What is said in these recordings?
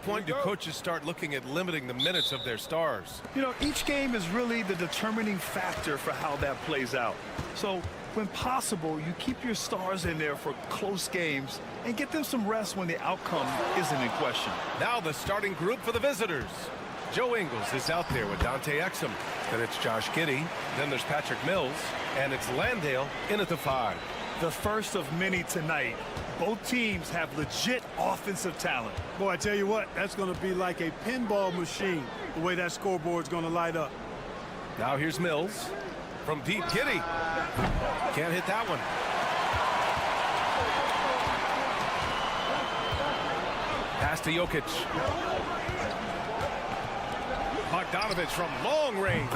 Point do coaches start looking at limiting the minutes of their stars? You know, each game is really the determining factor for how that plays out. So, when possible, you keep your stars in there for close games and get them some rest when the outcome isn't in question. Now the starting group for the visitors. Joe Ingles is out there with Dante Exum. Then it's Josh Giddey. Then there's Patrick Mills. And it's Landale in at the 5. The first of many tonight. Both teams have legit offensive talent. Boy, I tell you what, that's going to be like a pinball machine, the way that scoreboard's going to light up. Now here's Mills. From deep, Giddey. Can't hit that one. Pass to Jokic. Bogdanovic from long range.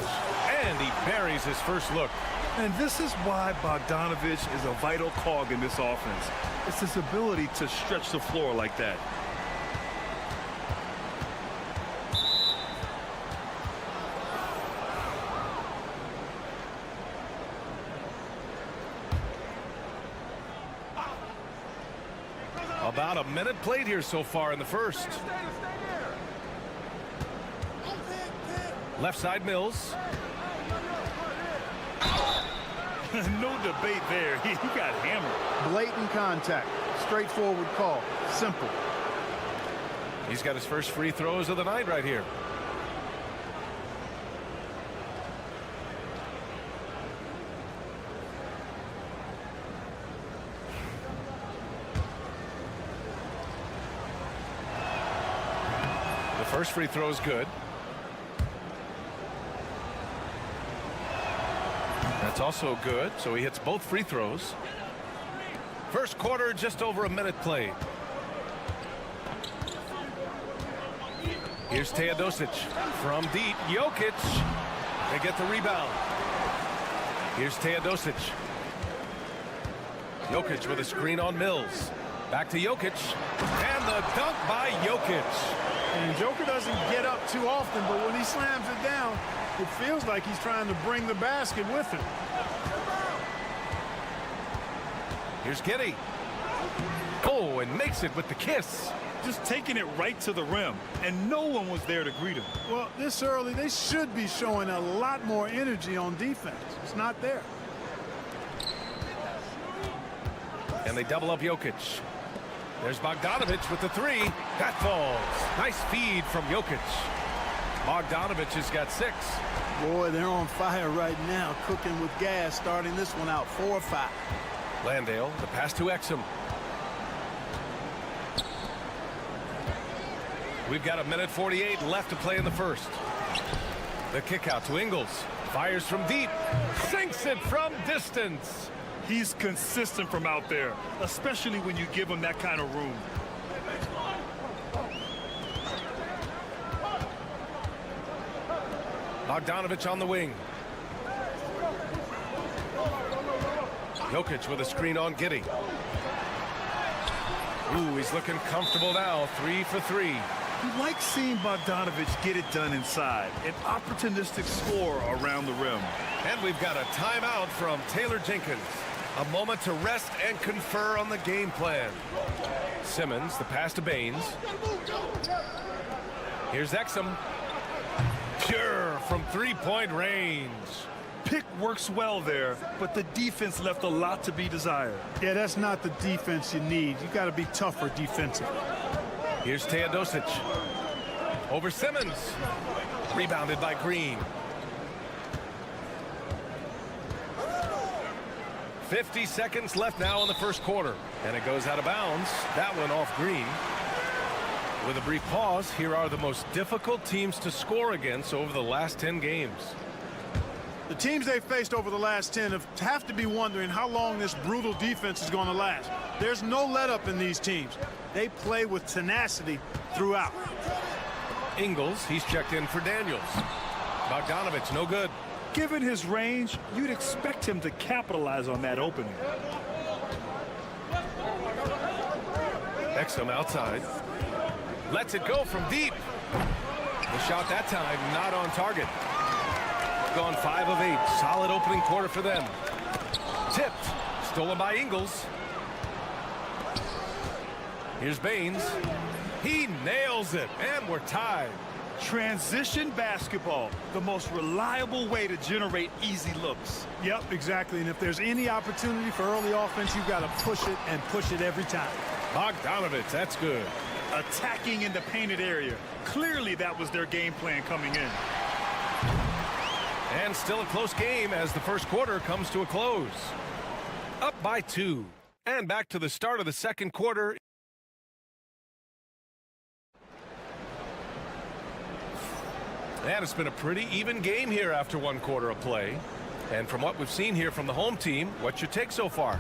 And he buries his first look. And this is why Bogdanovic is a vital cog in this offense. It's his ability to stretch the floor like that. About a minute played here so far in the first. Left side Mills. No debate there. He got hammered. Blatant contact. Straightforward call. Simple. He's got his first free throws of the night right here. The first free throw is good. That's also good, so he hits both free throws. First quarter, just over a minute played. Here's Teodosic from deep. Jokic. They get the rebound. Here's Teodosic. Jokic with a screen on Mills. Back to Jokic. And the dunk by Jokic. And Joker doesn't get up too often, but when he slams it down, it feels like he's trying to bring the basket with him. Here's Giddey. Oh, and makes it with the kiss. Just taking it right to the rim, and no one was there to greet him. Well, this early, they should be showing a lot more energy on defense. It's not there. And they double up Jokic. There's Bogdanovic with the 3. That falls. Nice feed from Jokic. Bogdanovic has got 6. Boy, they're on fire right now, cooking with gas, starting this one out 4-5. Landale, the pass to Exum. We've got a minute 48 left to play in the first. The kick out to Ingles. Fires from deep. Sinks it from distance. He's consistent from out there, especially when you give him that kind of room. Bogdanovic on the wing. Jokic with a screen on Giddey. Ooh, he's looking comfortable now. 3 for 3. You like seeing Bogdanovic get it done inside. An opportunistic score around the rim. And we've got a timeout from Taylor Jenkins. A moment to rest and confer on the game plan. Simmons, the pass to Baines. Here's Exum. Pure from three-point range. Pick works well there, but the defense left a lot to be desired. Yeah, that's not the defense you need. You got to be tougher defensively. Here's Teodosic. Over Simmons. Rebounded by Green. 50 seconds left now in the first quarter. And it goes out of bounds. That one off Green. With a brief pause, here are the most difficult teams to score against over the last 10 games. The teams they've faced over the last 10 have to be wondering how long this brutal defense is going to last. There's no let-up in these teams. They play with tenacity throughout. Ingles, he's checked in for Daniels. Bogdanovich, no good. Given his range, you'd expect him to capitalize on that opening. Exum outside. Lets it go from deep. The shot that time not on target. Gone 5 of 8. Solid opening quarter for them. Tipped. Stolen by Ingles. Here's Baines. He nails it, and we're tied. Transition basketball, the most reliable way to generate easy looks. Yep, exactly. And if there's any opportunity for early offense, you've got to push it and push it every time. Bogdanovich, that's good. Attacking in the painted area. Clearly that was their game plan coming in. And still a close game as the first quarter comes to a close. Up by 2. And back to the start of the second quarter. And it's been a pretty even game here after one quarter of play. And from what we've seen here from the home team, what's your take so far?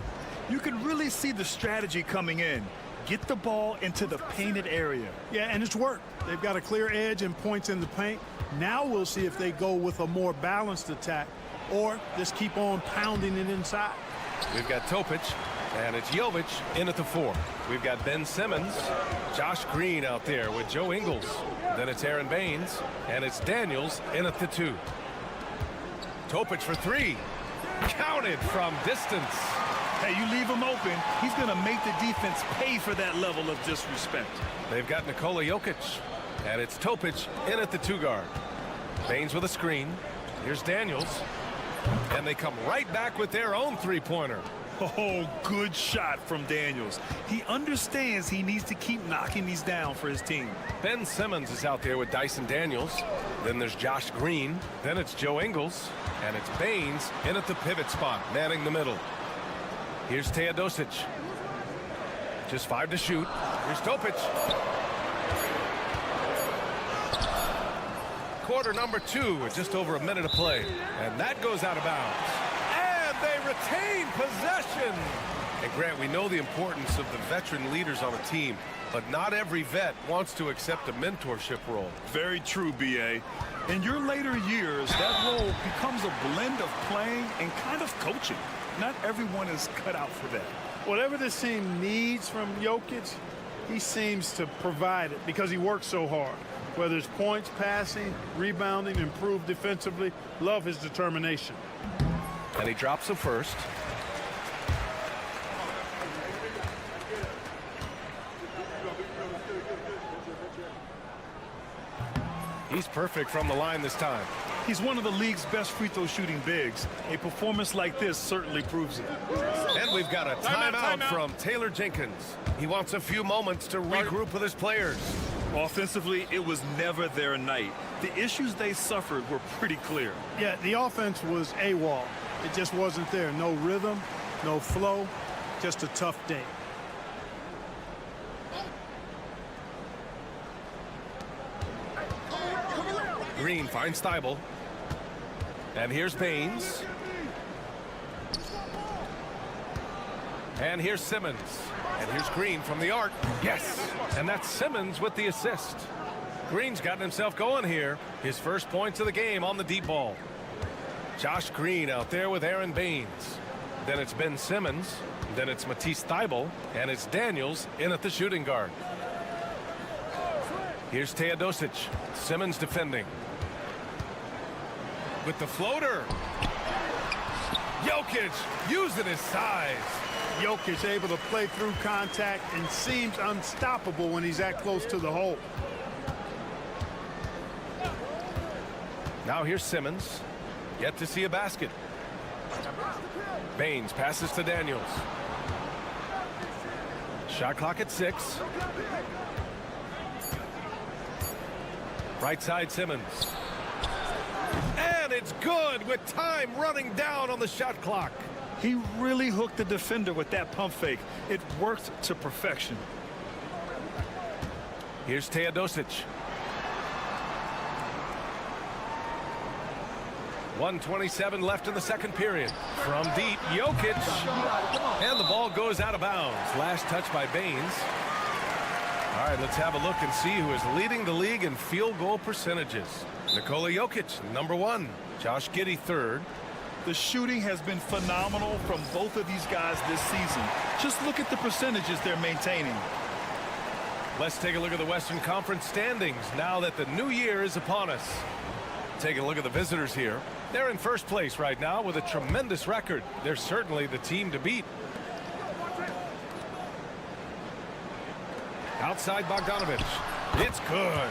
You can really see the strategy coming in. Get the ball into the painted area. Yeah, and it's worked. They've got a clear edge and points in the paint. Now we'll see if they go with a more balanced attack or just keep on pounding it inside. We've got Topic, and it's Jovic in at the 4. We've got Ben Simmons, Josh Green out there with Joe Ingles. Then it's Aaron Baines, and it's Daniels in at the 2. Topic for 3. Counted from distance. Hey, you leave him open, he's going to make the defense pay for that level of disrespect. They've got Nikola Jokic, and it's Topic in at the 2 guard. Baines with a screen. Here's Daniels, and they come right back with their own 3-pointer. Oh, good shot from Daniels. He understands he needs to keep knocking these down for his team. Ben Simmons is out there with Dyson Daniels. Then there's Josh Green. Then it's Joe Ingles, and it's Baines in at the pivot spot, manning the middle. Here's Teodosic. Just 5 to shoot. Here's Topic. Quarter number 2 with just over a minute to play. And that goes out of bounds. And they retain possession. And Grant, we know the importance of the veteran leaders on a team, but not every vet wants to accept a mentorship role. Very true, B.A. In your later years, that role becomes a blend of playing and kind of coaching. Not everyone is cut out for that. Whatever this team needs from Jokic, he seems to provide it because he works so hard. Whether it's points, passing, rebounding, improved defensively, love his determination. And he drops the first. He's perfect from the line this time. He's one of the league's best free throw shooting bigs. A performance like this certainly proves it. And we've got a timeout from Taylor Jenkins. He wants a few moments to regroup with his players. Offensively, it was never their night. The issues they suffered were pretty clear. Yeah, the offense was AWOL. It just wasn't there. No rhythm, no flow, just a tough day. Green finds Thibault. And here's Baines. And here's Simmons. And here's Green from the arc. Yes! And that's Simmons with the assist. Green's gotten himself going here. His first points of the game on the deep ball. Josh Green out there with Aaron Baines. Then it's Ben Simmons. Then it's Matisse Thybulle. And it's Daniels in at the shooting guard. Here's Teodosic. Simmons defending. With the floater. Jokic using his size. Jokic able to play through contact and seems unstoppable when he's that close to the hole. Now here's Simmons. Yet to see a basket. Baines passes to Daniels. Shot clock at 6. Right side Simmons. And it's good with time running down on the shot clock. He really hooked the defender with that pump fake. It worked to perfection. Here's Teodosic. 1:27 left in the second period. From deep, Jokic. And the ball goes out of bounds. Last touch by Baines. All right, let's have a look and see who is leading the league in field goal percentages. Nikola Jokic, number 1. Josh Giddey, 3rd. The shooting has been phenomenal from both of these guys this season. Just look at the percentages they're maintaining. Let's take a look at the Western Conference standings now that the new year is upon us. Take a look at the visitors here. They're in first place right now with a tremendous record. They're certainly the team to beat. Outside Bogdanovic. It's good.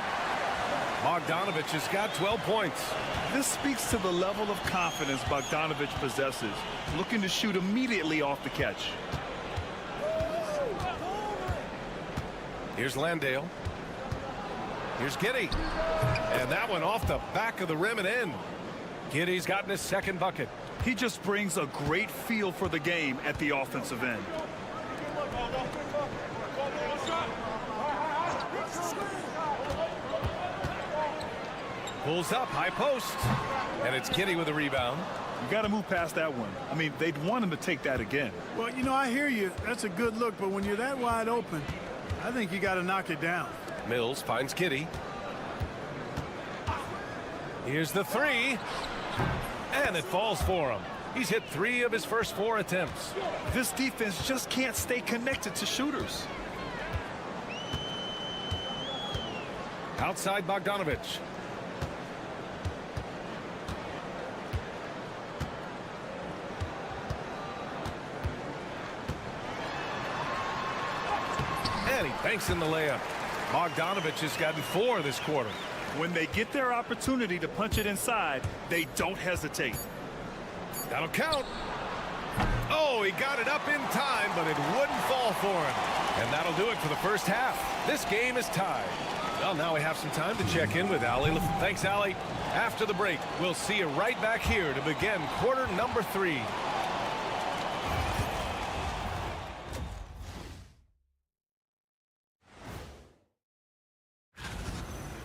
Bogdanovic has got 12 points. This speaks to the level of confidence Bogdanovic possesses, looking to shoot immediately off the catch. Here's Landale. Here's Giddey. And that one off the back of the rim and in. Giddey's gotten his second bucket. He just brings a great feel for the game at the offensive end. Pulls up, high post. And it's Giddey with a rebound. You got to move past that one. I mean, they'd want him to take that again. Well, you know, I hear you. That's a good look, but when you're that wide open, I think you got to knock it down. Mills finds Giddey. Here's the 3. And it falls for him. He's hit 3 of his first 4 attempts. This defense just can't stay connected to shooters. Outside Bogdanovic. And he banks in the layup. Bogdanovic has gotten 4 this quarter. When they get their opportunity to punch it inside, they don't hesitate. That'll count. Oh, he got it up in time, but it wouldn't fall for him. And that'll do it for the first half. This game is tied. Well, now we have some time to check in with Ali. Thanks, Ali. After the break, we'll see you right back here to begin quarter number 3.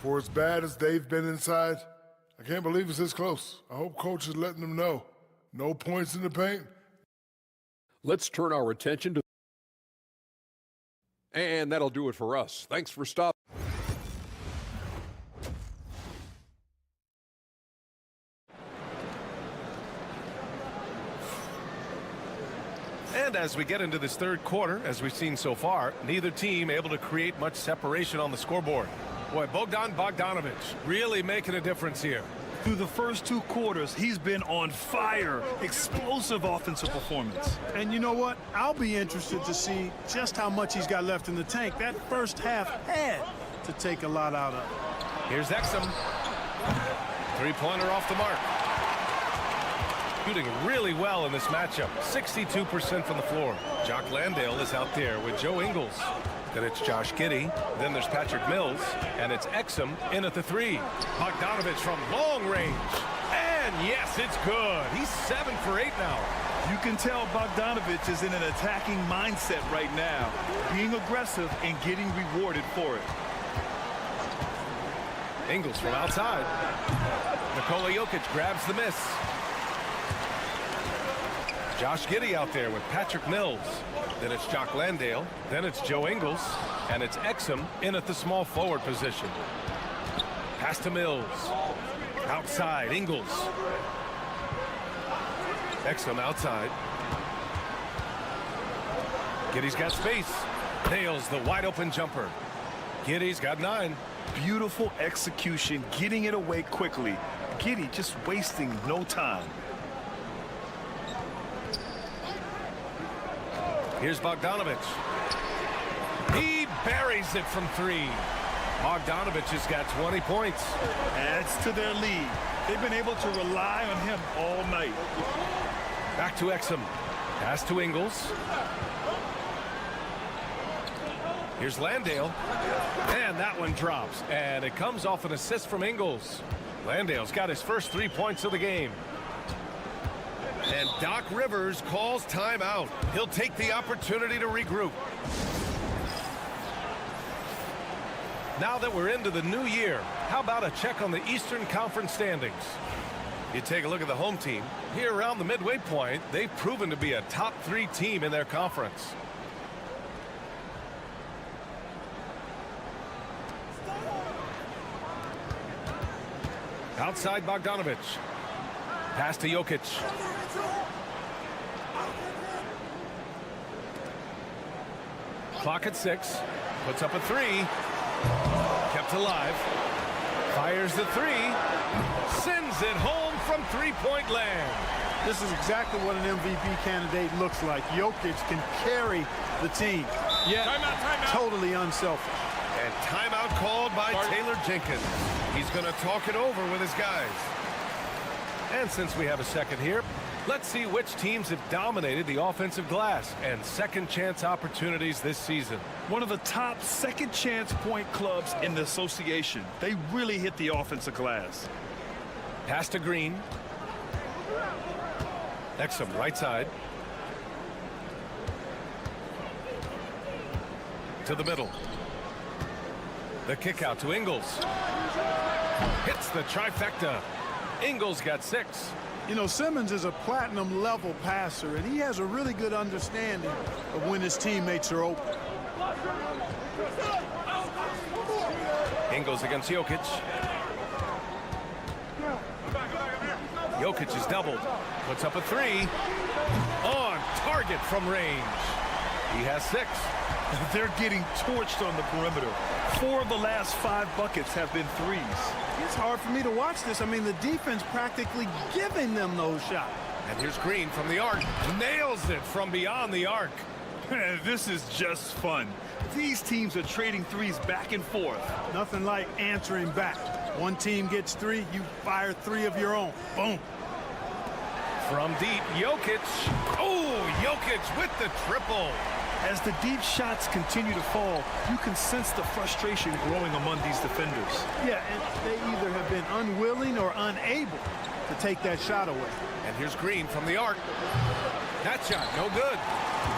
For as bad as they've been inside, I can't believe it's this close. I hope coach is letting them know. No points in the paint. Let's turn our attention to... And that'll do it for us. Thanks for stopping. And as we get into this third quarter, as we've seen so far, neither team able to create much separation on the scoreboard. Boy, Bogdan Bogdanovic really making a difference here. Through the first 2 quarters, he's been on fire. Explosive offensive performance. And you know what? I'll be interested to see just how much he's got left in the tank. That first half had to take a lot out of. Here's Exum. 3-pointer off the mark. Shooting really well in this matchup. 62% from the floor. Jock Landale is out there with Joe Ingles. Then it's Josh Giddey. Then there's Patrick Mills. And it's Exum in at the 3. Bogdanovic from long range. And yes, it's good. He's 7 for 8 now. You can tell Bogdanovic is in an attacking mindset right now, being aggressive and getting rewarded for it. Ingles from outside. Nikola Jokic grabs the miss. Josh Giddey out there with Patrick Mills. Then it's Jock Landale. Then it's Joe Ingles. And it's Exum in at the small forward position. Pass to Mills. Outside, Ingles. Exum outside. Giddey's got space. Nails the wide open jumper. Giddey's got 9. Beautiful execution, getting it away quickly. Giddey just wasting no time. Here's Bogdanovic. He buries it from 3. Bogdanovic has got 20 points. Adds to their lead. They've been able to rely on him all night. Back to Exum. Pass to Ingles. Here's Landale. And that one drops. And it comes off an assist from Ingles. Landale's got his first 3 points of the game. And Doc Rivers calls timeout. He'll take the opportunity to regroup. Now that we're into the new year, how about a check on the Eastern Conference standings? You take a look at the home team. Here around the midway point, they've proven to be a top 3 team in their conference. Outside Bogdanovic. Pass to Jokic. Clock at 6. Puts up a 3. Kept alive. Fires the 3. Sends it home from three-point land. This is exactly what an MVP candidate looks like. Jokic can carry the team, yet Timeout. totally unselfish. And timeout called by Taylor Jenkins. He's going to talk it over with his guys. And since we have a second here, let's see which teams have dominated the offensive glass and second chance opportunities this season. One of the top second chance point clubs in the association. They really hit the offensive glass. Pass to Green. Exum right side. To the middle. The kick out to Ingles. Hits the trifecta. Ingles got 6. You know, Simmons is a platinum level passer, and he has a really good understanding of when his teammates are open. Ingles against Jokic. Jokic is doubled. Puts up a 3. On target from range. He has 6. They're getting torched on the perimeter. 4 of the last 5 buckets have been threes. It's hard for me to watch this. I mean, the defense practically giving them those shots. And here's Green from the arc. Nails it from beyond the arc. This is just fun. These teams are trading threes back and forth. Nothing like answering back. One team gets 3, you fire 3 of your own. Boom. From deep, Jokic. Oh, Jokic with the triple. As the deep shots continue to fall, you can sense the frustration growing among these defenders. Yeah, and they either have been unwilling or unable to take that shot away. And here's Green from the arc. That shot, no good.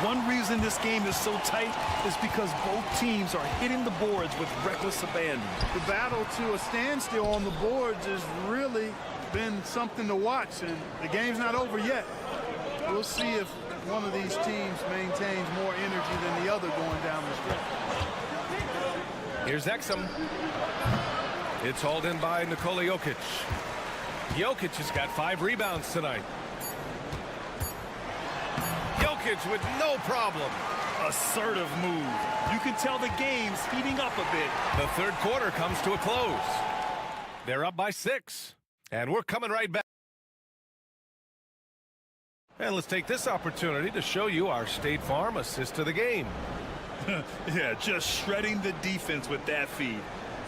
One reason this game is so tight is because both teams are hitting the boards with reckless abandon. The battle to a standstill on the boards has really been something to watch, and the game's not over yet. We'll see if one of these teams maintains more energy than the other going down the stretch. Here's Exum. It's hauled in by Nikola Jokic. Jokic has got 5 rebounds tonight. Jokic with no problem. Assertive move. You can tell the game's heating up a bit. The third quarter comes to a close. They're up by 6. And we're coming right back. And let's take this opportunity to show you our State Farm assist to the game. Yeah, just shredding the defense with that feed.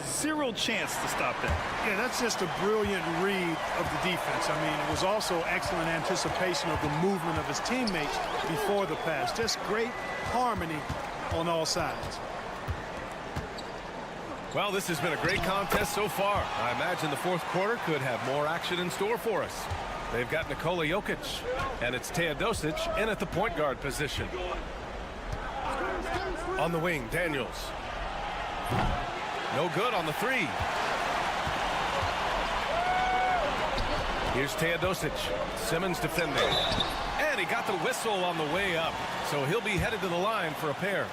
Zero chance to stop that. Yeah, that's just a brilliant read of the defense. I mean, it was also excellent anticipation of the movement of his teammates before the pass. Just great harmony on all sides. Well, this has been a great contest so far. I imagine the fourth quarter could have more action in store for us. They've got Nikola Jokic, and it's Teodosic in at the point guard position. On the wing, Daniels. No good on the 3. Here's Teodosic. Simmons defending. And he got the whistle on the way up, so he'll be headed to the line for a pair.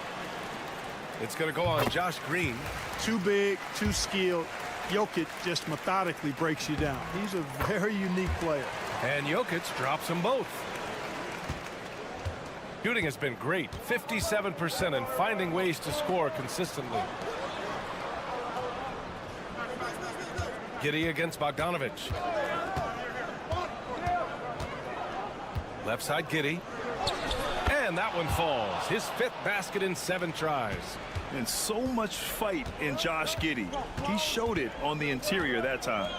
It's going to go on Josh Green. Too big, too skilled. Jokic just methodically breaks you down. He's a very unique player. And Jokic drops them both. Shooting has been great. 57% and finding ways to score consistently. Giddey against Bogdanovic. Left side Giddey. And that one falls. His 5th basket in 7 tries. And so much fight in Josh Giddey. He showed it on the interior that time.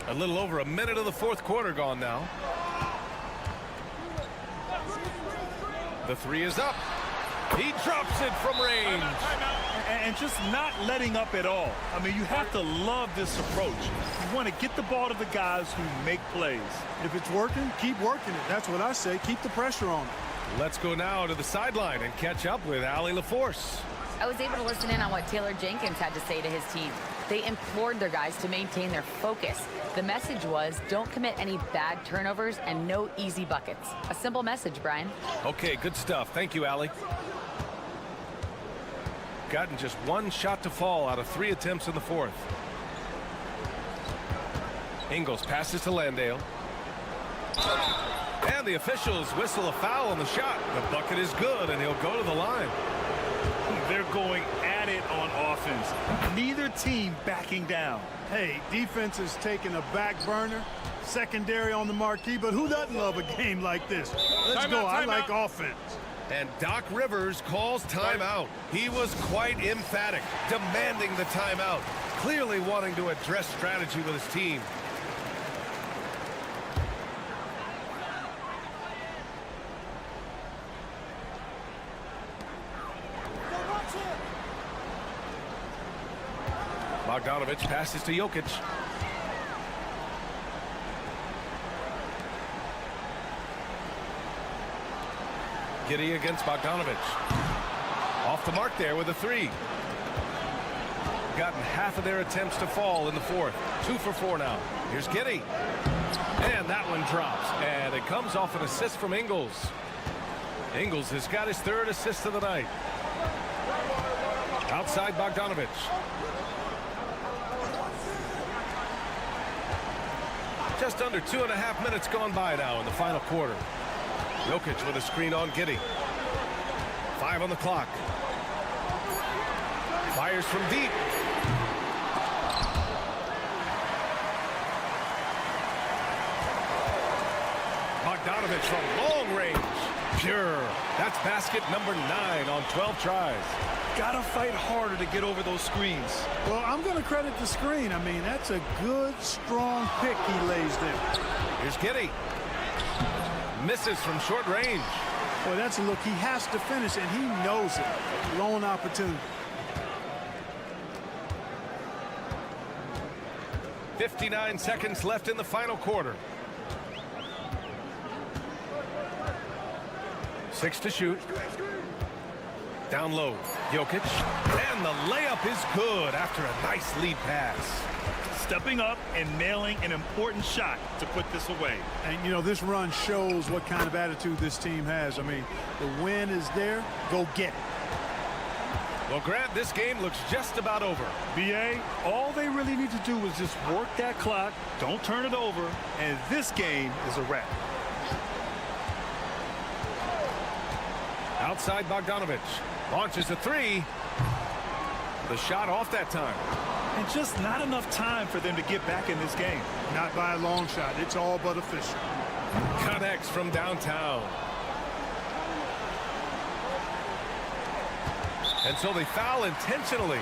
A little over a minute of the fourth quarter gone now. The 3 is up. He drops it from range. And just not letting up at all. I mean, you have to love this approach. You want to get the ball to the guys who make plays. If it's working, keep working it. That's what I say. Keep the pressure on it. Let's go now to the sideline and catch up with Allie LaForce. I was able to listen in on what Taylor Jenkins had to say to his team. They implored their guys to maintain their focus. The message was, don't commit any bad turnovers and no easy buckets. A simple message, Brian. Okay, good stuff. Thank you, Allie. Gotten just one shot to fall out of 3 attempts in the fourth. Ingles passes to Landale. And the officials whistle a foul on the shot. The bucket is good, and he'll go to the line. They're going at it on offense. Neither team backing down. Hey, defense is taking a back burner, secondary on the marquee, but who doesn't love a game like this? Let's go. I like offense. And Doc Rivers calls timeout. He was quite emphatic, demanding the timeout, clearly wanting to address strategy with his team. Bogdanovich passes to Jokic. Giddey against Bogdanovich. Off the mark there with a 3. Gotten half of their attempts to fall in the fourth. 2 for 4 now. Here's Giddey. And that one drops. And it comes off an assist from Ingles. Ingles has got his 3rd assist of the night. Outside Bogdanovich. Just under 2.5 minutes gone by now in the final quarter. Jokic with a screen on Giddey. 5 on the clock. Fires from deep. Bogdanovich from long range. Pure. That's basket number 9 on 12 tries. Gotta fight harder to get over those screens. Well, I'm going to credit the screen. I mean, that's a good, strong pick he lays there. Here's Giddey. Misses from short range. Boy, that's a look he has to finish, and he knows it. Lone opportunity. 59 seconds left in the final quarter. 6 to shoot. Down low, Jokic. And the layup is good after a nice lead pass. Stepping up and nailing an important shot to put this away. And, you know, this run shows what kind of attitude this team has. I mean, the win is there. Go get it. Well, Grant, this game looks just about over. BA, all they really need to do is just work that clock, don't turn it over, and this game is a wrap. Outside Bogdanovich. Launches a 3. The shot off that time. And just not enough time for them to get back in this game. Not by a long shot. It's all but official. Connects from downtown. And so they foul intentionally.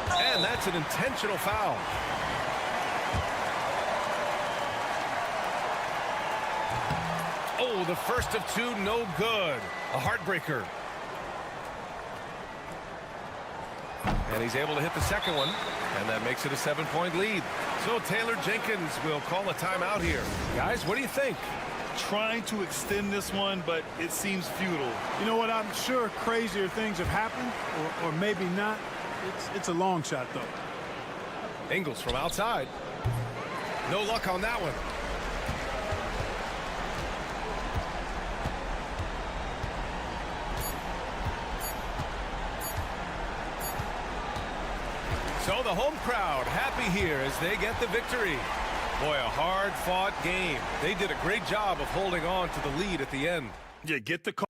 And that's an intentional foul. Oh, the first of 2, no good. A heartbreaker. And he's able to hit the second one, and that makes it a 7-point lead. So Taylor Jenkins will call a timeout here. Guys, what do you think? Trying to extend this one, but it seems futile. You know what? I'm sure crazier things have happened, or maybe not. It's a long shot, though. Ingles from outside. No luck on that one. So the home crowd happy here as they get the victory. Boy, a hard-fought game. They did a great job of holding on to the lead at the end. Yeah, get the call.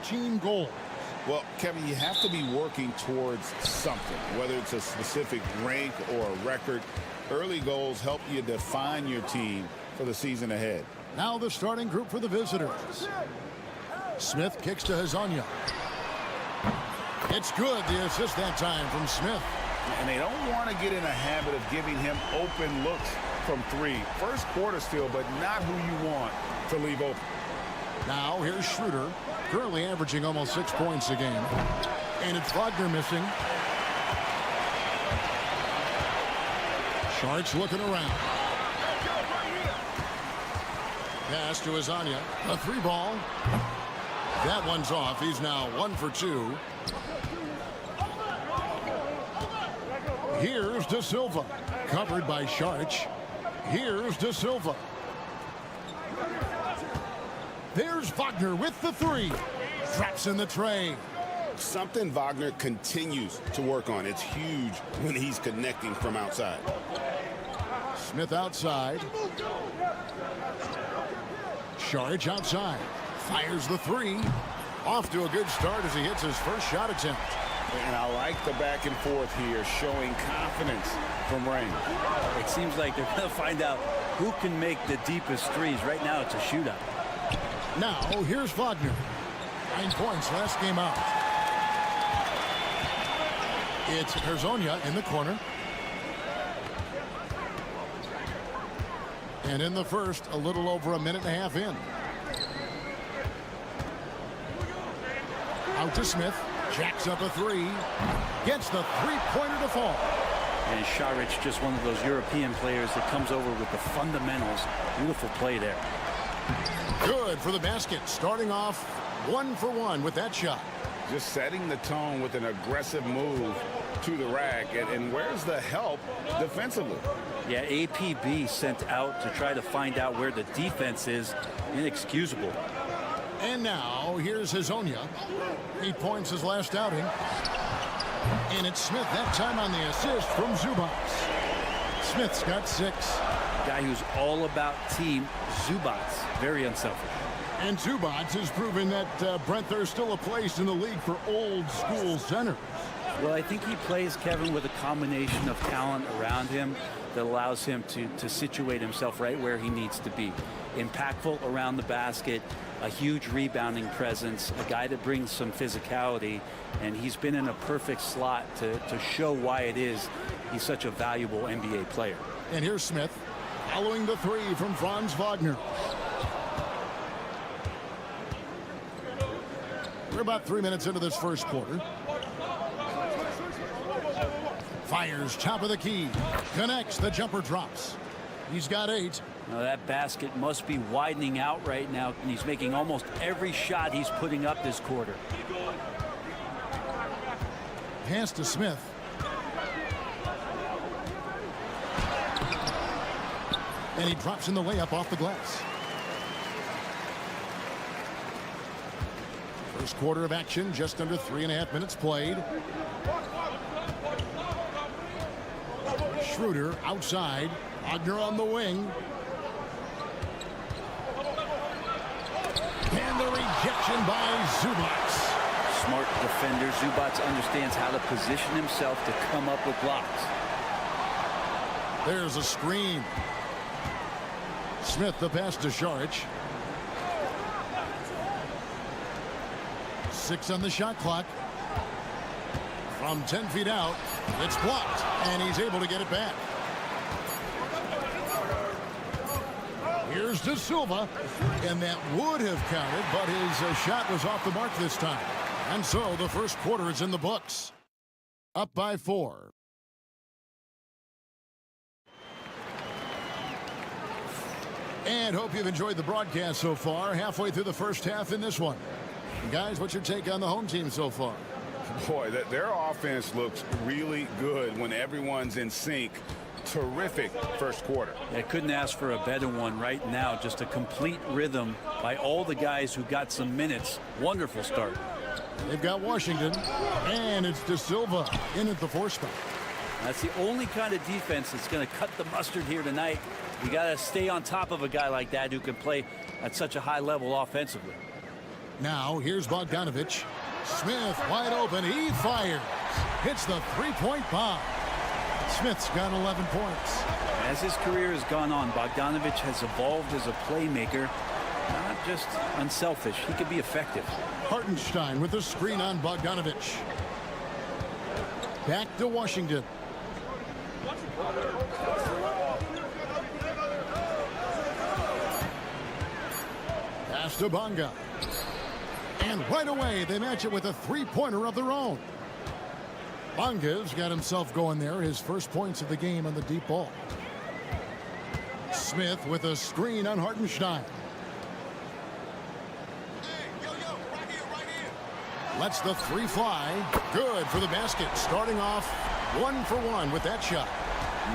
team goals. Well, Kevin, you have to be working towards something, whether it's a specific rank or a record. Early goals help you define your team for the season ahead. Now the starting group for the visitors. Smith kicks to Hazonia. It's good, the assist that time from Smith. And they don't want to get in a habit of giving him open looks from three. First quarter still, but not who you want to leave open. Now here's Schroeder, currently averaging almost 6 points a game. And it's Wagner missing. Sharks looking around. Pass to Hazonia. A 3-ball. That one's off. He's now 1 for 2. Here's De Silva. Covered by Sharch. Here's De Silva. There's Wagner with the 3. Drops in the tray. Something Wagner continues to work on. It's huge when he's connecting from outside. Smith outside. Sharch outside. Fires the 3. Off to a good start as he hits his first shot attempt. And I like the back and forth here, showing confidence from range. It seems like they're going to find out who can make the deepest threes. Right now, it's a shootout. Now, here's Wagner. 9 points last game out. It's Hazonia in the corner. And in the first, a little over a minute and a half in. Out to Smith. Jacks up a 3. Gets the three-pointer to fall. And Sharich, just one of those European players that comes over with the fundamentals. Beautiful play there. Good for the basket. Starting off 1 for 1 with that shot. Just setting the tone with an aggressive move to the rack. And where's the help defensively? Yeah, APB sent out to try to find out where the defense is. Inexcusable. And now, here's Hazonia. 8 points his last outing. And it's Smith that time on the assist from Zubats. Smith's got 6. Guy who's all about team, Zubats. Very unselfish. And Zubats has proven that, Brent, there's still a place in the league for old-school centers. Well, I think he plays, Kevin, with a combination of talent around him that allows him to situate himself right where he needs to be. Impactful around the basket, a huge rebounding presence, a guy that brings some physicality, and he's been in a perfect slot to show why it is he's such a valuable NBA player. And here's Smith following the 3 from Franz Wagner. We're about 3 minutes into this first quarter. Fires top of the key. Connects. The jumper drops. He's got 8. Now that basket must be widening out right now, and he's making almost every shot he's putting up this quarter. Pass to Smith. And he drops in the layup off the glass. First quarter of action, just under 3.5 minutes played. Schroeder outside. Wagner on the wing. And the rejection by Zubats. Smart defender. Zubats understands how to position himself to come up with blocks. There's a screen. Smith the pass to Sharich. 6 on the shot clock. From 10 feet out, it's blocked, and he's able to get it back. Here's De Silva, and that would have counted, but his shot was off the mark this time. And so the first quarter is in the books. Up by 4. And hope you've enjoyed the broadcast so far. Halfway through the first half in this one. Guys, what's your take on the home team so far? Boy, their offense looks really good when everyone's in sync. Terrific first quarter. I couldn't ask for a better one right now. Just a complete rhythm by all the guys who got some minutes. Wonderful start. They've got Washington, and it's De Silva in at the 4 spot. That's the only kind of defense that's going to cut the mustard here tonight. You got to stay on top of a guy like that who can play at such a high level offensively. Now, here's Bogdanovich. Smith wide open. He fires. Hits the three-point bomb. Smith's got 11 points. As his career has gone on, Bogdanovich has evolved as a playmaker, not just unselfish. He can be effective. Hartenstein with the screen on Bogdanovich. Back to Washington. Pass to Bonga. And right away, they match it with a three-pointer of their own. Bonga's got himself going there, his first points of the game on the deep ball. Smith with a screen on Hartenstein. Lets the three fly. Good for the basket. Starting off 1 for 1 with that shot.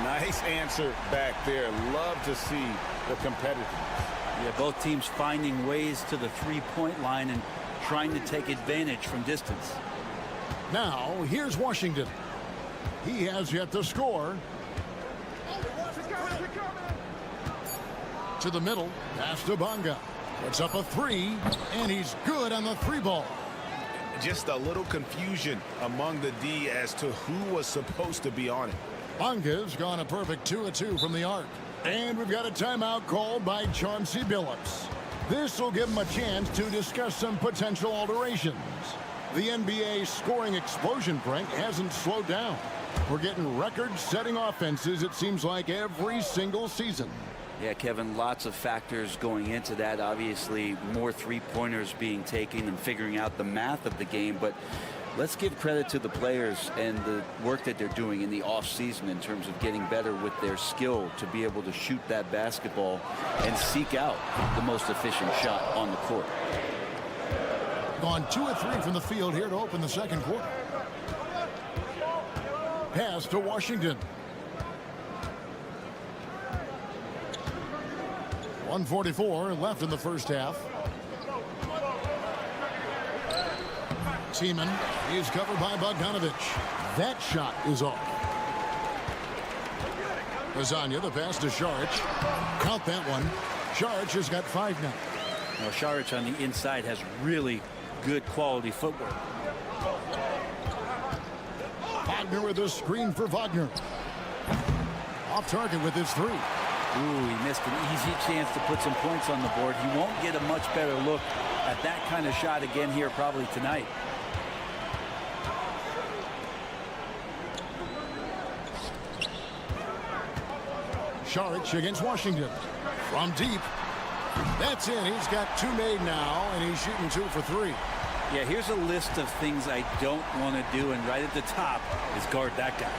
Nice answer back there. Love to see the competitiveness. Yeah, both teams finding ways to the three-point line and trying to take advantage from distance. Now, here's Washington. He has yet to score. To the middle. Pass to Bonga. Puts up a three, and he's good on the three ball. Just a little confusion among the D as to who was supposed to be on it. Bonga's gone a perfect 2 of 2 from the arc. And we've got a timeout called by Chauncey Billups. This will give him a chance to discuss some potential alterations. The NBA scoring explosion, Frank, hasn't slowed down. We're getting record-setting offenses, it seems like, every single season. Yeah, Kevin, lots of factors going into that. Obviously, more three-pointers being taken and figuring out the math of the game. But let's give credit to the players and the work that they're doing in the off-season in terms of getting better with their skill to be able to shoot that basketball and seek out the most efficient shot on the court. Gone 2 of 3 from the field here to open the second quarter. Pass to Washington. 1:44 left in the first half. Seaman is covered by Bogdanovich. That shot is off. Lasagna, the pass to Saric. Count that one. Saric has got 5 now. Now, Saric on the inside has really good quality footwork. Wagner with a screen for Wagner. Off target with his 3. Ooh, he missed an easy chance to put some points on the board. He won't get a much better look at that kind of shot again here probably tonight. Saric against Washington. From deep. That's in. He's got 2 made now, and he's shooting 2 for 3. Yeah, here's a list of things I don't want to do, and right at the top is guard that guy.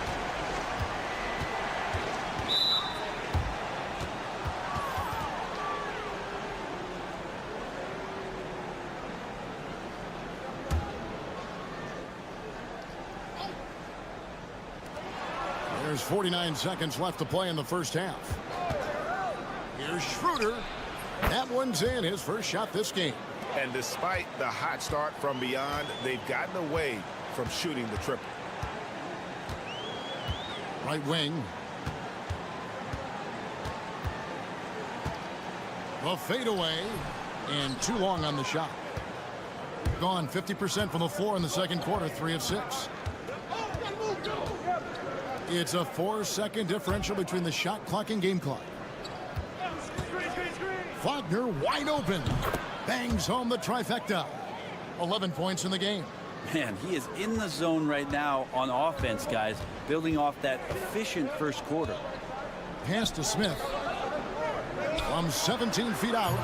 There's 49 seconds left to play in the first half. Here's Schroeder. That one's in, his first shot this game. And despite the hot start from beyond, they've gotten away from shooting the triple. Right wing. The fadeaway, and too long on the shot. Gone 50% from the floor in the second quarter, 3 of 6. It's a 4-second differential between the shot clock and game clock. Wagner wide open. Bangs home the trifecta. 11 points in the game. Man, he is in the zone right now on offense, guys, building off that efficient first quarter. Pass to Smith. From 17 feet out,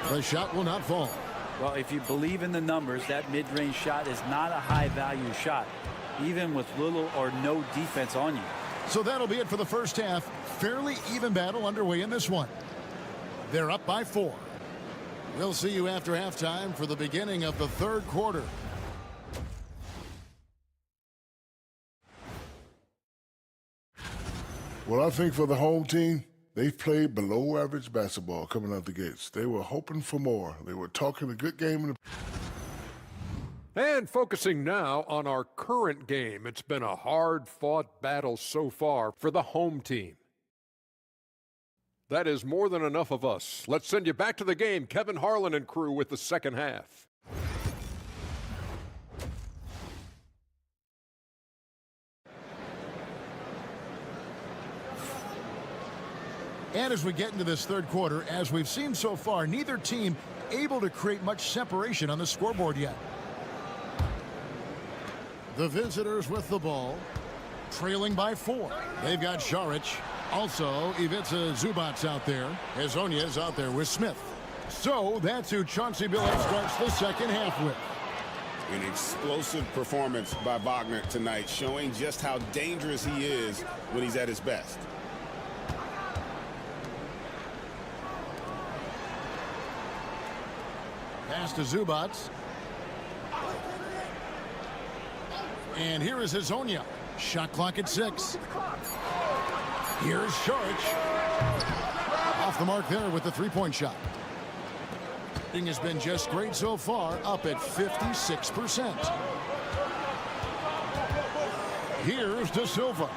the shot will not fall. Well, if you believe in the numbers, that mid-range shot is not a high-value shot, even with little or no defense on you. So that'll be it for the first half. Fairly even battle underway in this one. They're up by 4. We'll see you after halftime for the beginning of the third quarter. Well, I think for the home team, they've played below average basketball coming out the gates. They were hoping for more. They were talking a good game in the... And focusing now on our current game. It's been a hard-fought battle so far for the home team. That is more than enough of us. Let's send you back to the game. Kevin Harlan and crew with the second half. And as we get into this third quarter, as we've seen so far, neither team able to create much separation on the scoreboard yet. The visitors with the ball, trailing by 4. They've got Šarić. Also, Ivica Zubac's out there. Hezonja's out there with Smith. So that's who Chauncey Billups starts the second half with. An explosive performance by Wagner tonight, showing just how dangerous he is when he's at his best. Pass to Zubac. And here is Hezonja. Shot clock at 6. Here's Šarić. Off the mark there with the three-point shot. Thing has been just great so far, up at 56%. Here's De Silva.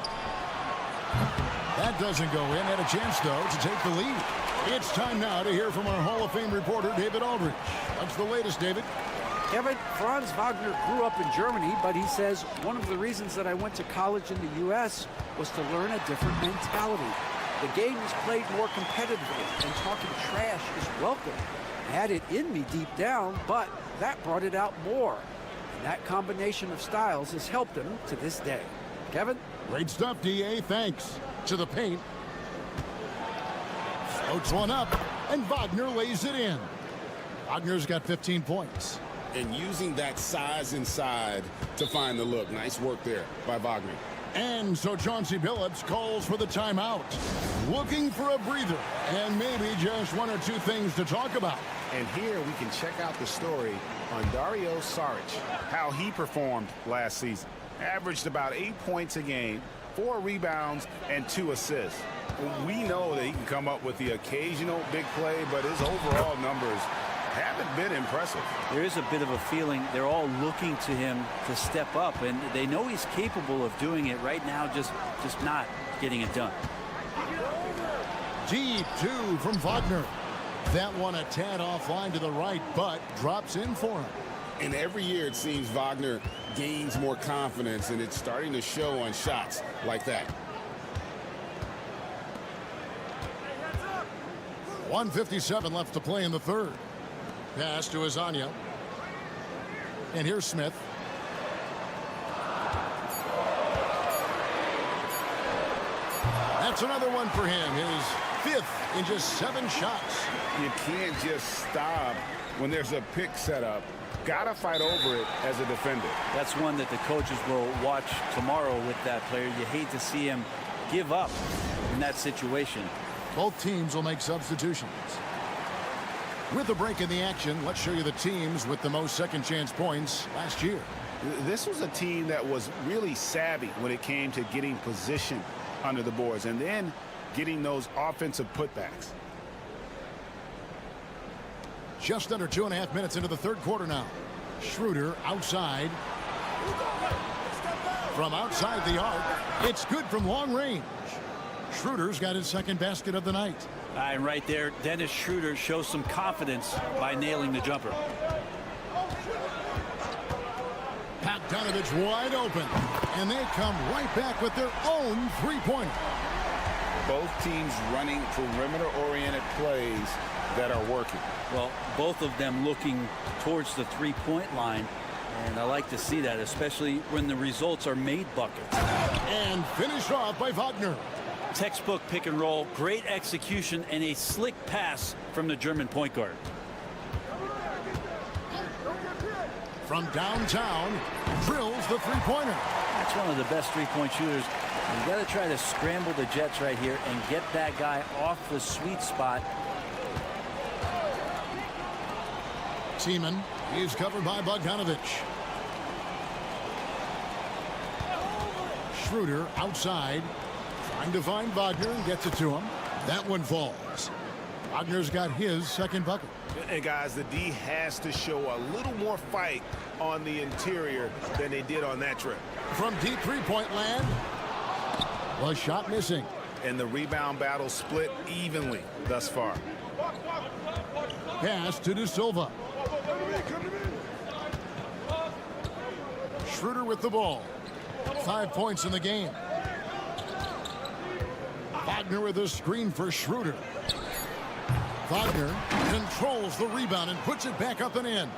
That doesn't go in. Had a chance, though, to take the lead. It's time now to hear from our Hall of Fame reporter, David Aldridge. What's the latest, David? Kevin, Franz Wagner grew up in Germany, but he says one of the reasons that I went to college in the U.S. was to learn a different mentality. The game is played more competitively, and talking trash is welcome. I had it in me deep down, but that brought it out more. And that combination of styles has helped him to this day. Kevin? Great stuff, D.A. Thanks. To the paint. Floats one up, and Wagner lays it in. Wagner's got 15 points. And using that size inside to find the look. Nice work there by Wagner. And so Chauncey Billups calls for the timeout. Looking for a breather and maybe just one or two things to talk about. And here we can check out the story on Dario Saric, how he performed last season. Averaged about 8 points a game, 4 rebounds, and 2 assists. We know that he can come up with the occasional big play, but his overall numbers haven't been impressive. There is a bit of a feeling they're all looking to him to step up, and they know he's capable of doing it right now, just not getting it done. Deep 2 from Wagner. That one a tad offline to the right, but drops in for him. And every year it seems Wagner gains more confidence, and it's starting to show on shots like that. 1:57 left to play in the third. Pass to Hezonja. And here's Smith. That's another one for him. His 5th in just 7 shots. You can't just stop when there's a pick set up. Gotta fight over it as a defender. That's one that the coaches will watch tomorrow with that player. You hate to see him give up in that situation. Both teams will make substitutions. With a break in the action, let's show you the teams with the most second chance points last year. This was a team that was really savvy when it came to getting position under the boards and then getting those offensive putbacks. Just under 2.5 minutes into the third quarter now. Schroeder outside. From outside the arc, it's good from long range. Schroeder's got his second basket of the night. And right there, Dennis Schroeder shows some confidence by nailing the jumper. Bogdanovich wide open, and they come right back with their own three-pointer. Both teams running perimeter-oriented plays that are working. Well, both of them looking towards the three-point line, and I like to see that, especially when the results are made buckets. And finished off by Wagner. Textbook pick and roll, great execution, and a slick pass from the German point guard. From downtown, drills the three-pointer. That's one of the best three-point shooters. You got to try to scramble the Jets right here and get that guy off the sweet spot. Seaman is covered by Bogdanovich. Schroeder outside, trying to find Wagner and gets it to him. That one falls. Wagner's got his second bucket. And guys, the D has to show a little more fight on the interior than they did on that trip. From deep three-point land, was shot missing. And the rebound battle split evenly thus far. Pass to De Silva. Schroeder with the ball. 5 points in the game. Wagner with a screen for Schroeder. Wagner controls the rebound and puts it back up and in.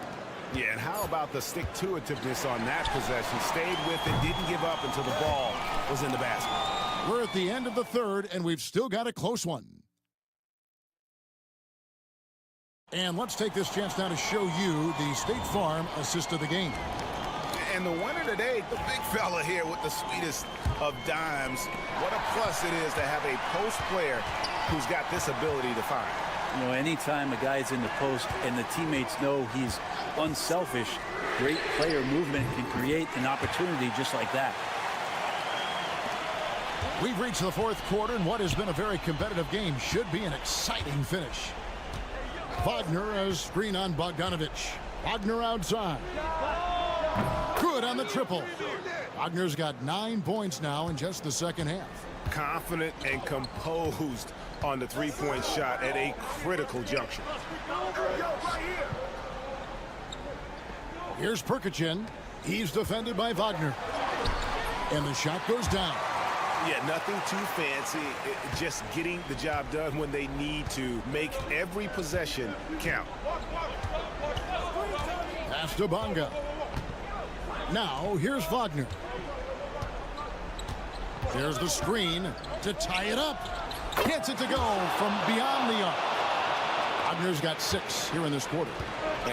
Yeah, and how about the stick-to-itiveness on that possession? Stayed with it, didn't give up until the ball was in the basket. We're at the end of the third, and we've still got a close one. And let's take this chance now to show you the State Farm assist of the game. And the winner today, the big fella here with the sweetest of dimes. What a plus it is to have a post player who's got this ability to find. You know, anytime a guy's in the post and the teammates know he's unselfish, great player movement can create an opportunity just like that. We've reached the fourth quarter, and what has been a very competitive game should be an exciting finish. Wagner, a screen on Bogdanovic. Wagner outside. Good on the triple. Wagner's got 9 points now in just the second half. Confident and composed on the three-point shot at a critical juncture. Here's Perkichin. He's defended by Wagner. And the shot goes down. Yeah, nothing too fancy. Just getting the job done when they need to. Make every possession count. Pass to Bonga. Now, here's Wagner. There's the screen to tie it up. Gets it to go from beyond the arc. Wagner's got 6 here in this quarter.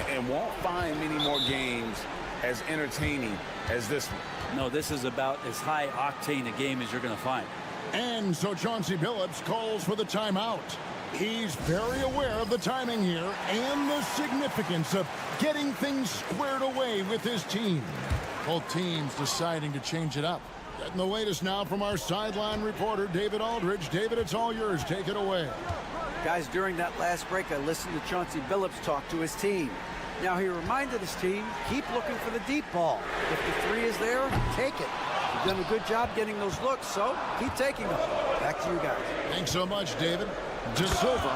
And won't find many more games as entertaining as this one. No, this is about as high octane a game as you're going to find. And so Chauncey Billups calls for the timeout. He's very aware of the timing here and the significance of getting things squared away with his team. Both teams deciding to change it up. Getting the latest now from our sideline reporter, David Aldridge. David, it's all yours. Take it away. Guys, during that last break, I listened to Chauncey Billups talk to his team. Now, he reminded his team, keep looking for the deep ball. If the three is there, take it. You've done a good job getting those looks, so keep taking them. Back to you guys. Thanks so much, David. De Silva,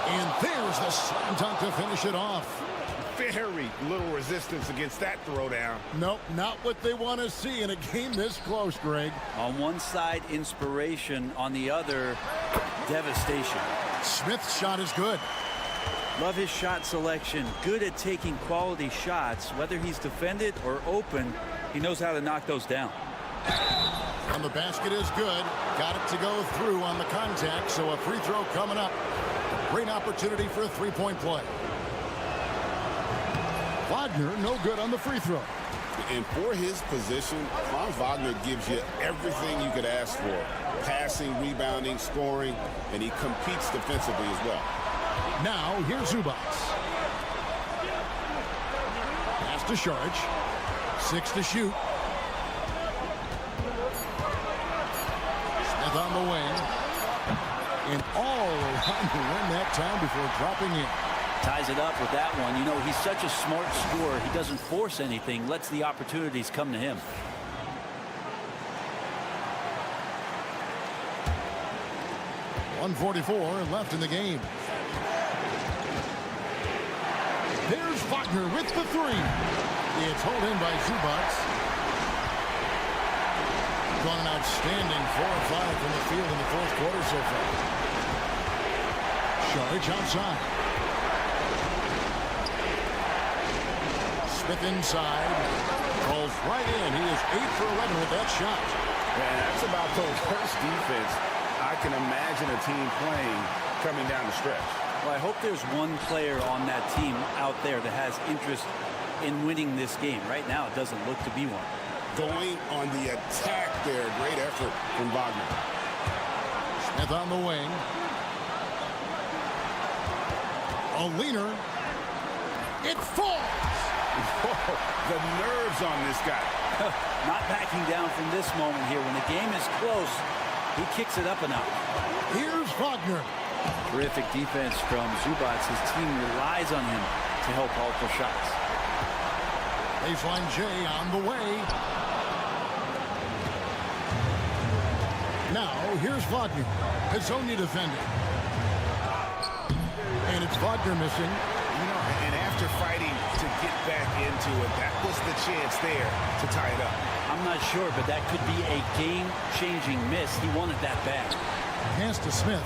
and there's the slam dunk to finish it off. Very little resistance against that throwdown. Nope, not what they want to see in a game this close, Greg. On one side, inspiration. On the other, devastation. Smith's shot is good. Love his shot selection. Good at taking quality shots. Whether he's defended or open, he knows how to knock those down. And the basket is good. Got it to go through on the contact, so a free throw coming up. A great opportunity for a three-point play. Wagner, no good on the free throw. And for his position, Franz Wagner gives you everything you could ask for. Passing, rebounding, scoring, and he competes defensively as well. Now, here's Zubats. Pass to Šarić. 6 to shoot. Smith on the wing. And all around the rim that time before dropping in. Ties it up with that one. You know, he's such a smart scorer. He doesn't force anything, lets the opportunities come to him. .144 left in the game. There's Wagner with the three. It's hauled in by Zubats. Gone an outstanding 4 of 5 from the field in the fourth quarter so far. Šarić outside. Smith inside. Calls right in. He is 8 for 11 with that shot. And that's about the worst defense I can imagine a team playing coming down the stretch. Well, I hope there's one player on that team out there that has interest in winning this game. Right now, it doesn't look to be one. Going on the attack there. Great effort from Wagner. Smith on the wing. A leaner. It falls. Whoa, the nerves on this guy. Not backing down from this moment here. When the game is close, he kicks it up a notch. Here's Wagner. Terrific defense from Zubats. His team relies on him to help alter shots. Baseline J on the way. Now, here's Wagner. Pizzoni defending. And it's Wagner missing. You know, and after fighting to get back into it, that was the chance there to tie it up. I'm not sure, but that could be a game-changing miss. He wanted that bad. Pass to Smith.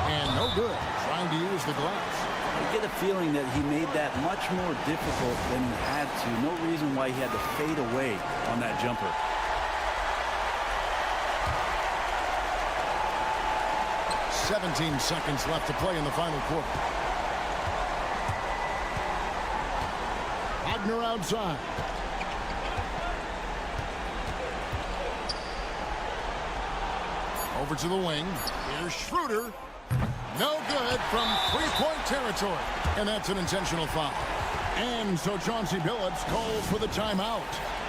And no good. Trying to use the glass. I get a feeling that he made that much more difficult than he had to. No reason why he had to fade away on that jumper. "17 seconds left to play in the final quarter. Wagner outside. Over to the wing. Here's Schroeder. No good from three-point territory. And that's an intentional foul. And so Chauncey Billups calls for the timeout.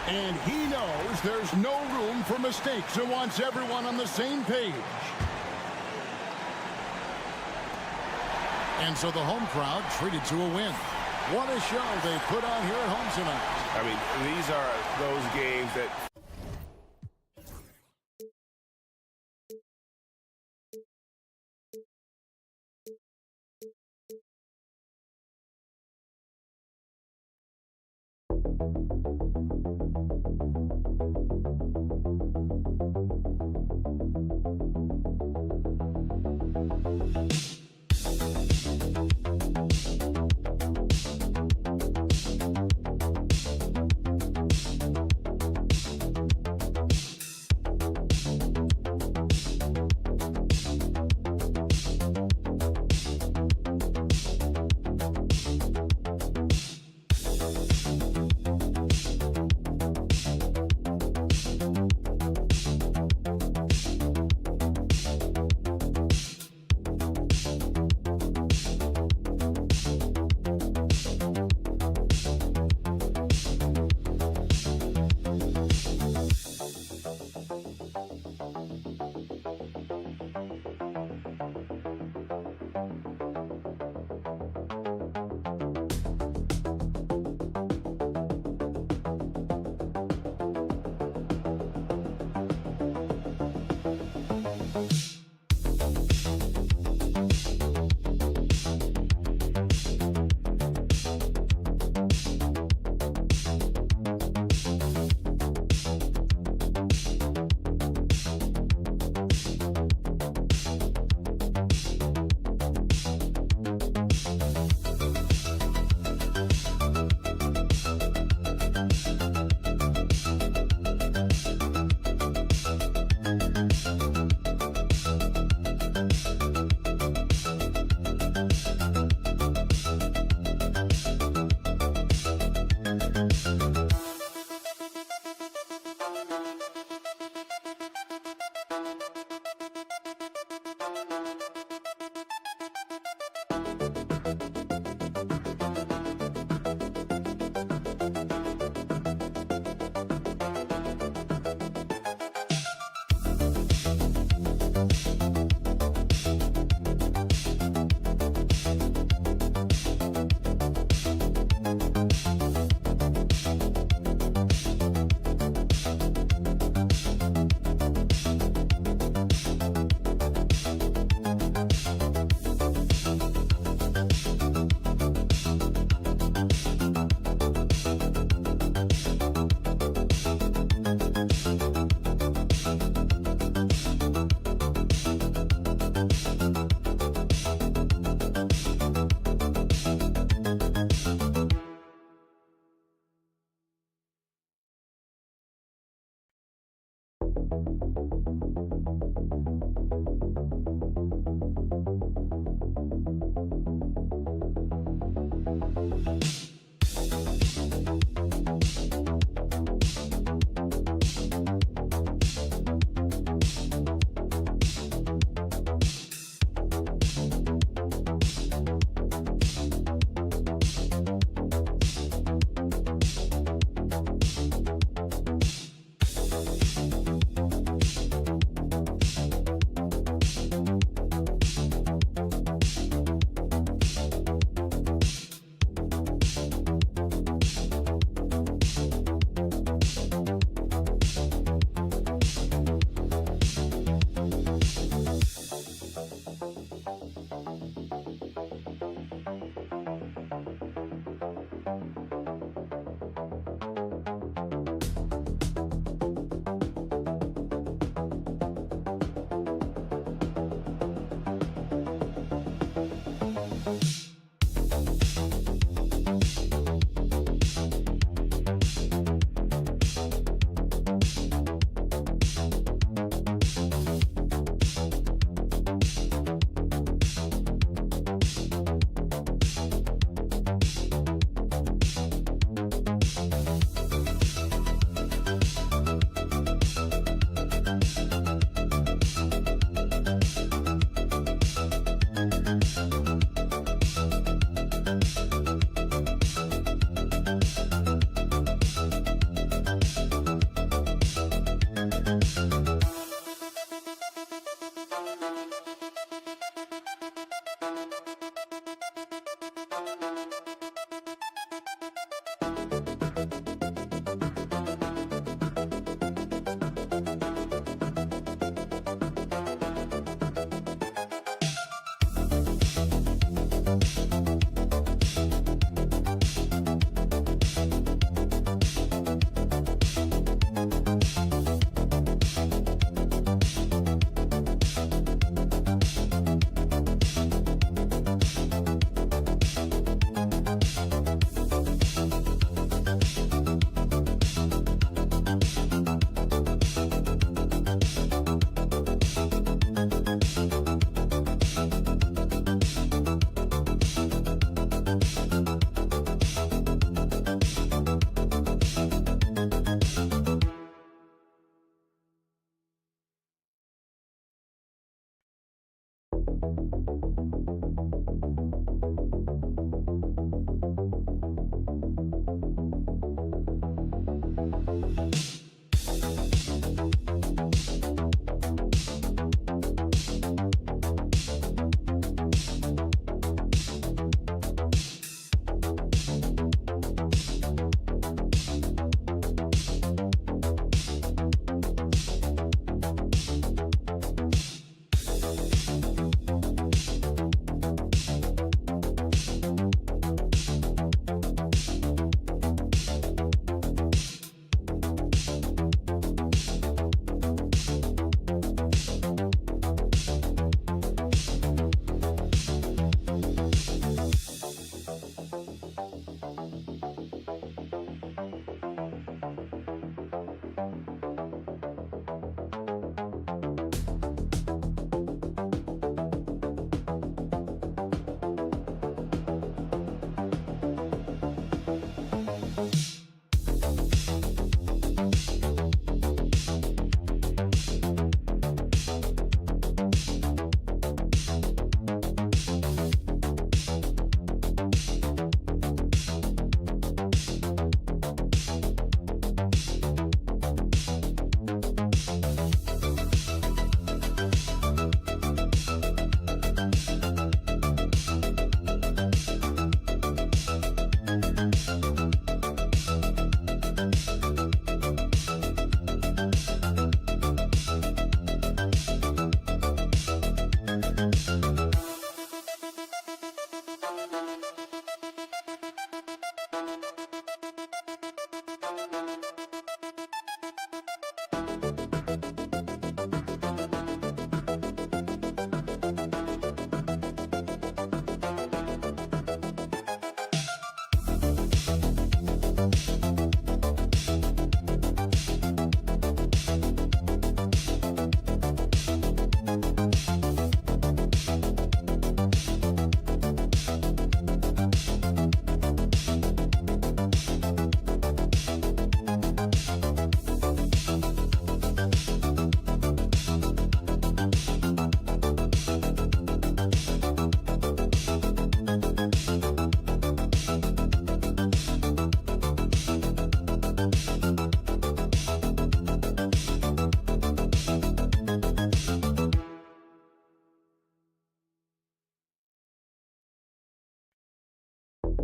And he knows there's no room for mistakes and wants everyone on the same page. And so the home crowd treated to a win. What a show they put on here at home tonight. I mean, these are those games that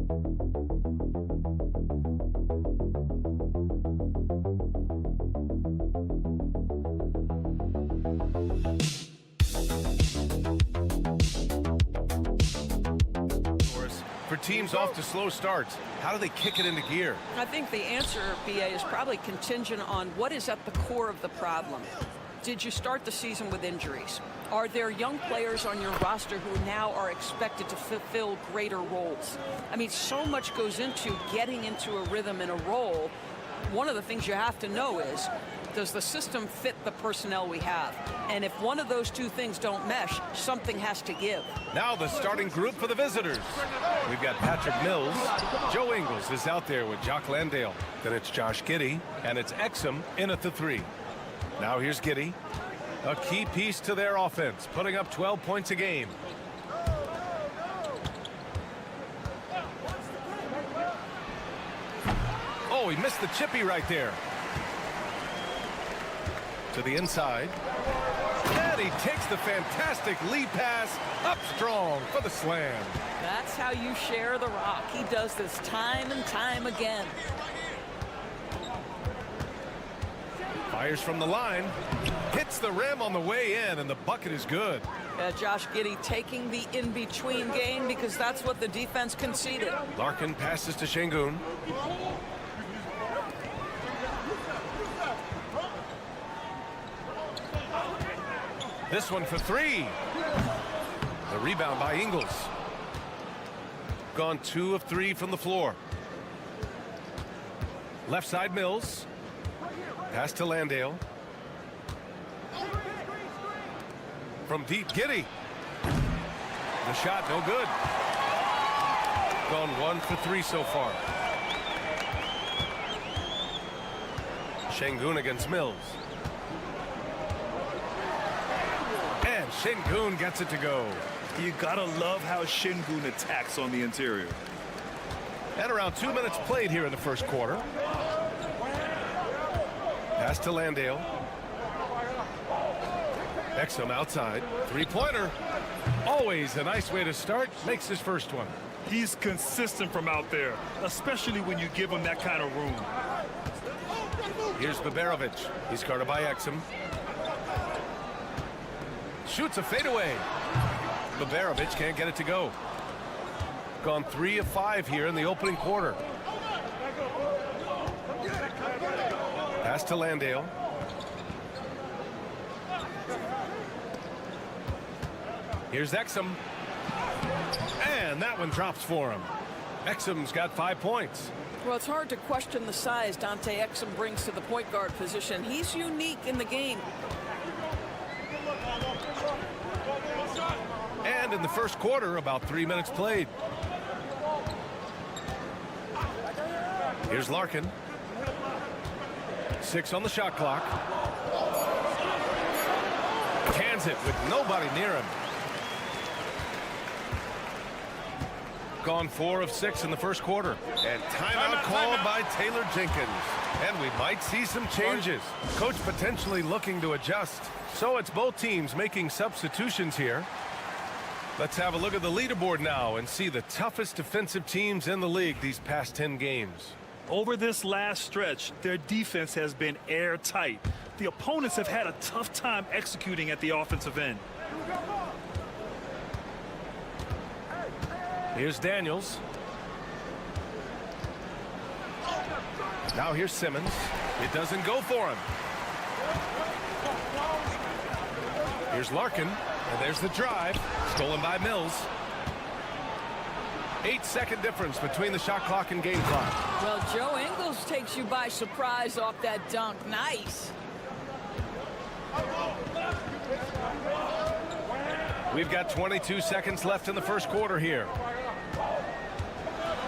For teams off to slow starts, how do they kick it into gear? I think the answer, BA, is probably contingent on what is at the core of the problem. Did you start the season with injuries? Are there young players on your roster who now are expected to fulfill greater roles? I mean, so much goes into getting into a rhythm and a role. One of the things you have to know is, does the system fit the personnel we have? And if one of those two things don't mesh, something has to give. Now the starting group for the visitors. We've got Patrick Mills. Joe Ingles is out there with Jock Landale. Then it's Josh Giddey, and it's Exum in at the 3. Now here's Giddey, a key piece to their offense, putting up 12 points a game. Oh, he missed the chippy right there. To the inside. And he takes the fantastic lead pass up strong for the slam. That's how you share the rock. He does this time and time again. Fires from the line. Hits the rim on the way in, and the bucket is good. Josh Giddey taking the in-between game because that's what the defense conceded. Larkin passes to Şengün. This one for 3. The rebound by Ingles. Gone 2 of 3 from the floor. Left side Mills. Pass to Landale. From deep, Giddey. The shot no good. Gone 1 for 3 so far. Şengün against Mills. Şengün gets it to go. You gotta love how Şengün attacks on the interior. And around 2 minutes played here in the first quarter. Pass to Landale. Exum outside. Three-pointer. Always a nice way to start. Makes his first one. He's consistent from out there, especially when you give him that kind of room. Here's Baberovic. He's guarded by Exum. Shoots a fadeaway. Baberovic can't get it to go. Gone 3 of 5 here in the opening quarter. Pass to Landale. Here's Exum. And that one drops for him. Exum's got 5 points. Well, it's hard to question the size Dante Exum brings to the point guard position. He's unique in the game. And in the first quarter, about 3 minutes played. Here's Larkin. 6 on the shot clock. Cans it with nobody near him. Gone 4 of 6 in the first quarter. And timeout called by Taylor Jenkins. And we might see some changes. Coach potentially looking to adjust. So it's both teams making substitutions here. Let's have a look at the leaderboard now and see the toughest defensive teams in the league these past 10 games. Over this last stretch, their defense has been airtight. The opponents have had a tough time executing at the offensive end. Here's Daniels. Now here's Simmons. It doesn't go for him. Here's Larkin, and there's the drive. Stolen by Mills. 8-second difference between the shot clock and game clock. Well, Joe Ingles takes you by surprise off that dunk. Nice. We've got 22 seconds left in the first quarter here.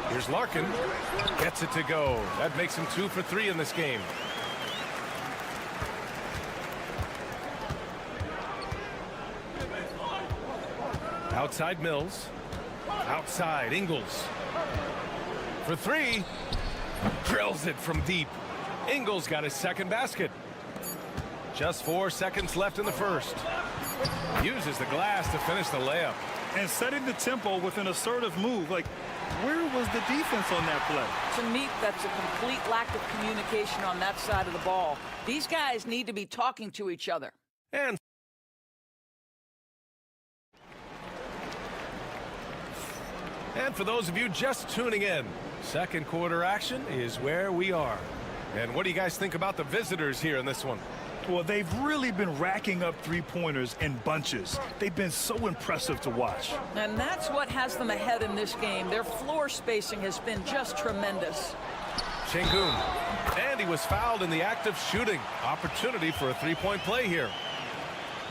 Here's Larkin. Gets it to go. That makes him 2 for 3 in this game. Outside Mills. Outside Ingles. For 3. Drills it from deep. Ingles got his second basket. Just 4 seconds left in the first. Uses the glass to finish the layup. and setting the tempo with an assertive move. Like, where was the defense on that play? To me, that's a complete lack of communication on that side of the ball. These guys need to be talking to each other. And for those of you just tuning in, second quarter action is where we are. And what do you guys think about the visitors here in this one? Well, they've really been racking up three-pointers in bunches. They've been so impressive to watch. And that's what has them ahead in this game. Their floor spacing has been just tremendous. Şengün. And he was fouled in the act of shooting. Opportunity for a three-point play here.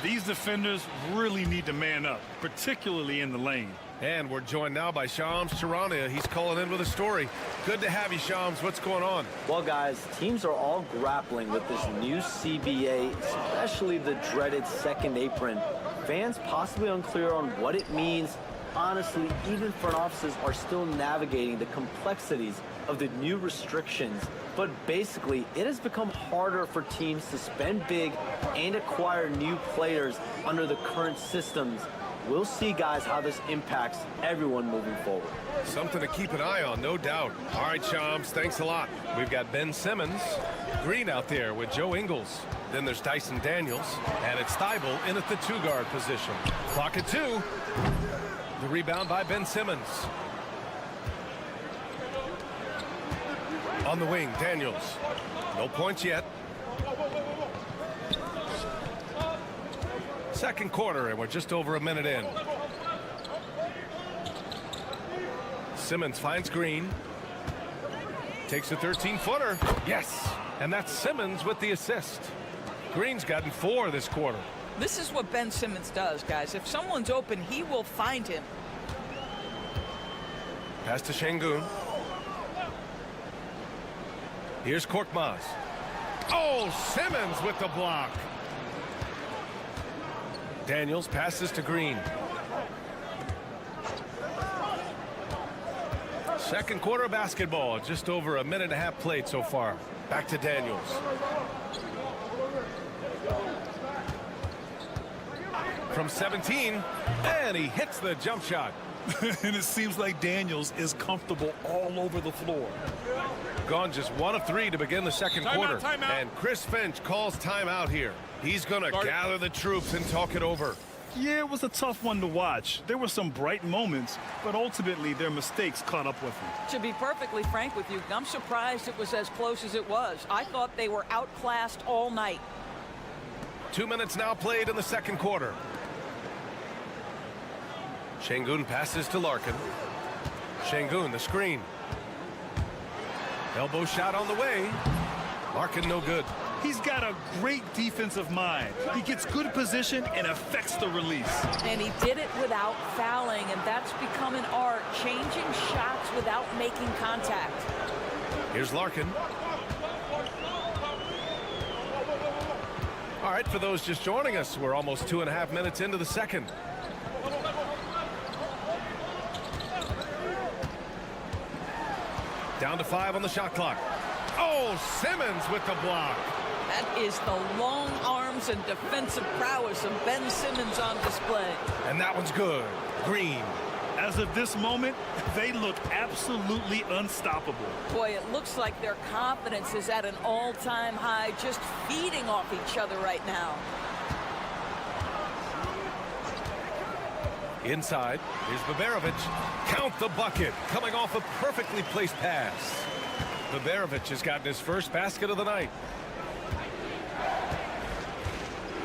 These defenders really need to man up, particularly in the lane. And we're joined now by Shams Charania. He's calling in with a story. Good to have you, Shams. What's going on? Well, guys, teams are all grappling with this new CBA, especially the dreaded second apron. Fans possibly unclear on what it means. Honestly, even front offices are still navigating the complexities of the new restrictions. But basically, it has become harder for teams to spend big and acquire new players under the current systems. We'll see, guys, how this impacts everyone moving forward. Something to keep an eye on, no doubt. All right, Shams, thanks a lot. We've got Ben Simmons, Green out there with Joe Ingles. Then there's Dyson Daniels, and it's Thibault in at the two-guard position. Clock at 2. The rebound by Ben Simmons. On the wing, Daniels. No points yet. Second quarter, and we're just over a minute in. Simmons finds Green. Takes a 13-footer. Yes! And that's Simmons with the assist. Green's gotten 4 this quarter. This is what Ben Simmons does, guys. If someone's open, he will find him. Pass to Şengün. Here's Korkmaz. Oh, Simmons with the block. Daniels passes to Green. Second quarter of basketball, just over a minute and a half played so far. Back to Daniels. From 17, and he hits the jump shot. And it seems like Daniels is comfortable all over the floor. Gone just 1 of 3 to begin the second quarter. Timeout. And Chris Finch calls timeout here. He's going to gather the troops and talk it over. Yeah, it was a tough one to watch. There were some bright moments, but ultimately their mistakes caught up with them. To be perfectly frank with you, I'm surprised it was as close as it was. I thought they were outclassed all night. 2 minutes now played in the second quarter. Şengün passes to Larkin. Şengün, the screen. Elbow shot on the way. Larkin no good. He's got a great defensive mind. He gets good position and affects the release. And he did it without fouling, and that's become an art, changing shots without making contact. Here's Larkin. All right, for those just joining us, we're almost 2.5 minutes into the second. Down to 5 on the shot clock. Oh, Simmons with the block. That is the long arms and defensive prowess of Ben Simmons on display. And that one's good. Green. As of this moment, they look absolutely unstoppable. Boy, it looks like their confidence is at an all-time high, just feeding off each other right now. Inside, here's Baberovic. Count the bucket, coming off a perfectly placed pass. Baberovic has gotten his first basket of the night.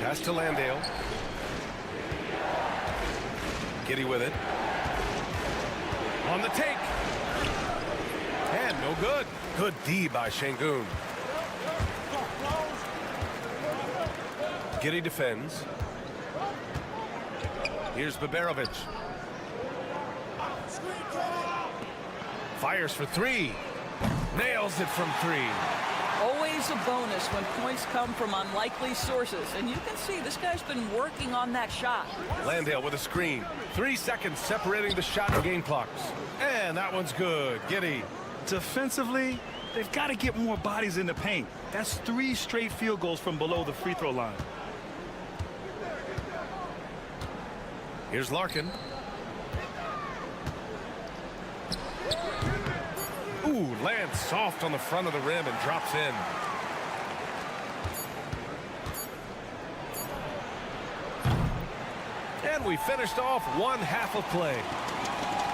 Pass to Landale. Giddy with it. On the take. And no good. Good D by Şengün. Giddy defends. Here's Baberovic. Fires for 3. Nails it from 3. Always a bonus when points come from unlikely sources. And you can see this guy's been working on that shot. Landale with a screen. 3 seconds separating the shot and game clocks. And that one's good. Giddy. Defensively, they've got to get more bodies in the paint. That's 3 straight field goals from below the free throw line. Here's Larkin. Ooh, lands soft on the front of the rim and drops in. And we finished off one half of play.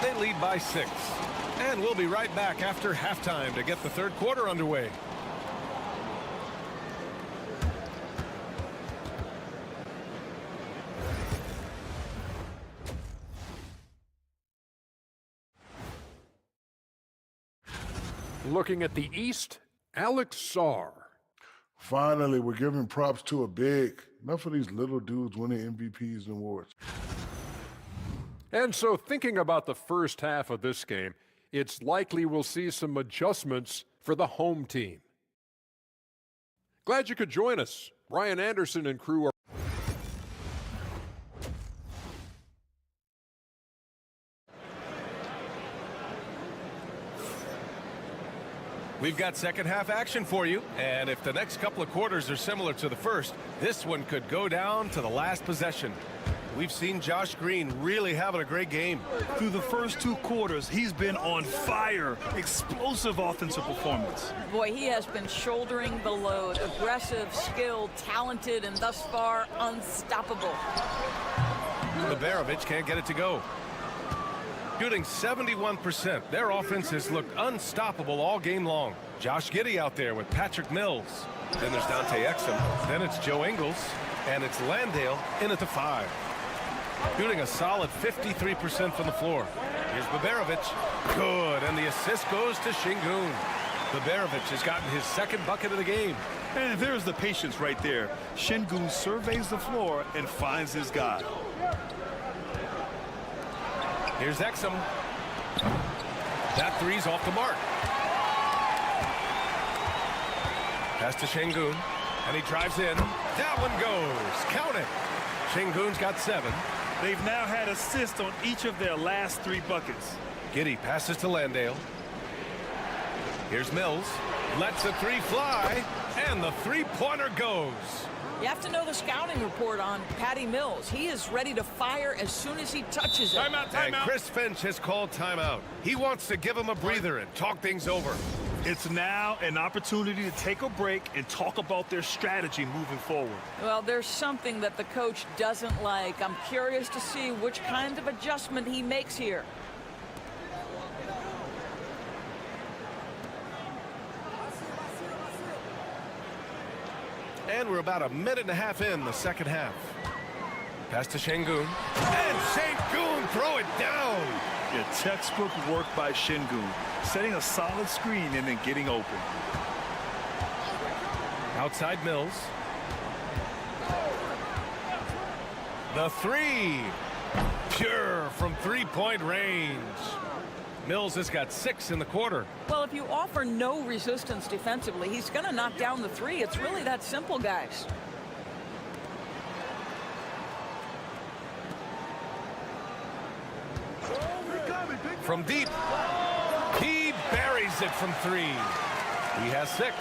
They lead by 6. And we'll be right back after halftime to get the third quarter underway. Looking at the East, Alex Sarr. Finally, we're giving props to a big. Enough of these little dudes winning MVPs and awards. And so thinking about the first half of this game, it's likely we'll see some adjustments for the home team. Glad you could join us. Ryan Anderson and crew are We've got second half action for you, and if the next couple of quarters are similar to the first, this one could go down to the last possession. We've seen Josh Green really having a great game. Through the first 2 quarters, he's been on fire. Explosive offensive performance. Boy, he has been shouldering the load. Aggressive, skilled, talented, and thus far unstoppable. Liberovic can't get it to go. Shooting 71%. Their offense has looked unstoppable all game long. Josh Giddey out there with Patrick Mills. Then there's Dante Exum. Then it's Joe Ingles. And it's Landale in at the 5. Shooting a solid 53% from the floor. Here's Liberovic. Good. And the assist goes to Şengün. Liberovic has gotten his second bucket of the game. And there's the patience right there. Şengün surveys the floor and finds his guy. Here's Exum. That three's off the mark. Pass to Şengün, and he drives in. That one goes. Count it. Şengün's got 7. They've now had assists on each of their last 3 buckets. Giddey passes to Landale. Here's Mills. Lets a 3 fly, and the 3-pointer goes. You have to know the scouting report on Patty Mills. He is ready to fire as soon as he touches it. Timeout. And Chris Finch has called timeout. He wants to give him a breather and talk things over. It's now an opportunity to take a break and talk about their strategy moving forward. Well, there's something that the coach doesn't like. I'm curious to see which kind of adjustment he makes here. And we're about a minute and a half in the second half. Pass to Şengün. And Şengün throw it down. Yeah, textbook work by Şengün. Setting a solid screen and then getting open. Outside Mills. The 3. Pure from 3-point range. Mills has got 6 in the quarter. Well, if you offer no resistance defensively, he's going to knock down the 3. It's really that simple, guys. From deep, he buries it from 3. He has 6.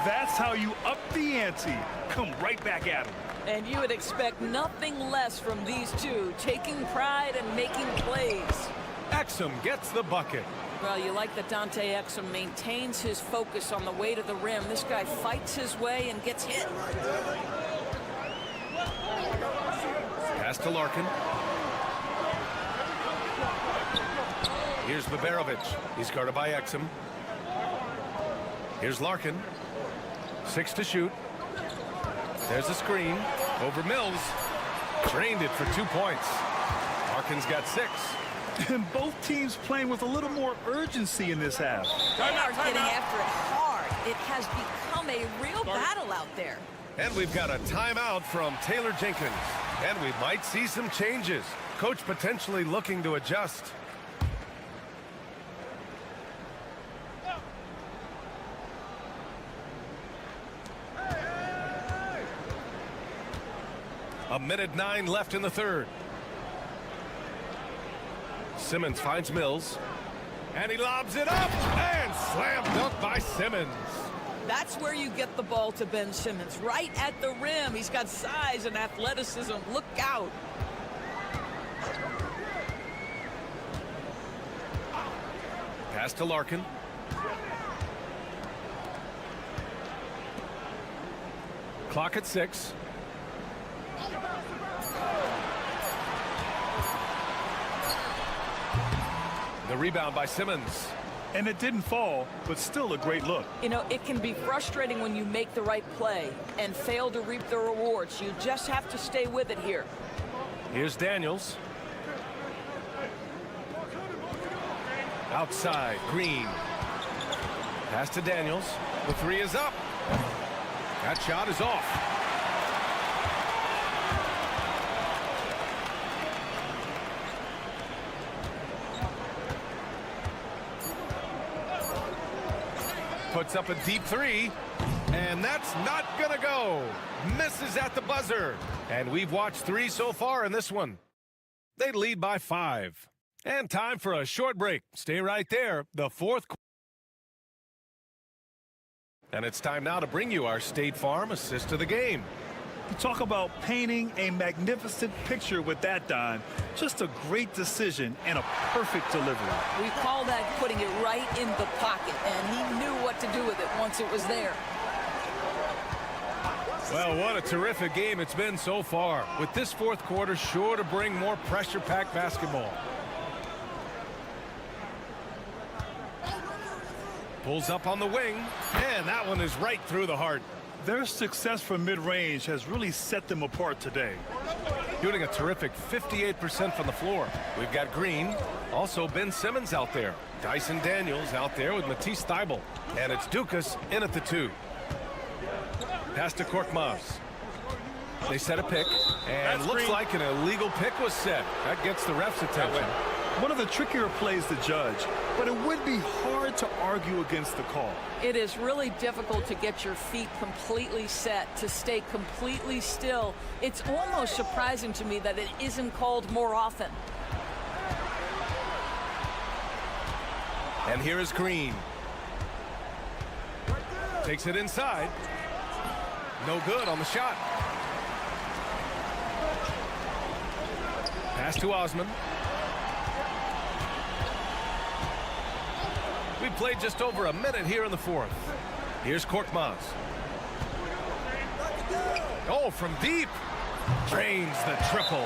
That's how you up the ante. Come right back at him. And you would expect nothing less from these two, taking pride and making plays. Exum gets the bucket. Well, you like that Dante Exum maintains his focus on the way to the rim. This guy fights his way and gets hit. Pass to Larkin. Here's Liberovic. He's guarded by Exum. Here's Larkin. 6 to shoot. There's a screen. Over Mills. Drained it for 2 points. Larkin's got 6. And both teams playing with a little more urgency in this half. They are getting after it hard. It has become a real battle out there. And we've got a timeout from Taylor Jenkins. And we might see some changes. Coach potentially looking to adjust. A minute 9 left in the third. Simmons finds Mills. And he lobs it up. And slam dunk by Simmons. That's where you get the ball to Ben Simmons, right at the rim. He's got size and athleticism. Look out. Pass to Larkin. Clock at 6. The rebound by Simmons. And it didn't fall, but still a great look. You know, it can be frustrating when you make the right play and fail to reap the rewards. You just have to stay with it here. Here's Daniels. Outside, Green. Pass to Daniels. The three is up. That shot is off. Puts up a deep three, and that's not gonna go. Misses at the buzzer. And we've watched 3 so far in this one. They lead by 5. And time for a short break. Stay right there. The fourth. And it's time now to bring you our State Farm assist of the game. You talk about painting a magnificent picture with that, Don. Just a great decision and a perfect delivery. We call that putting it right in the pocket, and he knew what to do with it once it was there. Well, what a terrific game it's been so far, with this fourth quarter sure to bring more pressure-packed basketball. Pulls up on the wing, and that one is right through the heart. Their success from mid-range has really set them apart today. Shooting a terrific 58% from the floor. We've got Green, also Ben Simmons out there. Dyson Daniels out there with Matisse Thybulle. And it's Dukas in at the 2. Pass to Korkmaz. They set a pick, and looks like an illegal pick was set. That gets the ref's attention. One of the trickier plays to judge, but it would be hard to argue against the call. It is really difficult to get your feet completely set, to stay completely still. It's almost surprising to me that it isn't called more often. And here is Green. Takes it inside. No good on the shot. Pass to Osman. We played just over a minute here in the fourth. Here's Korkmaz. Oh, from deep. Drains the triple.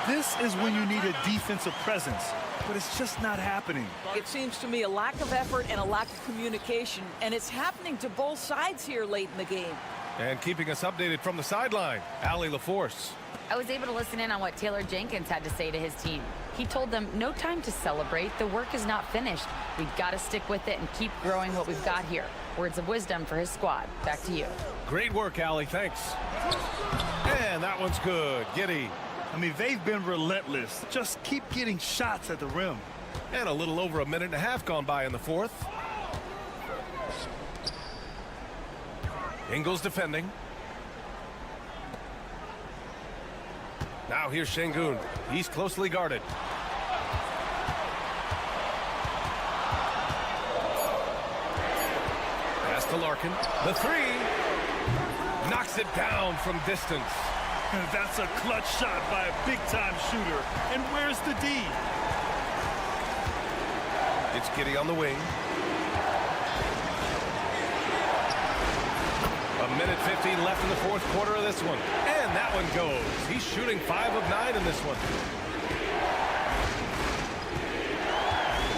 This is when you need a defensive presence, but it's just not happening. It seems to me a lack of effort and a lack of communication, and it's happening to both sides here late in the game. And keeping us updated from the sideline, Allie LaForce. I was able to listen in on what Taylor Jenkins had to say to his team. He told them, no time to celebrate. The work is not finished. We've got to stick with it and keep growing what we've got here. Words of wisdom for his squad. Back to you. Great work, Allie. Thanks. And that one's good. Giddy. I mean, they've been relentless. Just keep getting shots at the rim. And a little over a minute and a half gone by in the fourth. Ingles defending. Now here's Şengün. He's closely guarded. Pass to Larkin. The three. Knocks it down from distance. And that's a clutch shot by a big-time shooter. And where's the D? It's Giddy on the wing. A minute 15 left in the fourth quarter of this one. And that one goes. He's shooting 5 of 9 in this one.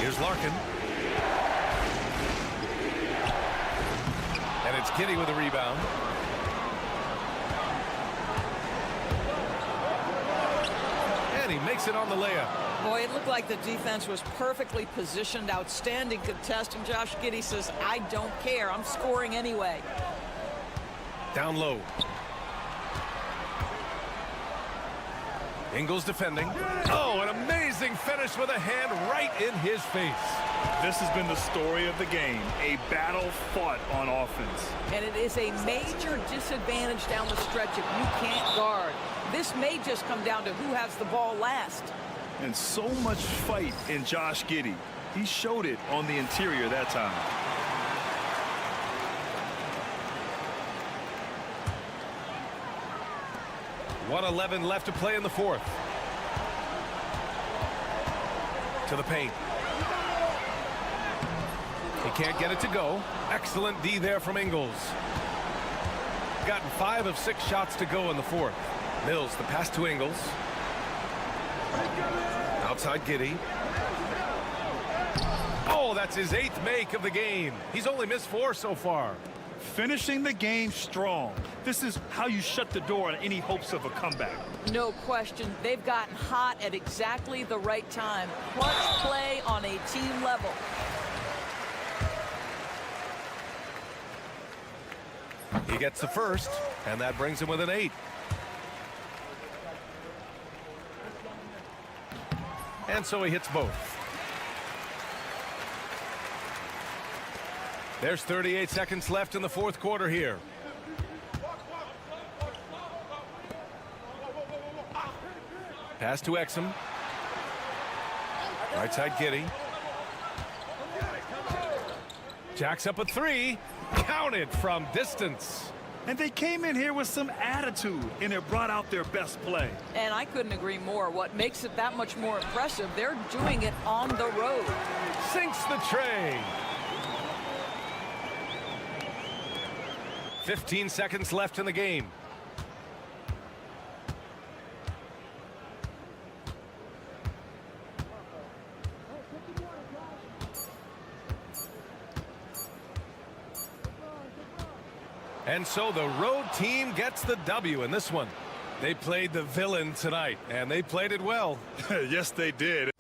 Here's Larkin. And it's Giddy with a rebound. And he makes it on the layup. Boy, it looked like the defense was perfectly positioned. Outstanding contest. And Josh Giddey says, I don't care. I'm scoring anyway. Down low. Ingles defending. Oh, an amazing finish with a hand right in his face. This has been the story of the game. A battle fought on offense. And it is a major disadvantage down the stretch if you can't guard. This may just come down to who has the ball last. And so much fight in Josh Giddey. He showed it on the interior that time. .111 left to play in the fourth. To the paint. He can't get it to go. Excellent D there from Ingles. Gotten 5 of 6 shots to go in the fourth. Mills, the pass to Ingles. Outside Giddey. Oh, that's his 8th make of the game. He's only missed 4 so far. Finishing the game strong. This is how you shut the door on any hopes of a comeback. No question. They've gotten hot at exactly the right time. Clutch play on a team level. He gets the first, and that brings him with an 8. And so he hits both. There's 38 seconds left in the fourth quarter here. Pass to Exum. Right side Giddey. Jacks up a 3. Counted from distance. And they came in here with some attitude, and it brought out their best play. And I couldn't agree more. What makes it that much more impressive, they're doing it on the road. Sinks the tray. 15 seconds left in the game. And so the road team gets the W in this one. They played the villain tonight, and they played it well. Yes, they did.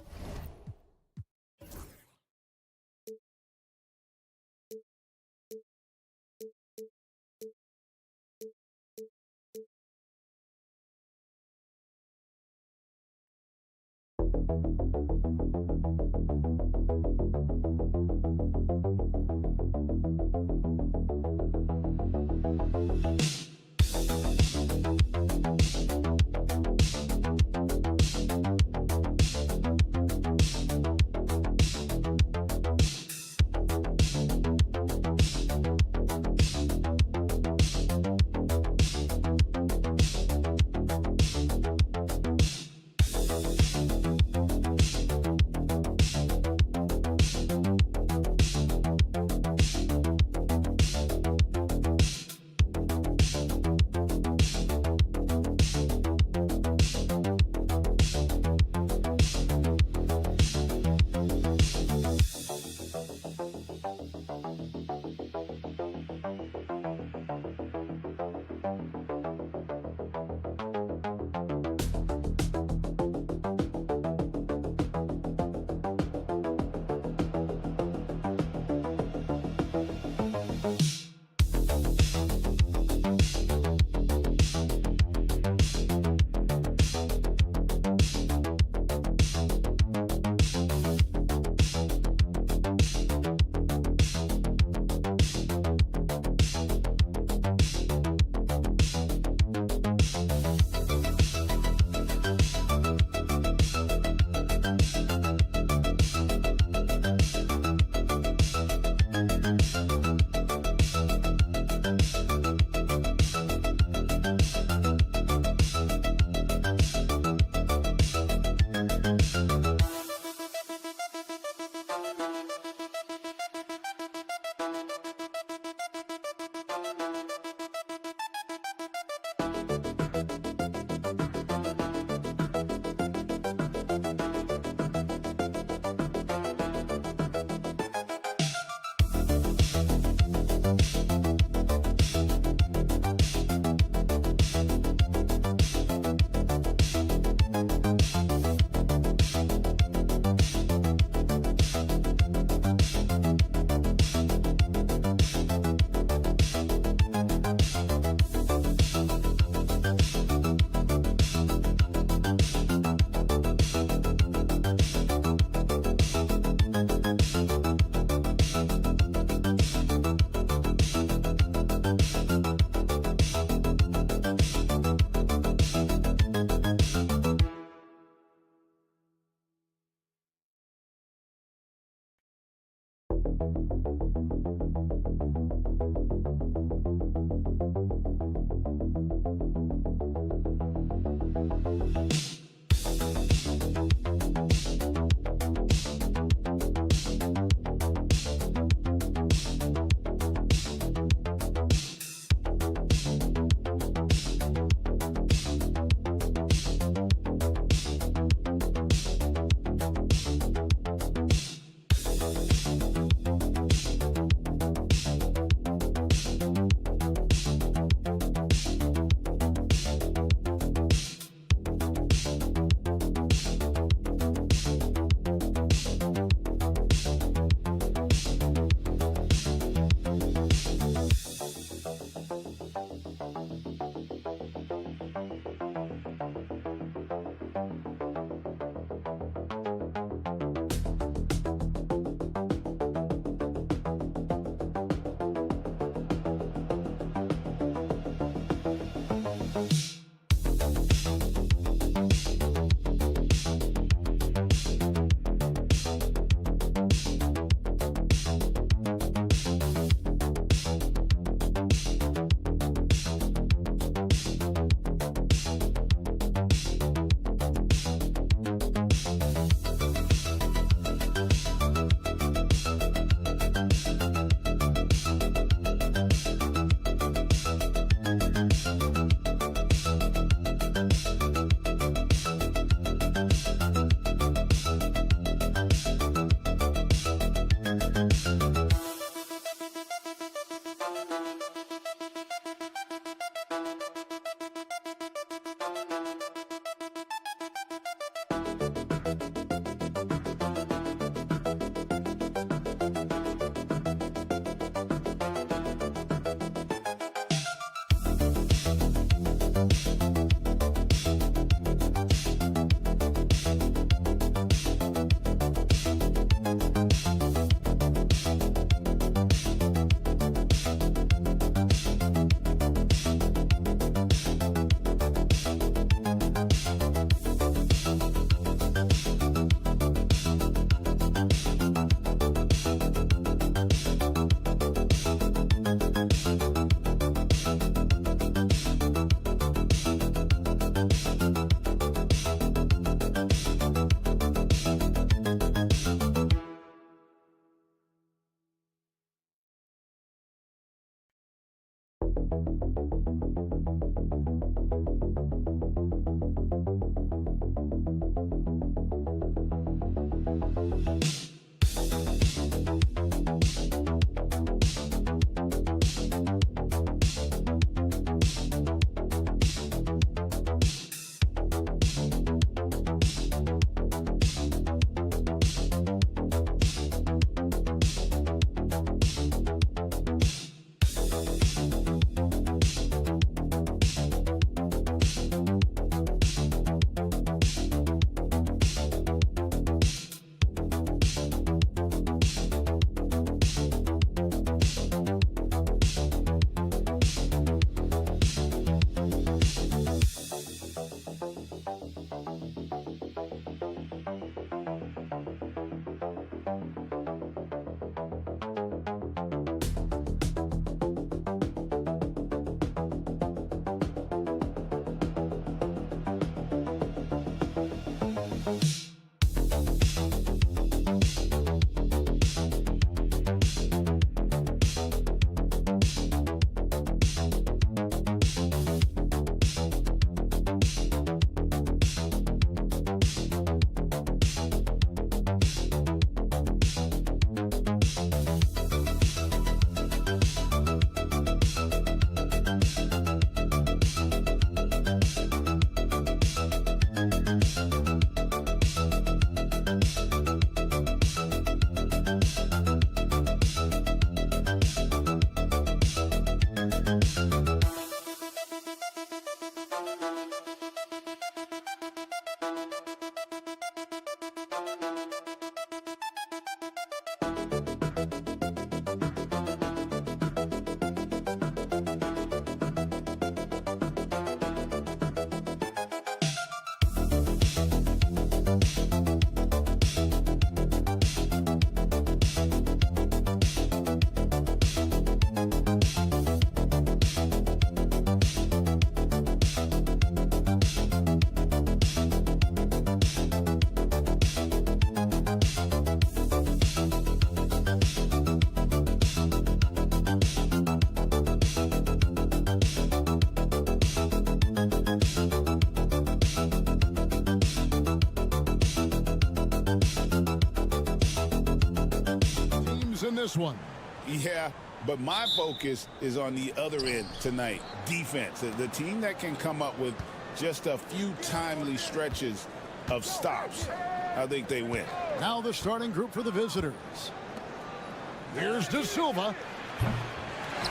In this one. Yeah, but my focus is on the other end tonight. Defense. The team that can come up with just a few timely stretches of stops, I think they win. Now the starting group for the visitors. Here's De Silva.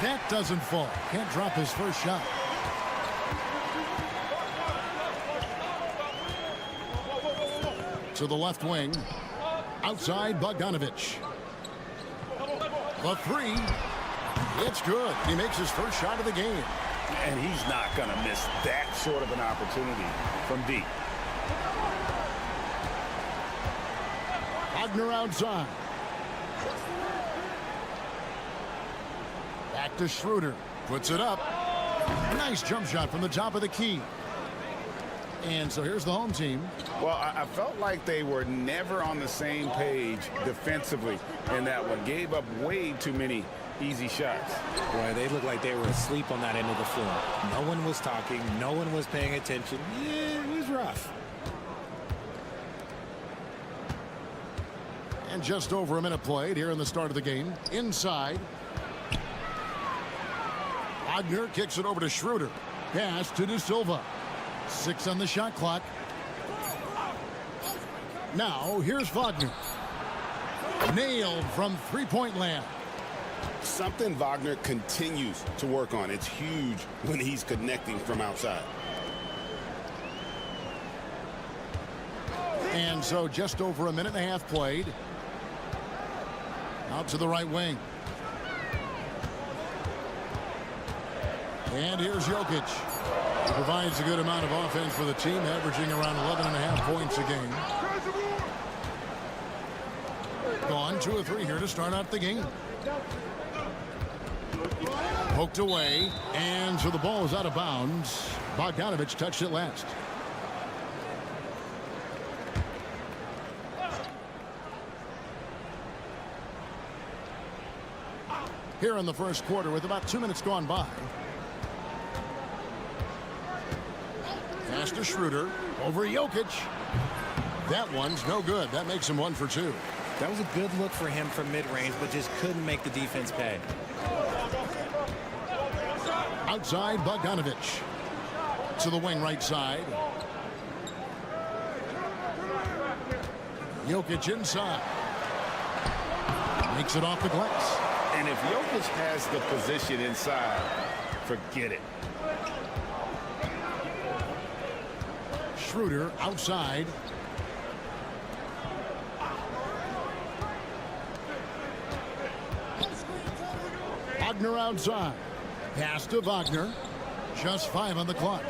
That doesn't fall. Can't drop his first shot. To the left wing. Outside Bogdanovic. The three. It's good. He makes his first shot of the game. And he's not going to miss that sort of an opportunity from deep. Wagner outside. Back to Schroeder. Puts it up. Nice jump shot from the top of the key. And so here's the home team. Well, I felt like they were never on the same page defensively in that one. Gave up way too many easy shots. Boy, they looked like they were asleep on that end of the floor. No one was talking. No one was paying attention. Yeah, it was rough. And just over a minute played here in the start of the game. Inside. Wagner kicks it over to Schroeder. Pass to De Silva. 6 on the shot clock. Now here's Wagner. Nailed from three-point land. Something Wagner continues to work on. It's huge when he's connecting from outside. And so just over a minute and a half played. Out to the right wing. And here's Jokic. He provides a good amount of offense for the team, averaging around 11.5 points a game. Gone 2 of 3 here to start out the game. Poked away, and so the ball is out of bounds. Bogdanovic touched it last. Here in the first quarter with about 2 minutes gone by. to Schroeder. Over Jokic. That one's no good. That makes him 1 for 2. That was a good look for him from mid-range, but just couldn't make the defense pay. Outside, Bogdanovich. To the wing right side. Jokic inside. Makes it off the glass. And if Jokic has the position inside, forget it. Schroeder outside. Wagner outside. Pass to Wagner. Just 5 on the clock.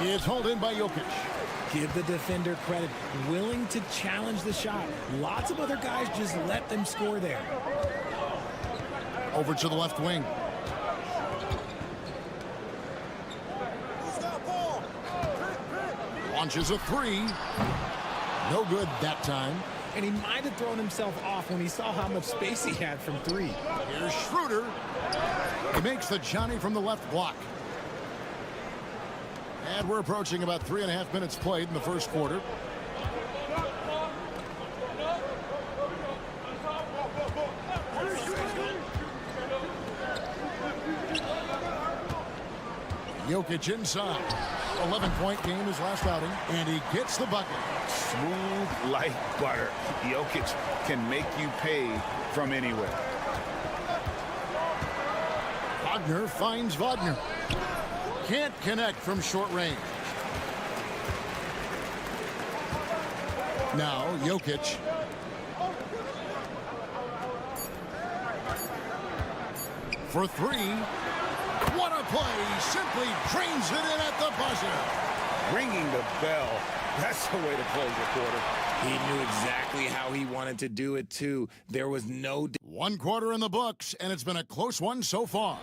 It's hauled in by Jokic. Give the defender credit. Willing to challenge the shot. Lots of other guys just let them score there. Over to the left wing. Launches a 3. No good that time. And he might have thrown himself off when he saw how much space he had from 3. Here's Schroeder. He makes the Johnny from the left block. And we're approaching about 3.5 minutes played in the first quarter. Jokic inside. 11-point game his last outing, and he gets the bucket. Smooth like butter. Jokic can make you pay from anywhere. Wagner finds Wagner. Can't connect from short range. Now Jokic. For 3. What a play. Simply drains it in at the buzzer. Ringing the bell. That's the way to close the quarter. He knew exactly how he wanted to do it, too. There was no... 1 quarter in the books, and it's been a close one so far.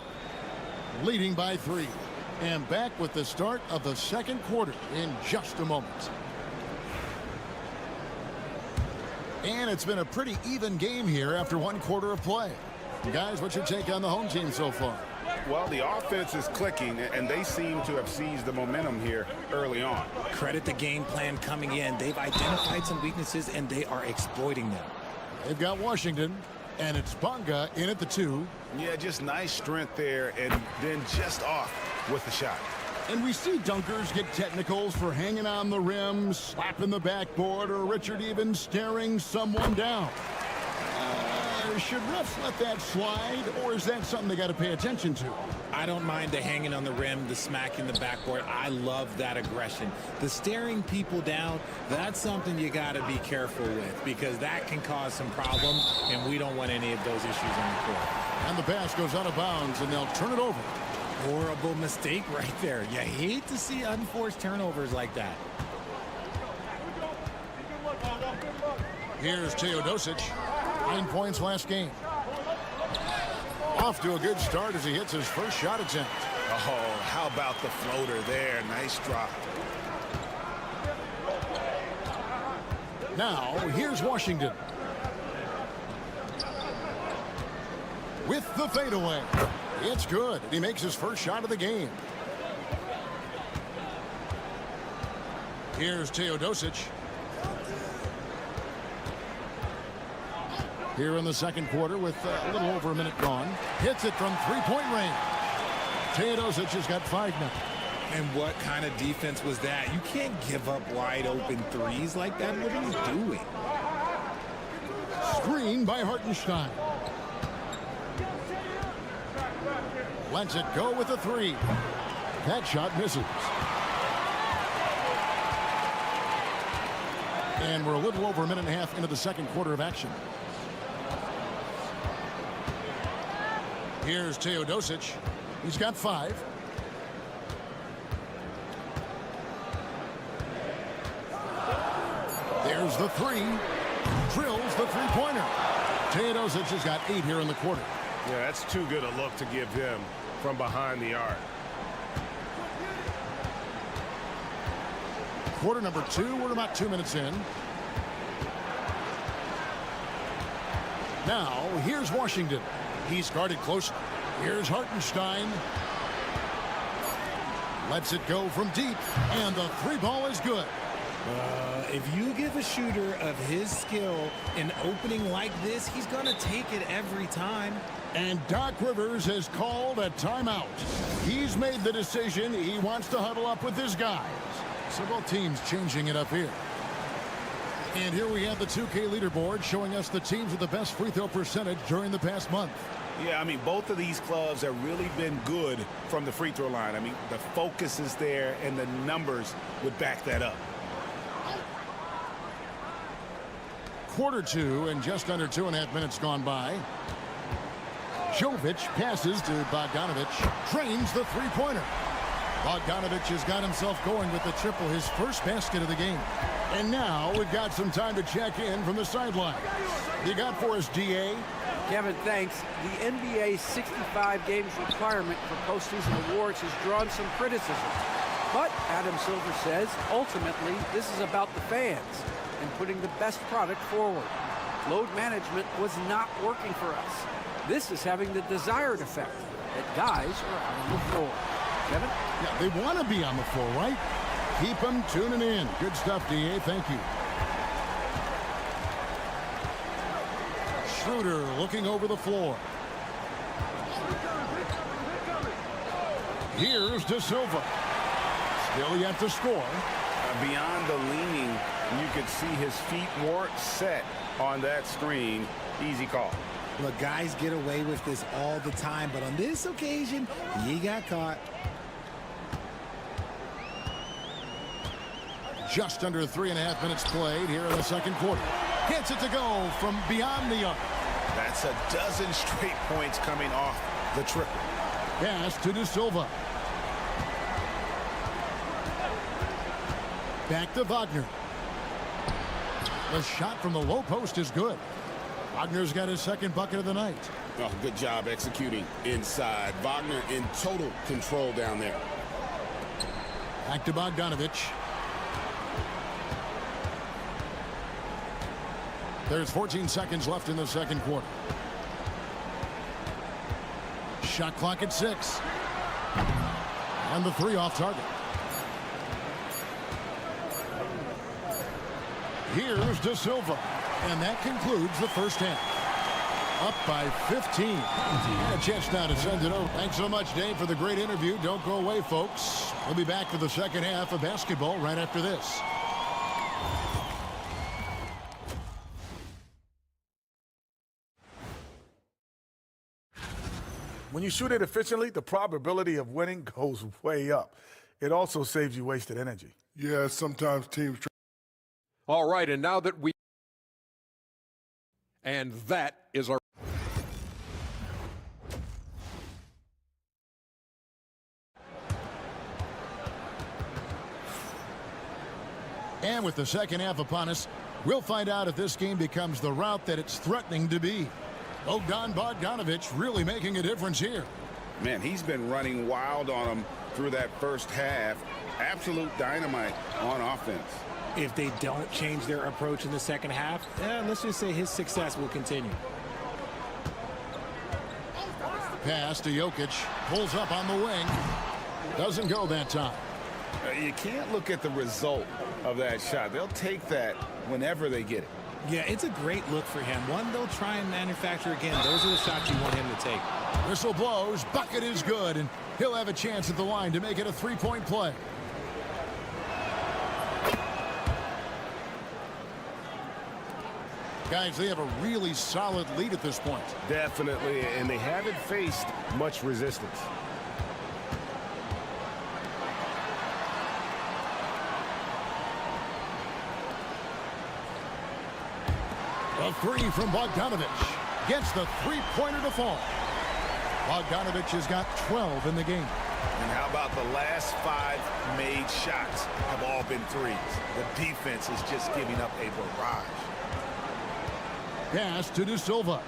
Leading by 3. And back with the start of the second quarter in just a moment. And it's been a pretty even game here after 1 quarter of play. Guys, what's your take on the home team so far? Well, the offense is clicking, and they seem to have seized the momentum here early on. Credit the game plan coming in. They've identified some weaknesses, and they are exploiting them. They've got Washington, and it's Bonga in at the 2. Yeah, just nice strength there, and then just off with the shot. And we see dunkers get technicals for hanging on the rim, slapping the backboard, or Richard even staring someone down. Should refs let that slide, or is that something they got to pay attention to? I don't mind the hanging on the rim, the smacking the backboard. I love that aggression. The staring people down, that's something you got to be careful with, because that can cause some problems, and we don't want any of those issues on the court. And the pass goes out of bounds, and they'll turn it over. Horrible mistake right there. You hate to see unforced turnovers like that. Here's Teodosic. 9 points last game. Off to a good start as he hits his first shot attempt. Oh, how about the floater there? Nice drop. Now, here's Washington. With the fadeaway. It's good. He makes his first shot of the game. Here's Teodosic. Here in the second quarter with a little over a minute gone. Hits it from 3-point range. Teodosic has got 5 now. And what kind of defense was that? You can't give up wide open threes like that. What are you doing? Screen by Hartenstein. Lets it go with a 3. That shot misses. And we're a little over a minute and a half into the second quarter of action. Here's Teodosic. He's got 5. There's the 3. Drills the 3-pointer. Teodosic has got 8 here in the quarter. Yeah, that's too good a look to give him from behind the arc. Quarter number 2. We're about 2 minutes in. Now, here's Washington. He's guarded closely. Here's Hartenstein. Lets it go from deep, and the three ball is good. If you give a shooter of his skill an opening like this, he's going to take it every time. And Doc Rivers has called a timeout. He's made the decision. He wants to huddle up with his guys. So both teams changing it up here. And here we have the 2K leaderboard showing us the teams with the best free throw percentage during the past month. Yeah, I mean, both of these clubs have really been good from the free throw line. I mean, the focus is there, and the numbers would back that up. Quarter two, and just under 2.5 minutes gone by. Jovic passes to Bogdanovic. Trains the three-pointer. Bogdanovic has got himself going with the triple, his first basket of the game. And now we've got some time to check in from the sideline. You got for us, DA? Kevin, thanks. The NBA 65 games requirement for postseason awards has drawn some criticism. But Adam Silver says, ultimately, this is about the fans and putting the best product forward. Load management was not working for us. This is having the desired effect, that guys are out on the floor. Kevin? Yeah, they want to be on the floor, right? Keep them tuning in. Good stuff, DA. Thank you. Schroeder looking over the floor. Here's De Silva. Still yet to score. Beyond the leaning, you could see his feet weren't set on that screen. Easy call. Look, guys get away with this all the time, but on this occasion, he got caught. Just under 3.5 minutes played here in the second quarter. Gets it to go from beyond the arc. That's a dozen straight points coming off the triple. Pass to De Silva. Back to Wagner. The shot from the low post is good. Wagner's got his second bucket of the night. Oh, good job executing inside. Wagner in total control down there. Back to Bogdanovic. There's 14 seconds left in the second quarter. Shot clock at 6. And the three off target. Here's De Silva. And that concludes the first half. Up by 15. And a chance now to send it over. Thanks so much, Dave, for the great interview. Don't go away, folks. We'll be back for the second half of basketball right after this. When you shoot it efficiently, the probability of winning goes way up. It also saves you wasted energy. Yeah, sometimes teams try. All right, and now that we... And that is our... And with the second half upon us, we'll find out if this game becomes the route that it's threatening to be. Bogdanovic really making a difference here. Man, he's been running wild on him through that first half. Absolute dynamite on offense. If they don't change their approach in the second half, let's just say his success will continue. Pass to Jokic. Pulls up on the wing. Doesn't go that time. You can't look at the result of that shot. They'll take that whenever they get it. Yeah, it's a great look for him. One they'll try and manufacture again. Those are the shots you want him to take. Whistle blows. Bucket is good, and he'll have a chance at the line to make it a three-point play. Guys, they have a really solid lead at this point. Definitely, and they haven't faced much resistance. A three from Bogdanovic. Gets the three-pointer to fall. Bogdanovic has got 12 in the game. And how about the last 5 made shots have all been threes? The defense is just giving up a barrage. Pass to De Silva.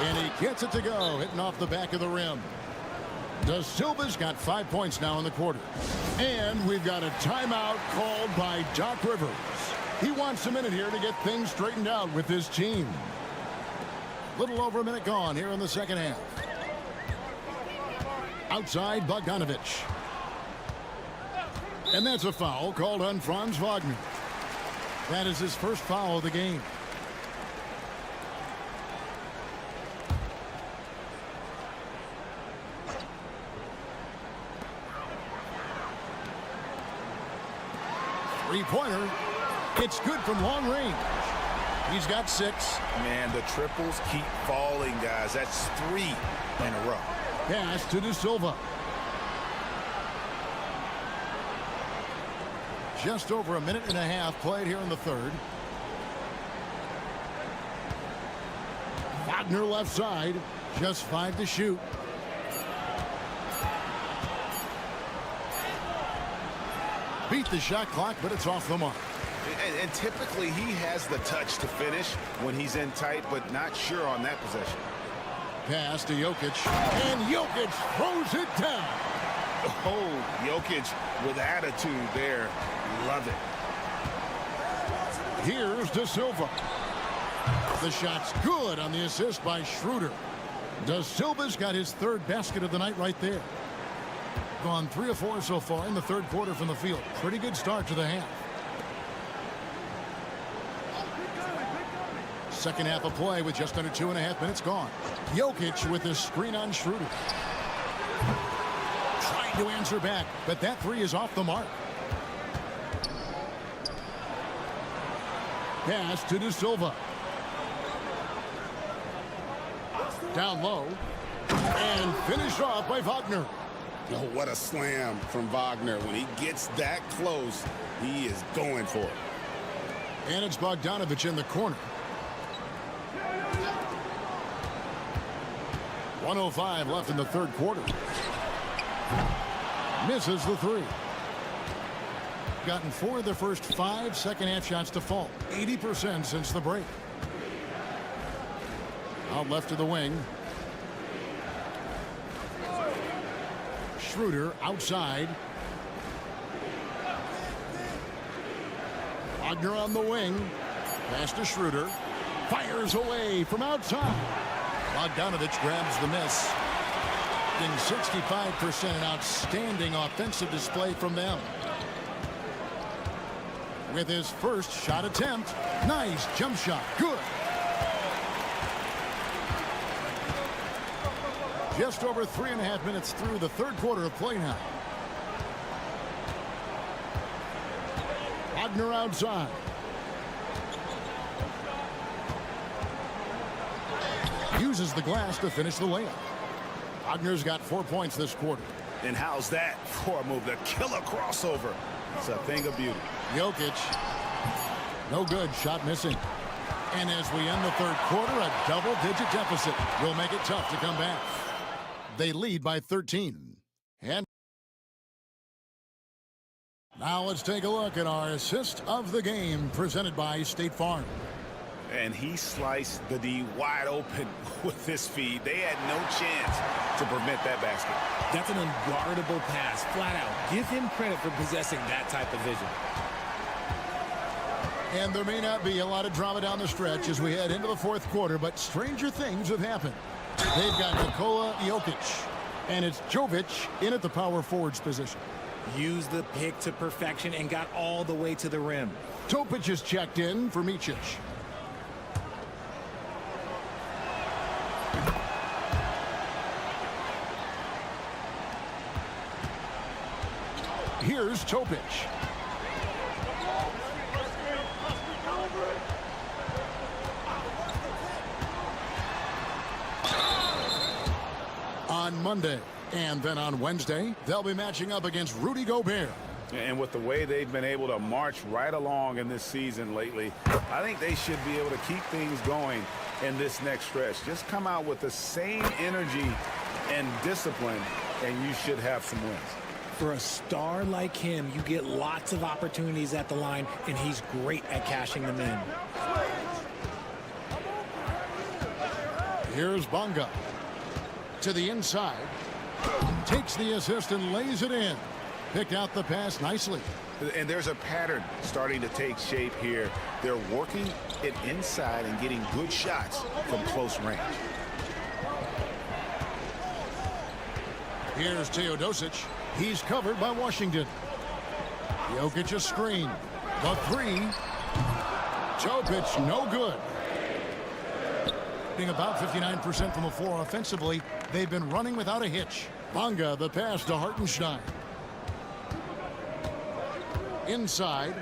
And he gets it to go, hitting off the back of the rim. De Silva's got 5 points now in the quarter. And we've got a timeout called by Doc Rivers. He wants a minute here to get things straightened out with his team. Little over a minute gone here in the second half. Outside Bogdanovic. And that's a foul called on Franz Wagner. That is his first foul of the game. Three-pointer. It's good from long range. He's got 6. Man, the triples keep falling, guys. That's 3 in a row. Pass to De Silva. Just over a minute and a half played here in the third. Wagner left side. Just 5 to shoot. Beat the shot clock, but it's off the mark. And typically he has the touch to finish when he's in tight, but not sure on that possession. Pass to Jokic. And Jokic throws it down. Oh, Jokic with attitude there. Love it. Here's De Silva. The shot's good on the assist by Schroeder. De Silva's got his 3rd basket of the night right there. Gone 3 of 4 so far in the third quarter from the field. Pretty good start to the half. Second half of play with just under 2.5 minutes gone. Jokic with the screen on Schroeder. Trying to answer back, but that 3 is off the mark. Pass to De Silva. Down low. And finished off by Wagner. Oh, what a slam from Wagner. When he gets that close, he is going for it. And it's Bogdanovic in the corner. 1:05 left in the third quarter. Misses the 3. Gotten 4 of the first 5 second half shots to fall. 80% since the break. Out left to the wing. Schroeder outside. Wagner on the wing. Pass to Schroeder. Fires away from outside. Bogdanovic grabs the miss. In 65%, an outstanding offensive display from them. With his first shot attempt. Nice jump shot. Good. Just over 3.5 minutes through the third quarter of play now. Wagner outside. Uses the glass to finish the layup. Wagner's got 4 points this quarter. And how's that for a move? The killer crossover. It's a thing of beauty. Jokic. No good. Shot missing. And as we end the third quarter, a double-digit deficit will make it tough to come back. They lead by 13. And now let's take a look at our assist of the game presented by State Farm. And he sliced the D wide open with his feed. They had no chance to prevent that basket. That's an unguardable pass, flat out. Give him credit for possessing that type of vision. And there may not be a lot of drama down the stretch as we head into the fourth quarter, but stranger things have happened. They've got Nikola Jokic, and it's Jovic in at the power forwards position. Used the pick to perfection and got all the way to the rim. Topic is checked in for Micic. Here's Topic. On Monday, and then on Wednesday, they'll be matching up against Rudy Gobert. And with the way they've been able to march right along in this season lately, I think they should be able to keep things going in this next stretch. Just come out with the same energy and discipline, and you should have some wins. For a star like him, you get lots of opportunities at the line, and he's great at cashing them in. Here's Bonga. To the inside. Takes the assist and lays it in. Picked out the pass nicely. And there's a pattern starting to take shape here. They're working it inside and getting good shots from close range. Here's Teodosic. He's covered by Washington. Jokic a screen. The three. Jokic, no good. Being about 59% from the floor offensively, they've been running without a hitch. Bonga, the pass to Hartenstein. Inside.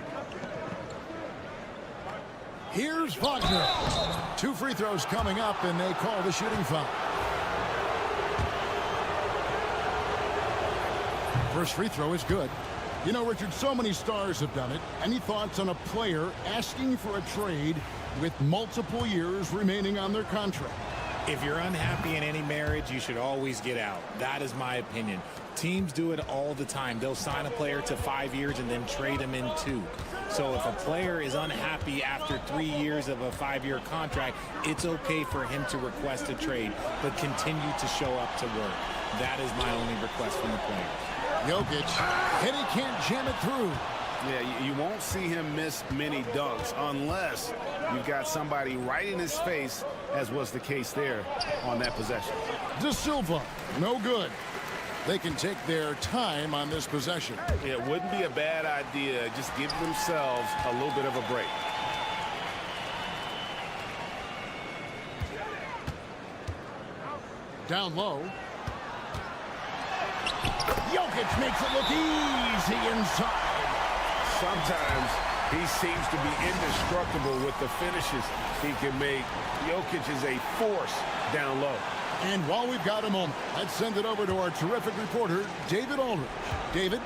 Here's Wagner. 2 free throws coming up, and they call the shooting foul. First free throw is good. You know, Richard, so many stars have done it. Any thoughts on a player asking for a trade with multiple years remaining on their contract? If you're unhappy in any marriage, you should always get out. That is my opinion. Teams do it all the time. They'll sign a player to 5 years and then trade him in 2. So if a player is unhappy after 3 years of a 5-year contract, it's okay for him to request a trade, but continue to show up to work. That is my only request from the players. Jokic, and he can't jam it through. Yeah, you won't see him miss many dunks unless you've got somebody right in his face, as was the case there on that possession. De Silva, no good. They can take their time on this possession. It wouldn't be a bad idea. Just give themselves a little bit of a break. Down low. Jokic makes it look easy inside. Sometimes he seems to be indestructible with the finishes he can make. Jokic is a force down low. And while we've got a moment, let's send it over to our terrific reporter, David Aldridge. David?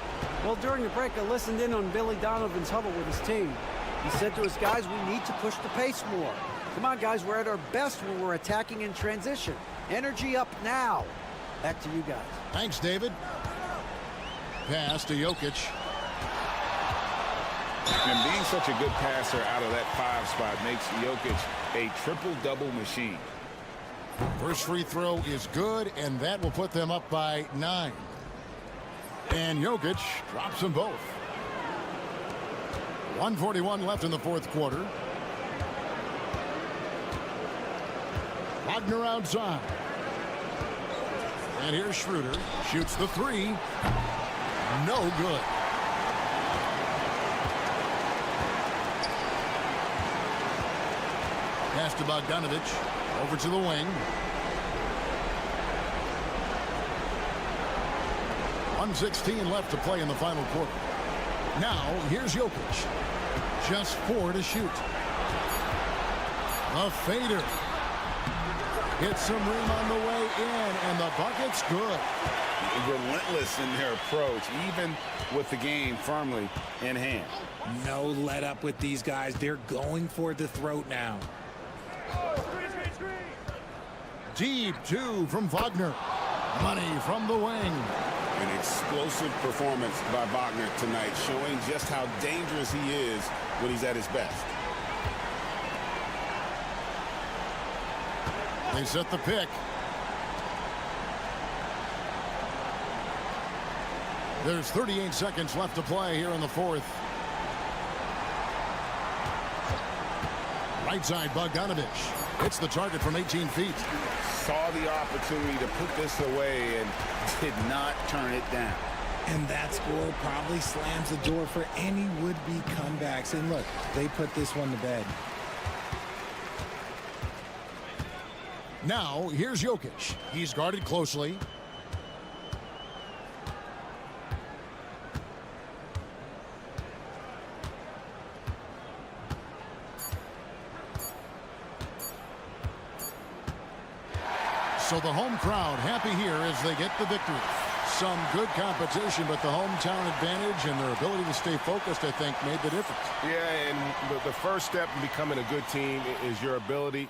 Well, during the break, I listened in on Billy Donovan's huddle with his team. He said to his guys, we need to push the pace more. Come on, guys, we're at our best when we're attacking in transition. Energy up now. Back to you guys. Thanks, David. Pass to Jokic. And being such a good passer out of that 5 spot makes Jokic a triple-double machine. First free throw is good, and that will put them up by 9. And Jokic drops them both. 1:41 left in the fourth quarter. Wagner outside. And here's Schroeder. Shoots the 3. No good. Pass to Bogdanovich. Over to the wing. 1:16 left to play in the final quarter. Now, here's Jokic. Just 4 to shoot. A fader. Hits some rim on the way in, and the bucket's good. Relentless in their approach, even with the game firmly in hand. No let up with these guys. They're going for the throat now. Deep 2 from Wagner. Money from the wing. An explosive performance by Wagner tonight, showing just how dangerous he is when he's at his best. They set the pick. There's 38 seconds left to play here in the fourth. Right side, Bogdanovich. Hits the target from 18 feet. Saw the opportunity to put this away and did not turn it down. And that score probably slams the door for any would-be comebacks. And look, they put this one to bed. Now, here's Jokic. He's guarded closely. So the home crowd happy here as they get the victory. Some good competition, but the hometown advantage and their ability to stay focused, I think, made the difference. Yeah, and the first step in becoming a good team is your ability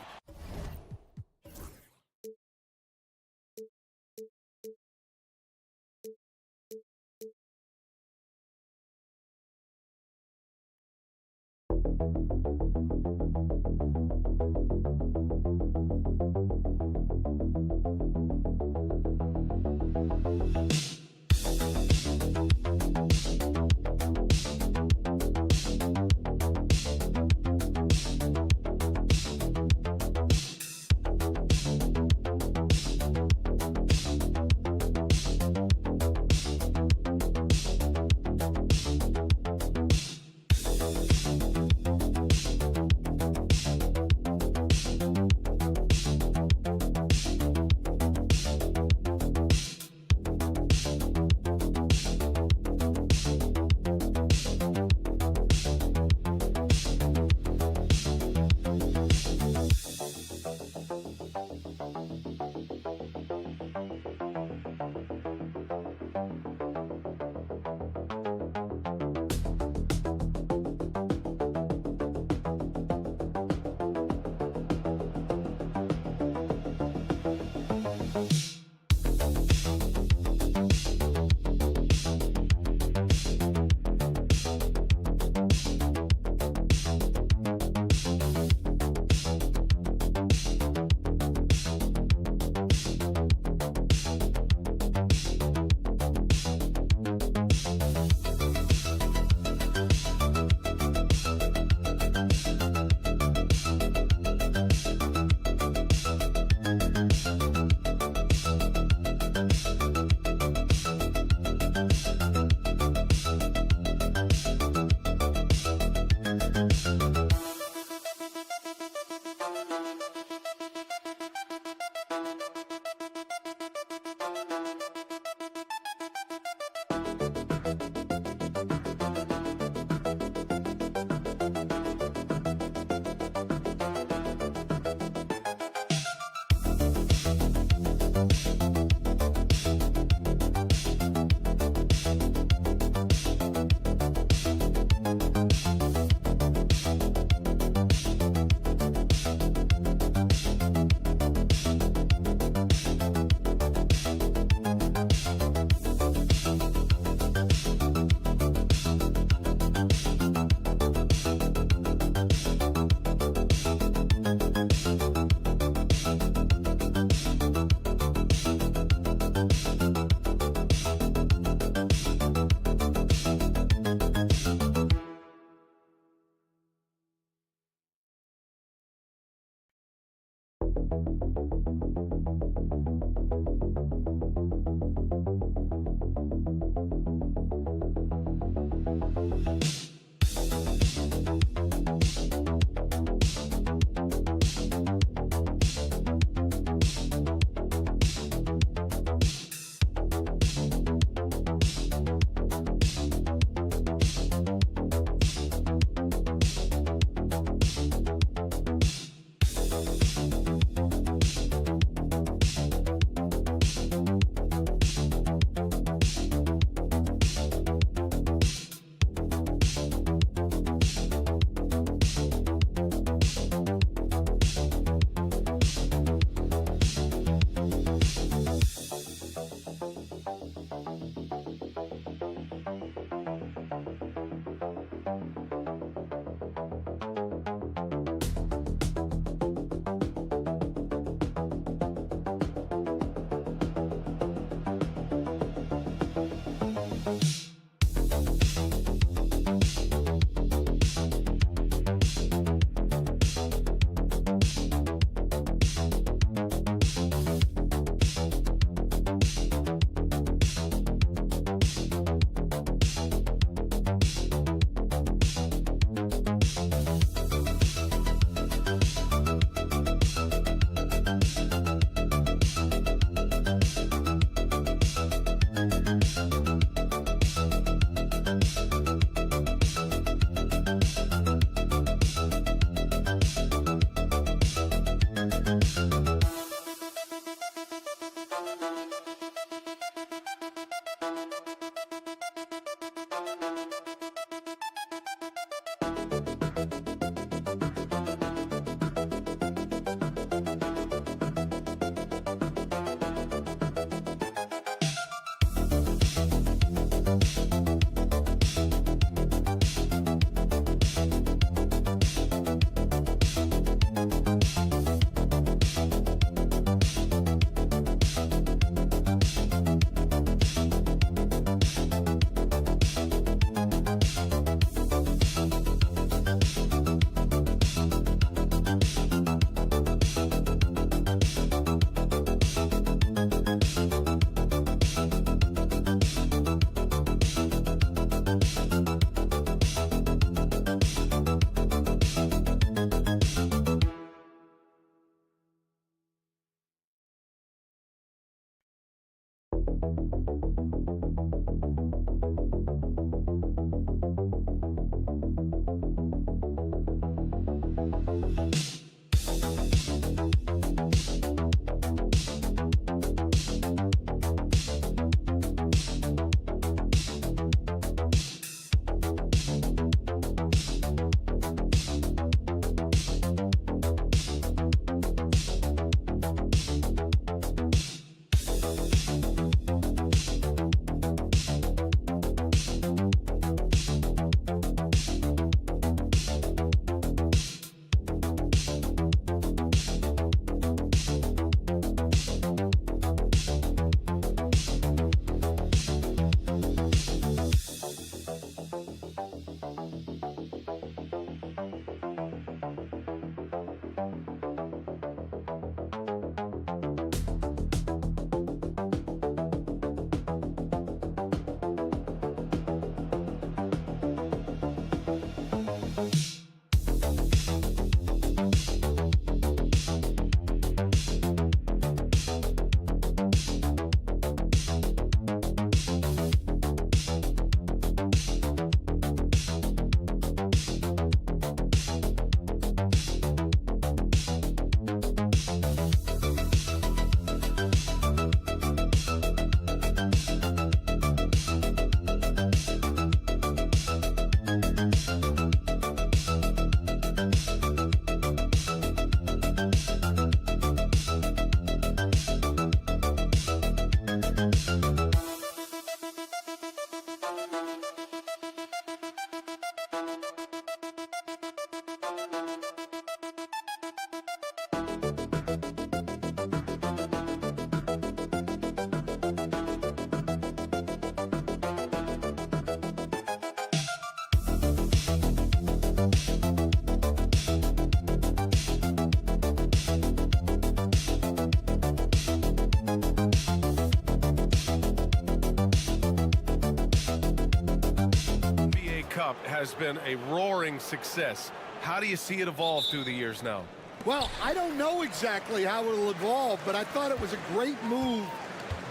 World Cup has been a roaring success. How do you see it evolve through the years now? Well, I don't know exactly how it'll evolve, but I thought it was a great move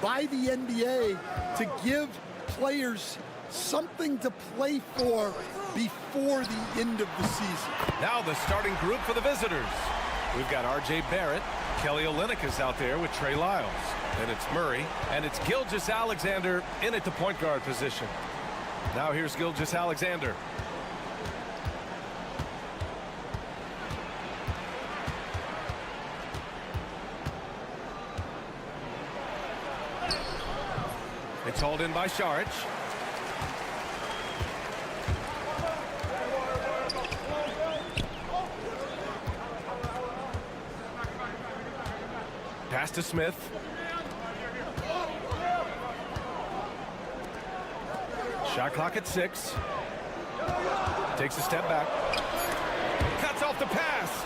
by the NBA to give players something to play for before the end of the season. Now the starting group for the visitors. We've got R.J. Barrett. Kelly Olynyk is out there with Trey Lyles. And it's Murray. And it's Gilgeous-Alexander in at the point guard position. Now here's Gilgeous-Alexander. It's hauled in by Saric. Pass to Smith. Shot clock at 6. Takes a step back. Cuts off the pass.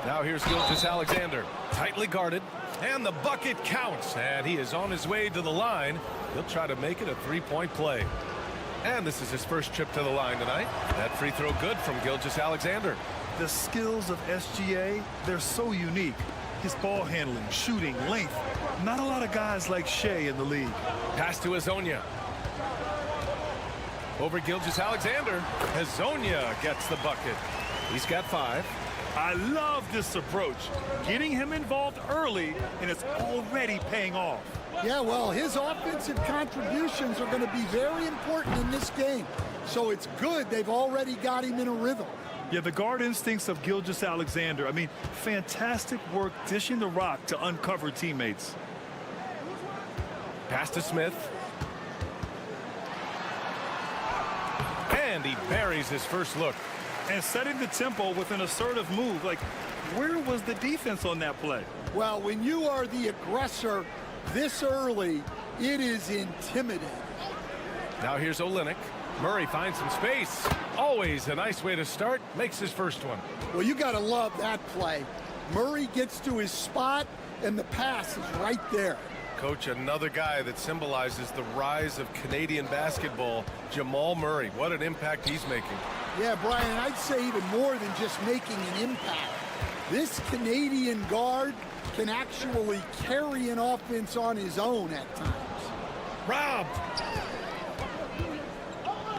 Now here's Gilgeous-Alexander. Tightly guarded. And the bucket counts. And he is on his way to the line. He'll try to make it a three-point play. And this is his first trip to the line tonight. That free throw good from Gilgeous-Alexander. The skills of SGA, they're so unique. His ball handling, shooting, length. Not a lot of guys like Shea in the league. Pass to Hazonia. Over Gilgeous-Alexander. Hazonia gets the bucket. He's got 5. I love this approach. Getting him involved early, and it's already paying off. Yeah, well, his offensive contributions are going to be very important in this game. So it's good they've already got him in a rhythm. Yeah, the guard instincts of Gilgeous-Alexander. I mean, fantastic work dishing the rock to uncover teammates. Pass to Smith. And he buries his first look. And setting the tempo with an assertive move. Like, where was the defense on that play? Well, when you are the aggressor this early, it is intimidating. Now here's Olynyk. Murray finds some space. Always a nice way to start. Makes his first one. Well, you got to love that play. Murray gets to his spot, and the pass is right there. Coach, another guy that symbolizes the rise of Canadian basketball, Jamal Murray. What an impact he's making. Yeah, Brian, I'd say even more than just making an impact. This Canadian guard can actually carry an offense on his own at times. Robbed.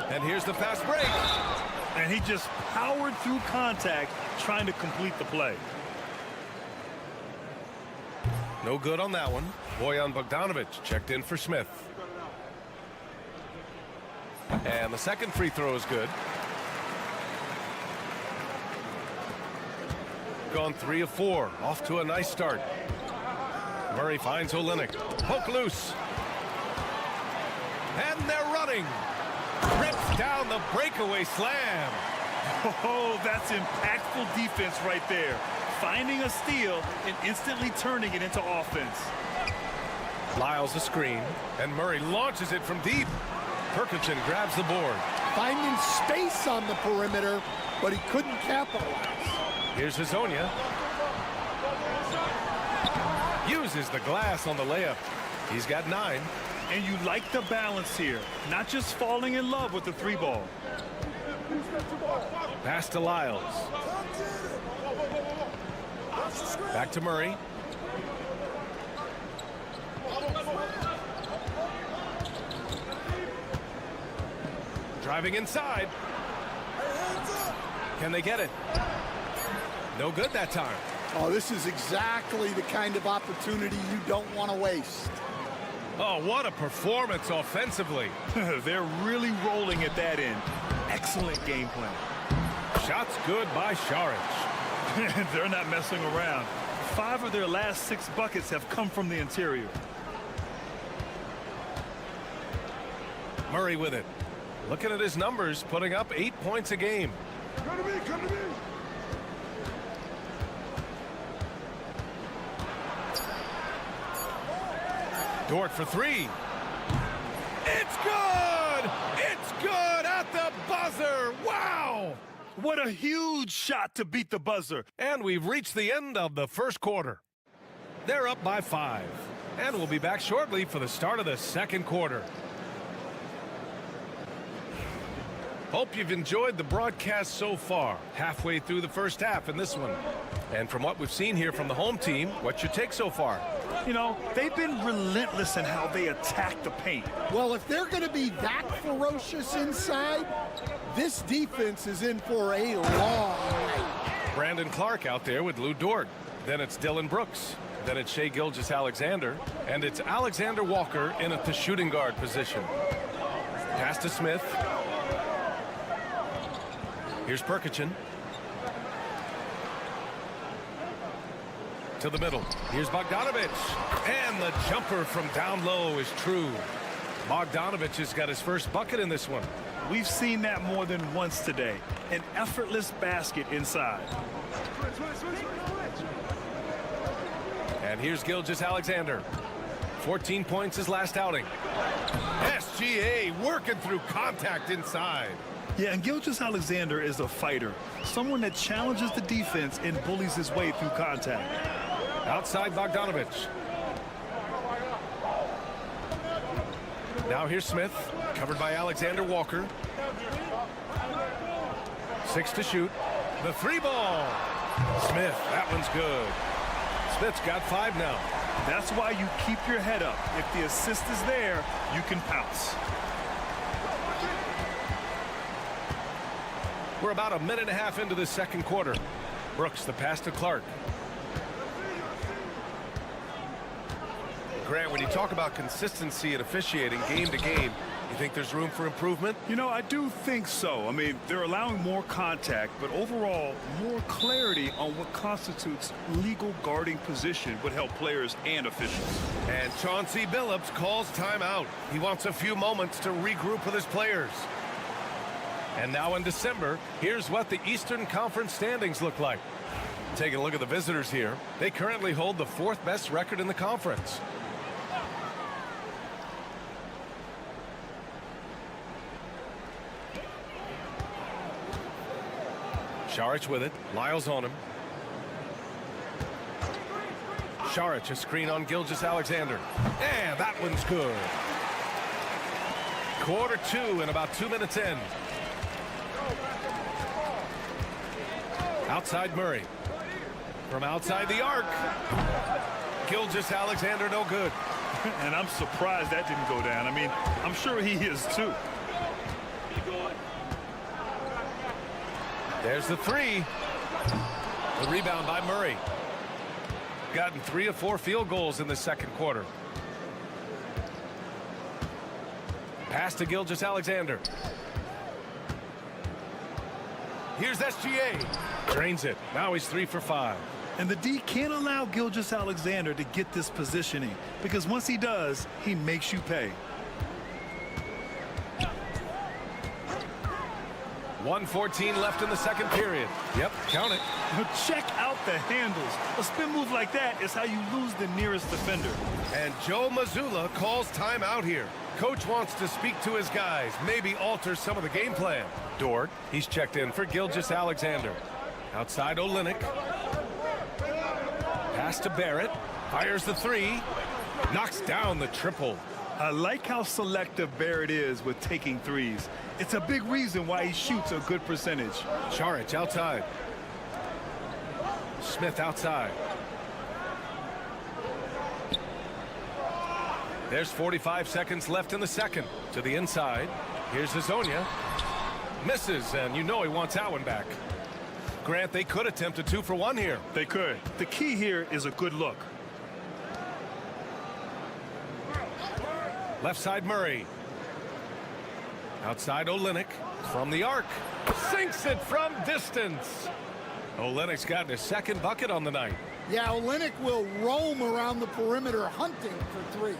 And here's the fast break. And he just powered through contact, trying to complete the play. No good on that one. Bojan Bogdanovic checked in for Smith. And the second free throw is good. Gone 3 of 4. Off to a nice start. Murray finds Olynyk. Poke loose. And they're running. Rips down the breakaway slam. Oh, that's impactful defense right there. Finding a steal and instantly turning it into offense. Lyles a screen, and Murray launches it from deep. Perkinson grabs the board. Finding space on the perimeter, but he couldn't capitalize. Here's Hazonia. Uses the glass on the layup. He's got 9. And you like the balance here. Not just falling in love with the 3-ball. Pass to Lyles. Back to Murray. Driving inside. Can they get it? No good that time. Oh, this is exactly the kind of opportunity you don't want to waste. Oh, what a performance offensively. They're really rolling at that end. Excellent game plan. Shots good by Saric. They're not messing around. 5 of their last 6 buckets have come from the interior. Murray with it. Looking at his numbers, putting up 8 points a game. Come to me, come to me. Dort for 3. It's good! It's good at the buzzer! Wow! What a huge shot to beat the buzzer. And we've reached the end of the first quarter. They're up by 5. And we'll be back shortly for the start of the second quarter. Hope you've enjoyed the broadcast so far. Halfway through the first half in this one. And from what we've seen here from the home team, what's your take so far? You know, they've been relentless in how they attack the paint. Well, if they're going to be that ferocious inside, this defense is in for a long night. Brandon Clark out there with Lou Dort. Then it's Dylan Brooks. Then it's Shai Gilgeous-Alexander. And it's Alexander Walker in at the shooting guard position. Pass to Smith. Here's Perkichin. To the middle. Here's Bogdanovic. And the jumper from down low is true. Bogdanovic has got his first bucket in this one. We've seen that more than once today. An effortless basket inside. And here's Gilgeous-Alexander. 14 points his last outing. SGA working through contact inside. Yeah, and Gilgeous-Alexander is a fighter. Someone that challenges the defense and bullies his way through contact. Outside Bogdanovic. Now here's Smith, covered by Alexander Walker. 6 to shoot. The 3 ball. Smith, that one's good. Smith's got 5 now. That's why you keep your head up. If the assist is there, you can pounce. We're about a minute and a half into the second quarter. Brooks, the pass to Clark. Grant, when you talk about consistency and officiating game to game, you think there's room for improvement? You know, I do think so. I mean, they're allowing more contact, but overall, more clarity on what constitutes legal guarding position would help players and officials. And Chauncey Billups calls timeout. He wants a few moments to regroup with his players. And now in December, here's what the Eastern Conference standings look like. Taking a look at the visitors here. They currently hold the 4th best record in the conference. Saric with it. Lyles on him. Saric, a screen on Gilgeous-Alexander. And that one's good. Quarter 2 and about 2 minutes in. Outside Murray. From outside the arc. Gilgeous-Alexander no good. And I'm surprised that didn't go down. I mean, I'm sure he is too. There's the 3. The rebound by Murray. Gotten 3 of 4 field goals in the second quarter. Pass to Gilgeous-Alexander. Here's SGA. Drains it. Now he's 3 for 5. And the D can't allow Gilgeous-Alexander to get this positioning, because once he does, he makes you pay. 1:14 left in the second period. Yep, count it. Check out the handles. A spin move like that is how you lose the nearest defender. And Joe Mazzulla calls timeout here. Coach wants to speak to his guys, maybe alter some of the game plan. Dort, he's checked in for Gilgeous-Alexander. Outside Olynyk. Pass to Barrett. Fires the 3. Knocks down the triple. I like how selective Barrett is with taking threes. It's a big reason why he shoots a good percentage. Saric outside. Smith outside. There's 45 seconds left in the second. To the inside. Here's Hazonia. Misses, and you know he wants that one back. Grant, they could attempt a 2 for 1 here. They could. The key here is a good look. Left side Murray. Outside Olynyk. From the arc. Sinks it from distance. Olynyk's gotten his second bucket on the night. Yeah, Olynyk will roam around the perimeter hunting for threes.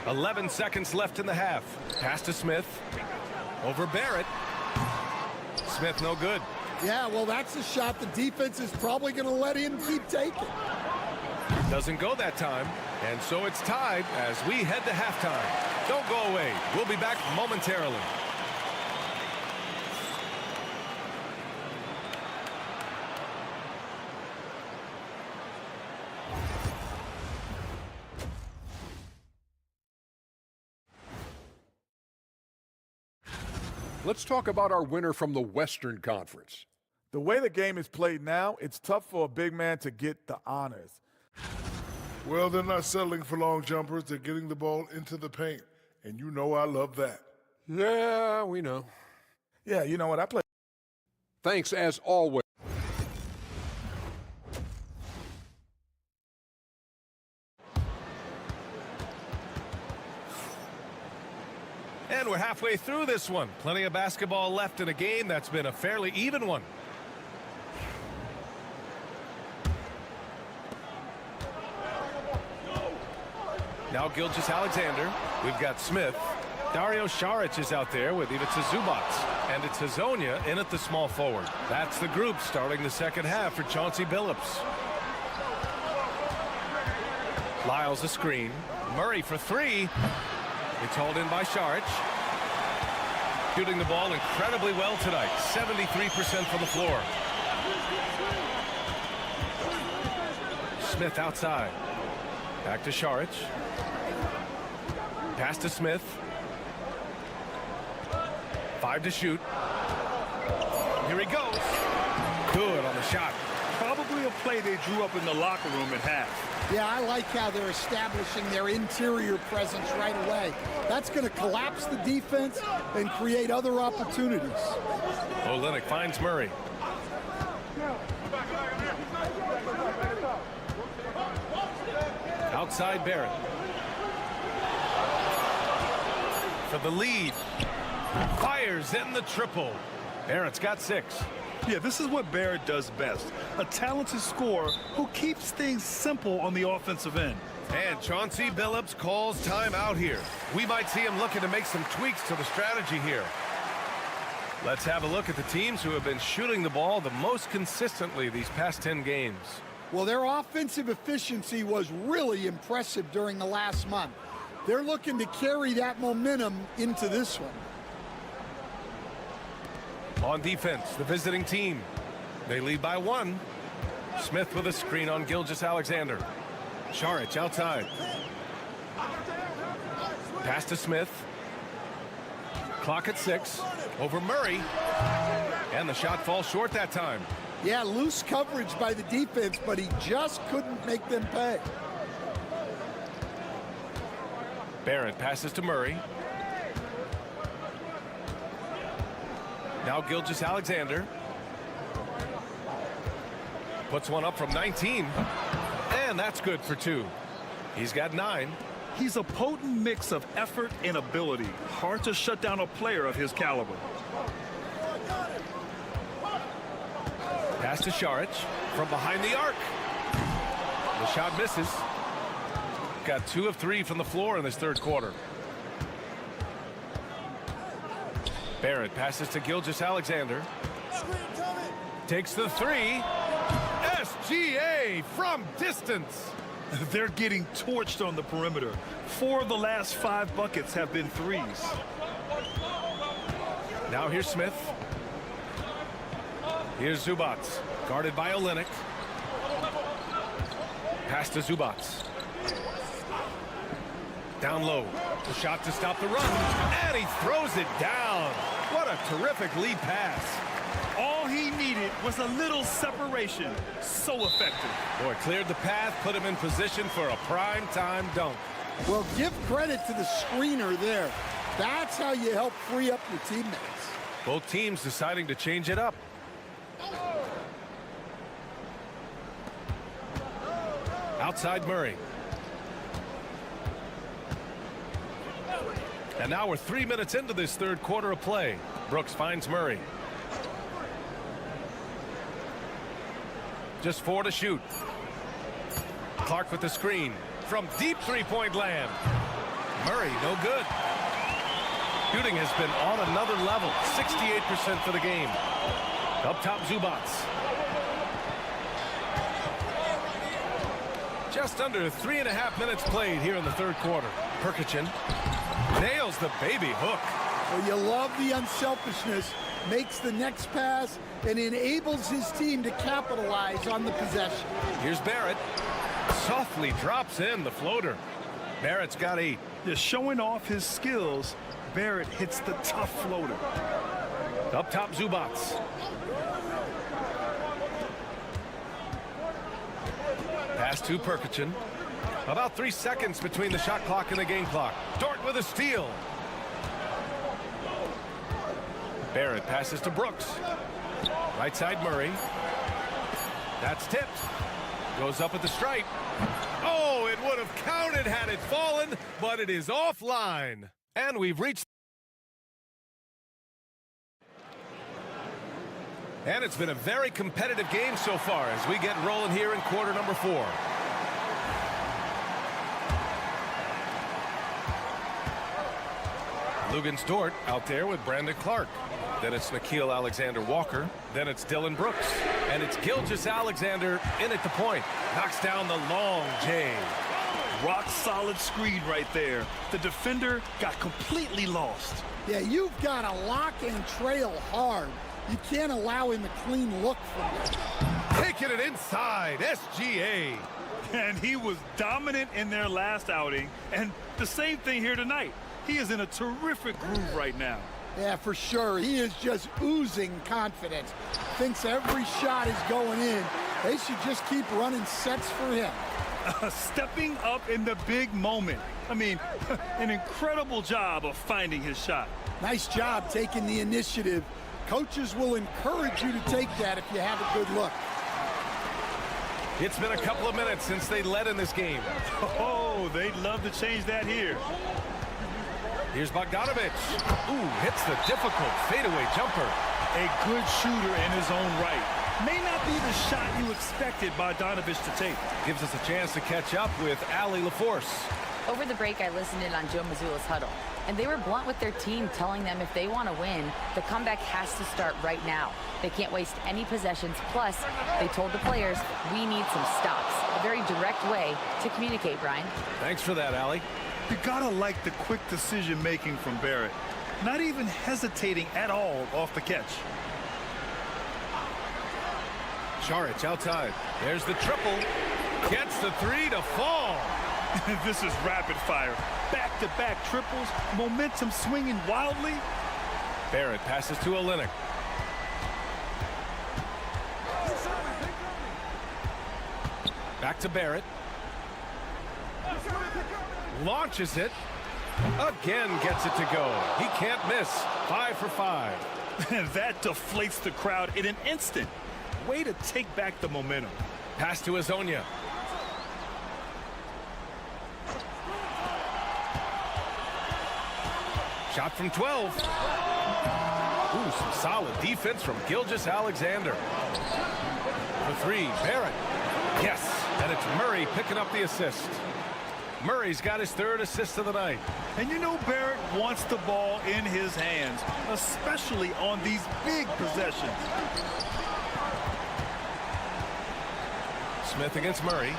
"11 seconds left in the half. Pass to Smith. Over Barrett. Smith no good. Yeah, well, that's a shot the defense is probably going to let him keep taking. Doesn't go that time. And so it's tied as we head to halftime. Don't go away. We'll be back momentarily. Let's talk about our winner from the Western Conference. The way the game is played now, it's tough for a big man to get the honors. Well, they're not settling for long jumpers. They're getting the ball into the paint. And you know I love that. Yeah, we know. Yeah, you know what? I play. Thanks as always. And we're halfway through this one. Plenty of basketball left in a game that's been a fairly even one. Now Gilgeous-Alexander. We've got Smith. Dario Saric is out there with Ivica Zubac. And it's Hazonia in at the small forward. That's the group starting the second half for Chauncey Billups. Lyles a screen. Murray for three. It's hauled in by Saric. Shooting the ball incredibly well tonight. 73% from the floor. Smith outside. Back to Saric. Pass to Smith. 5 to shoot. Here he goes. Good on the shot. Probably a play they drew up in the locker room at half. Yeah, I like how they're establishing their interior presence right away. That's going to collapse the defense and create other opportunities. Olynyk finds Murray. Outside Barrett. For the lead. Fires in the triple. Barrett's got 6. Yeah, this is what Barrett does best. A talented scorer who keeps things simple on the offensive end. And Chauncey Billups calls time out here. We might see him looking to make some tweaks to the strategy here. Let's have a look at the teams who have been shooting the ball the most consistently these past 10 games. Well, their offensive efficiency was really impressive during the last month. They're looking to carry that momentum into this one. On defense, the visiting team. They lead by 1. Smith with a screen on Gilgeous-Alexander. Saric outside. Pass to Smith. Clock at 6. Over Murray. And the shot falls short that time. Yeah, loose coverage by the defense, but he just couldn't make them pay. Barrett passes to Murray. Now Gilgeous-Alexander. Puts one up from 19. And that's good for 2. He's got 9. He's a potent mix of effort and ability. Hard to shut down a player of his caliber. Pass to Saric from behind the arc. The shot misses. Got 2 of 3 from the floor in this third quarter. Barrett passes to Gilgeous-Alexander. Takes the 3. SGA from distance. They're getting torched on the perimeter. 4 of the last 5 buckets have been threes. Now here's Smith. Here's Zubac, guarded by Olynyk. Pass to Zubac. Down low. The shot to stop the run. And he throws it down. What a terrific lead pass. All he needed was a little separation. So effective. Boy, cleared the path, put him in position for a prime-time dunk. Well, give credit to the screener there. That's how you help free up your teammates. Both teams deciding to change it up. Outside Murray. And now we're 3 minutes into this third quarter of play. Brooks finds Murray. Just 4 to shoot. Clark with the screen from deep three-point land. Murray, no good. Shooting has been on another level. 68% for the game. Up top, Zubac. Just under 3.5 minutes played here in the third quarter. Perkichin nails the baby hook. Well, you love the unselfishness, makes the next pass, and enables his team to capitalize on the possession. Here's Barrett. Softly drops in the floater. Barrett's got 8. They're showing off his skills, Barrett hits the tough floater. Up top, Zubats. Pass to Perkichin. About 3 seconds between the shot clock and the game clock. Dort with a steal. Barrett passes to Brooks. Right side, Murray. That's tipped. Goes up at the stripe. Oh, it would have counted had it fallen, but it is offline. And we've reached... And it's been a very competitive game so far as we get rolling here in quarter number 4. Lugens Dort out there with Brandon Clark. Then it's Nickeil Alexander-Walker. Then it's Dylan Brooks. And it's Gilgeous-Alexander in at the point. Knocks down the long J. Rock solid screen right there. The defender got completely lost. Yeah, you've got to lock and trail hard. You can't allow him a clean look from you. Taking it inside, SGA. And he was dominant in their last outing. And the same thing here tonight. He is in a terrific groove right now. Yeah, for sure. He is just oozing confidence. Thinks every shot is going in. They should just keep running sets for him. Stepping up in the big moment. I mean, an incredible job of finding his shot. Nice job taking the initiative. Coaches will encourage you to take that if you have a good look. It's been a couple of minutes since they led in this game. Oh, they'd love to change that here. Here's Bogdanovic. Ooh, hits the difficult fadeaway jumper. A good shooter in his own right. May not be the shot you expected Bogdanovic to take. Gives us a chance to catch up with Allie LaForce. Over the break, I listened in on Joe Mazzulla's huddle, and they were blunt with their team, telling them if they want to win, the comeback has to start right now. They can't waste any possessions. Plus, they told the players, we need some stops. A very direct way to communicate, Brian. Thanks for that, Allie. You gotta like the quick decision-making from Barrett. Not even hesitating at all off the catch. Saric outside. There's the triple. Gets the 3 to fall. This is rapid fire. Back-to-back triples. Momentum swinging wildly. Barrett passes to Olynyk. Back to Barrett. Launches it. Again gets it to go. He can't miss. 5 for 5. That deflates the crowd in an instant. Way to take back the momentum. Pass to Azonia. Shot from 12. Ooh, some solid defense from Gilgeous-Alexander. For 3, Barrett. Yes, and it's Murray picking up the assist. Murray's got his 3rd assist of the night. And you know Barrett wants the ball in his hands, especially on these big possessions. Smith against Murray.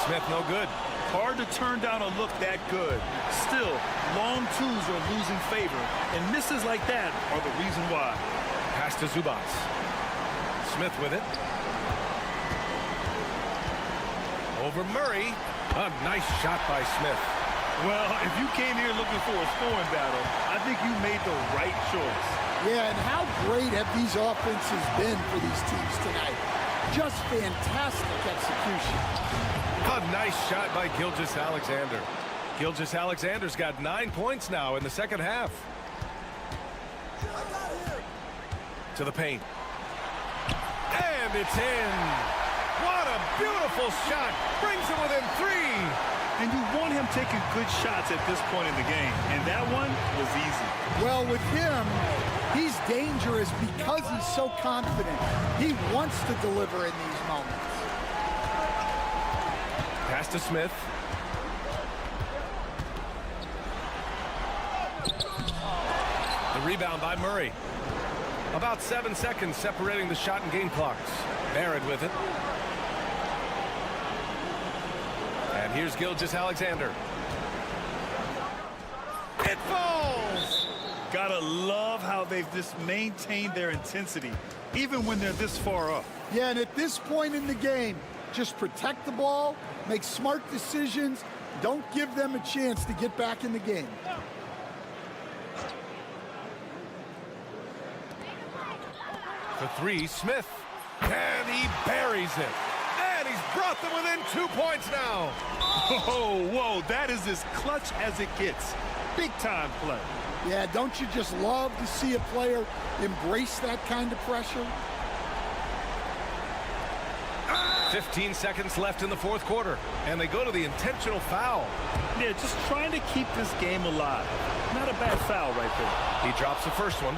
Smith no good. Hard to turn down a look that good. Still, long twos are losing favor, and misses like that are the reason why. Pass to Zubats. Smith with it. Over Murray. A nice shot by Smith. Well, if you came here looking for a scoring battle, I think you made the right choice. Yeah, and how great have these offenses been for these teams tonight? Just fantastic execution. A nice shot by Gilgeous-Alexander. Gilgeous-Alexander's got 9 points now in the second half. To the paint. And it's in. What a beautiful shot. Brings him within 3. And you want him taking good shots at this point in the game. And that one was easy. Well, with him, he's dangerous because he's so confident. He wants to deliver in these moments. Pass to Smith. The rebound by Murray. About 7 seconds separating the shot and game clocks. Barrett with it. And here's Gilgeous-Alexander. It falls! Gotta love how they've just maintained their intensity, even when they're this far up. Yeah, and at this point in the game, just protect the ball, make smart decisions, don't give them a chance to get back in the game. For three, Smith. And he buries it. And he's brought them within 2 points now. Oh, whoa, that is as clutch as it gets. Big-time play. Yeah, don't you just love to see a player embrace that kind of pressure? 15 seconds left in the fourth quarter, and they go to the intentional foul. Yeah, just trying to keep this game alive. Not a bad foul right there. He drops the first one,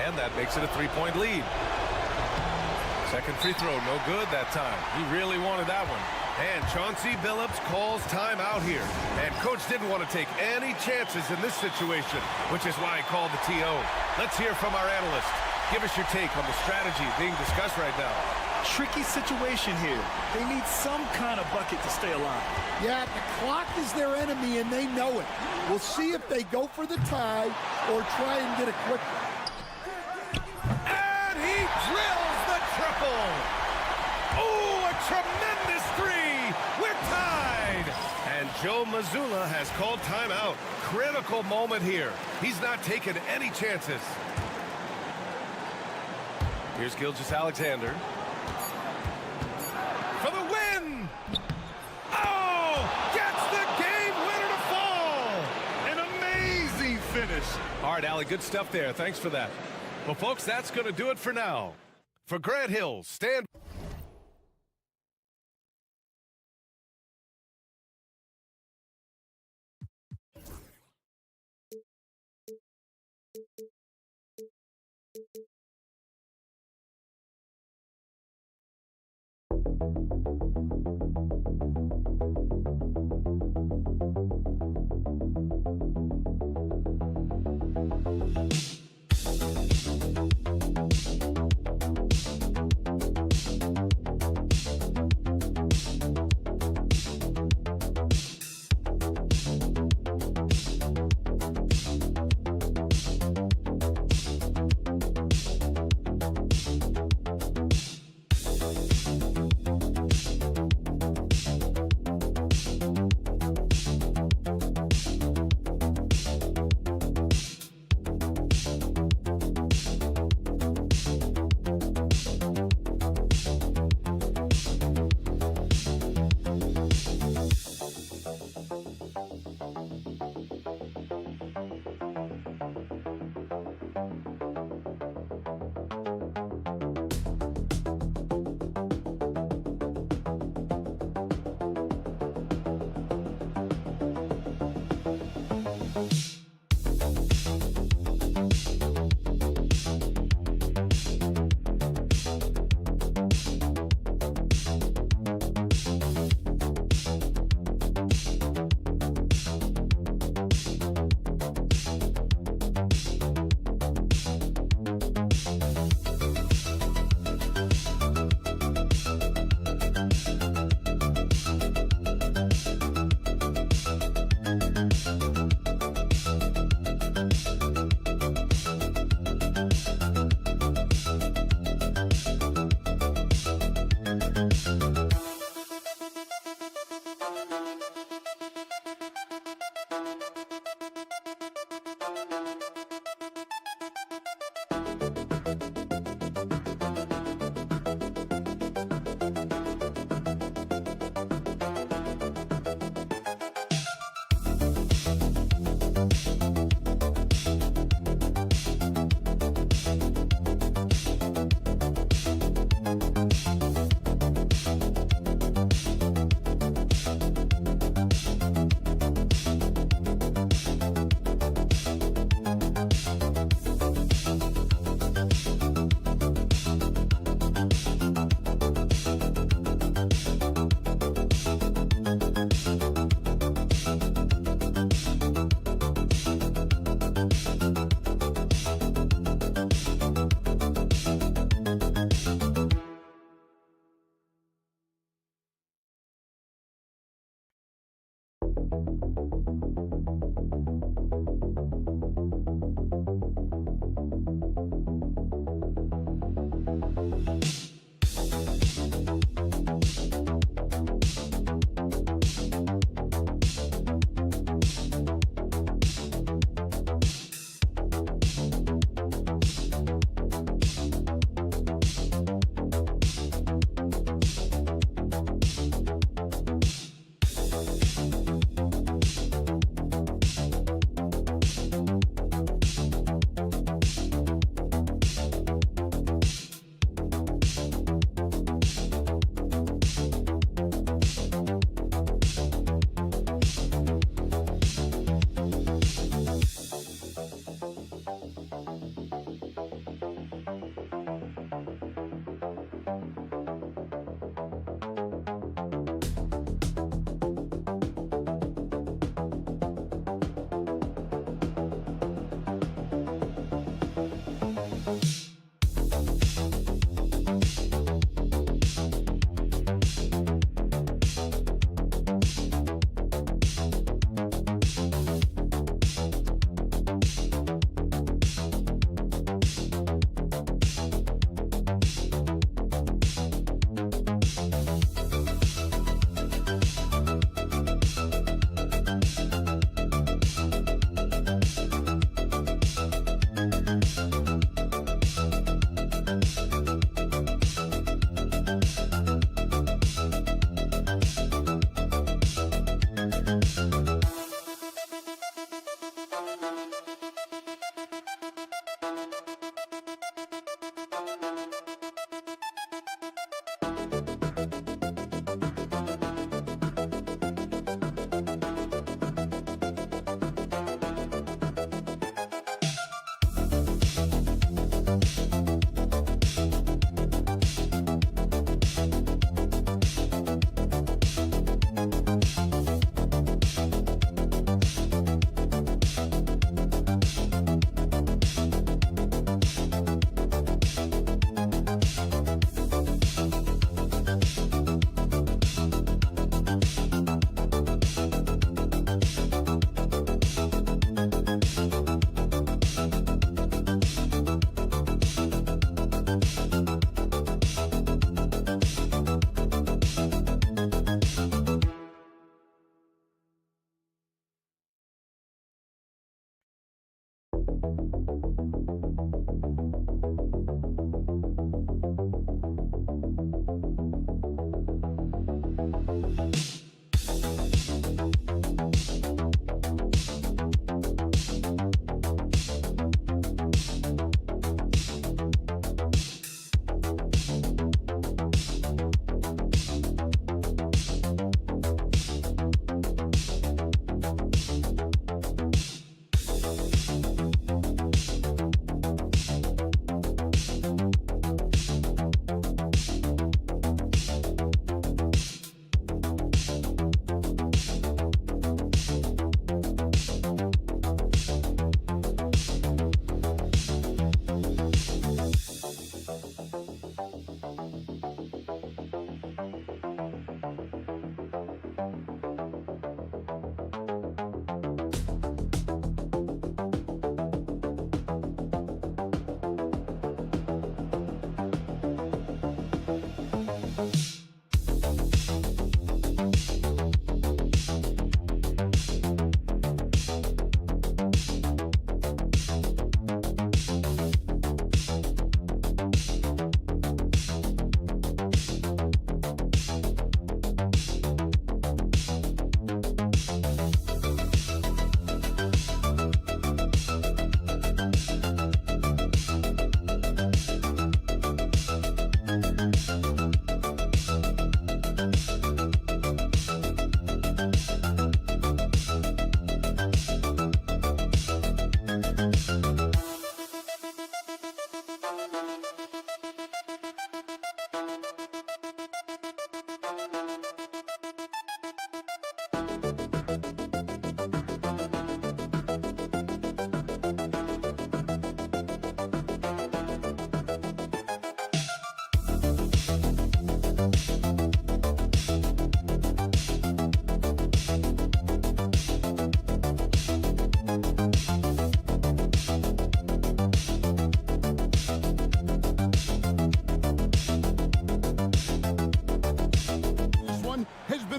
and that makes it a 3-point lead. Second free throw, no good that time. He really wanted that one. And Chauncey Billups calls timeout here. And coach didn't want to take any chances in this situation, which is why he called the TO. Let's hear from our analyst. Give us your take on the strategy being discussed right now. Tricky situation here. They need some kind of bucket to stay alive. Yeah, the clock is their enemy, and they know it. We'll see if they go for the tie or try and get a quick. And he drills the triple. Oh, a tremendous three. We're tied. And Joe Mazzulla has called timeout. Critical moment here. He's not taking any chances. Here's Gilgeous-Alexander. For the win! Oh! Gets the game winner to fall! An amazing finish. All right, Allie, good stuff there. Thanks for that. Well, folks, that's going to do it for now. For Grant Hill, stand...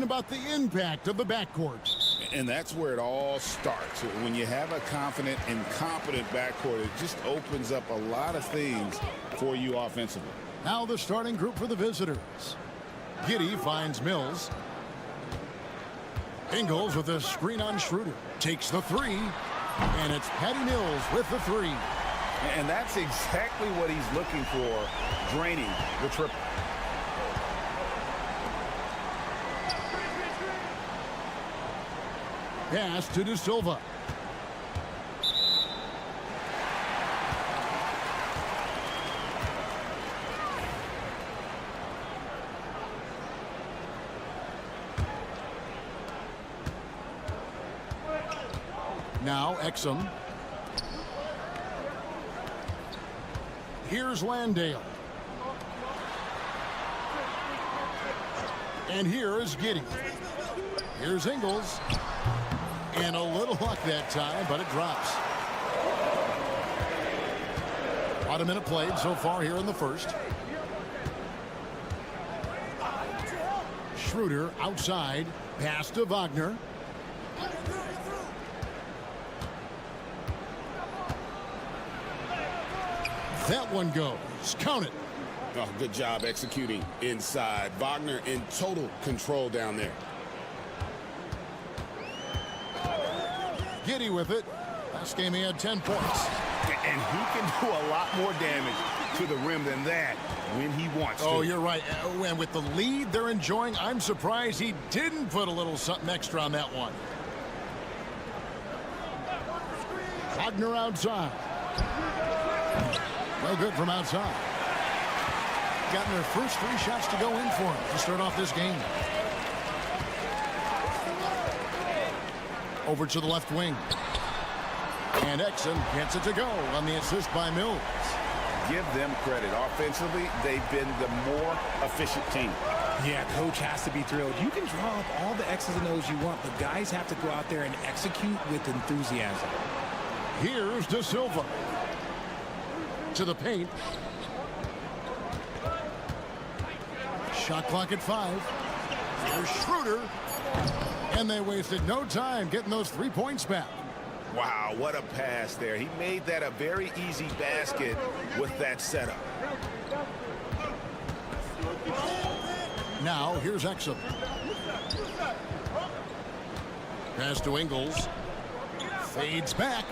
About the impact of the backcourt. And that's where it all starts. When you have a confident and competent backcourt, it just opens up a lot of things for you offensively. Now the starting group for the visitors. Giddey finds Mills. Ingles with a screen on Schroeder. Takes the three. And it's Patty Mills with the three. And that's exactly what he's looking for, draining the triple. Pass to De Silva. Now Exum. Here's Landale. And here is Giddey. Here's Ingles. And a little luck that time, but it drops. About a minute played so far here in the first. Schroeder outside. Pass to Wagner. That one goes. Count it. Oh, good job executing inside. Wagner in total control down there. Giddey with it. Last game he had 10 points. And he can do a lot more damage to the rim than that when he wants to. Oh, you're right. And with the lead they're enjoying, I'm surprised he didn't put a little something extra on that one. Wagner outside. No good from outside. Gotten their first three shots to go in for him to start off this game. Over to the left wing. And Exum gets it to go on the assist by Mills. Give them credit. Offensively, they've been the more efficient team. Yeah, coach has to be thrilled. You can draw up all the X's and O's you want, but guys have to go out there and execute with enthusiasm. Here's De Silva. To the paint. Shot clock at 5. Here's Schroeder. And they wasted no time getting those 3 points back. Wow, what a pass there. He made that a very easy basket with that setup. Now, here's Exum. Pass to Ingles. Fades back.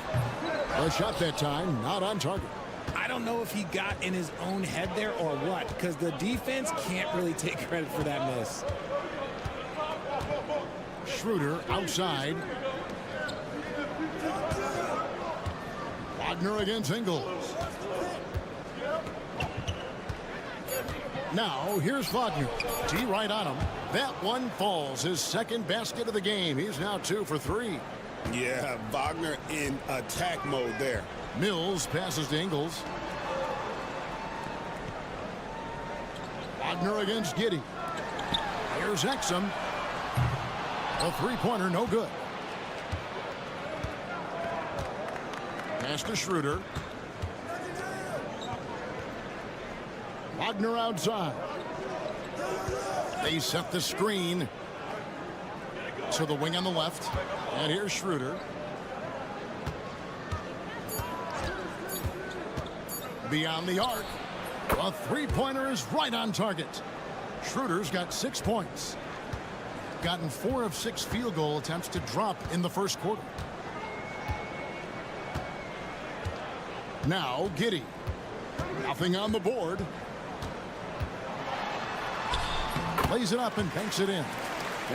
A shot that time, not on target. I don't know if he got in his own head there or what, because the defense can't really take credit for that miss. Schroeder outside. Wagner against Ingles. Now, here's Wagner. T right on him. That one falls. His second basket of the game. He's now 2 for 3. Yeah, Wagner in attack mode there. Mills passes to Ingles. Wagner against Giddey. Here's Exum. A three-pointer, no good. Pass to Schroeder. Wagner outside. They set the screen to the wing on the left. And here's Schroeder. Beyond the arc. A three-pointer is right on target. Schroeder's got 6 points. Gotten 4 of 6 field goal attempts to drop in the first quarter. Now Giddey. Nothing on the board. Plays it up and banks it in.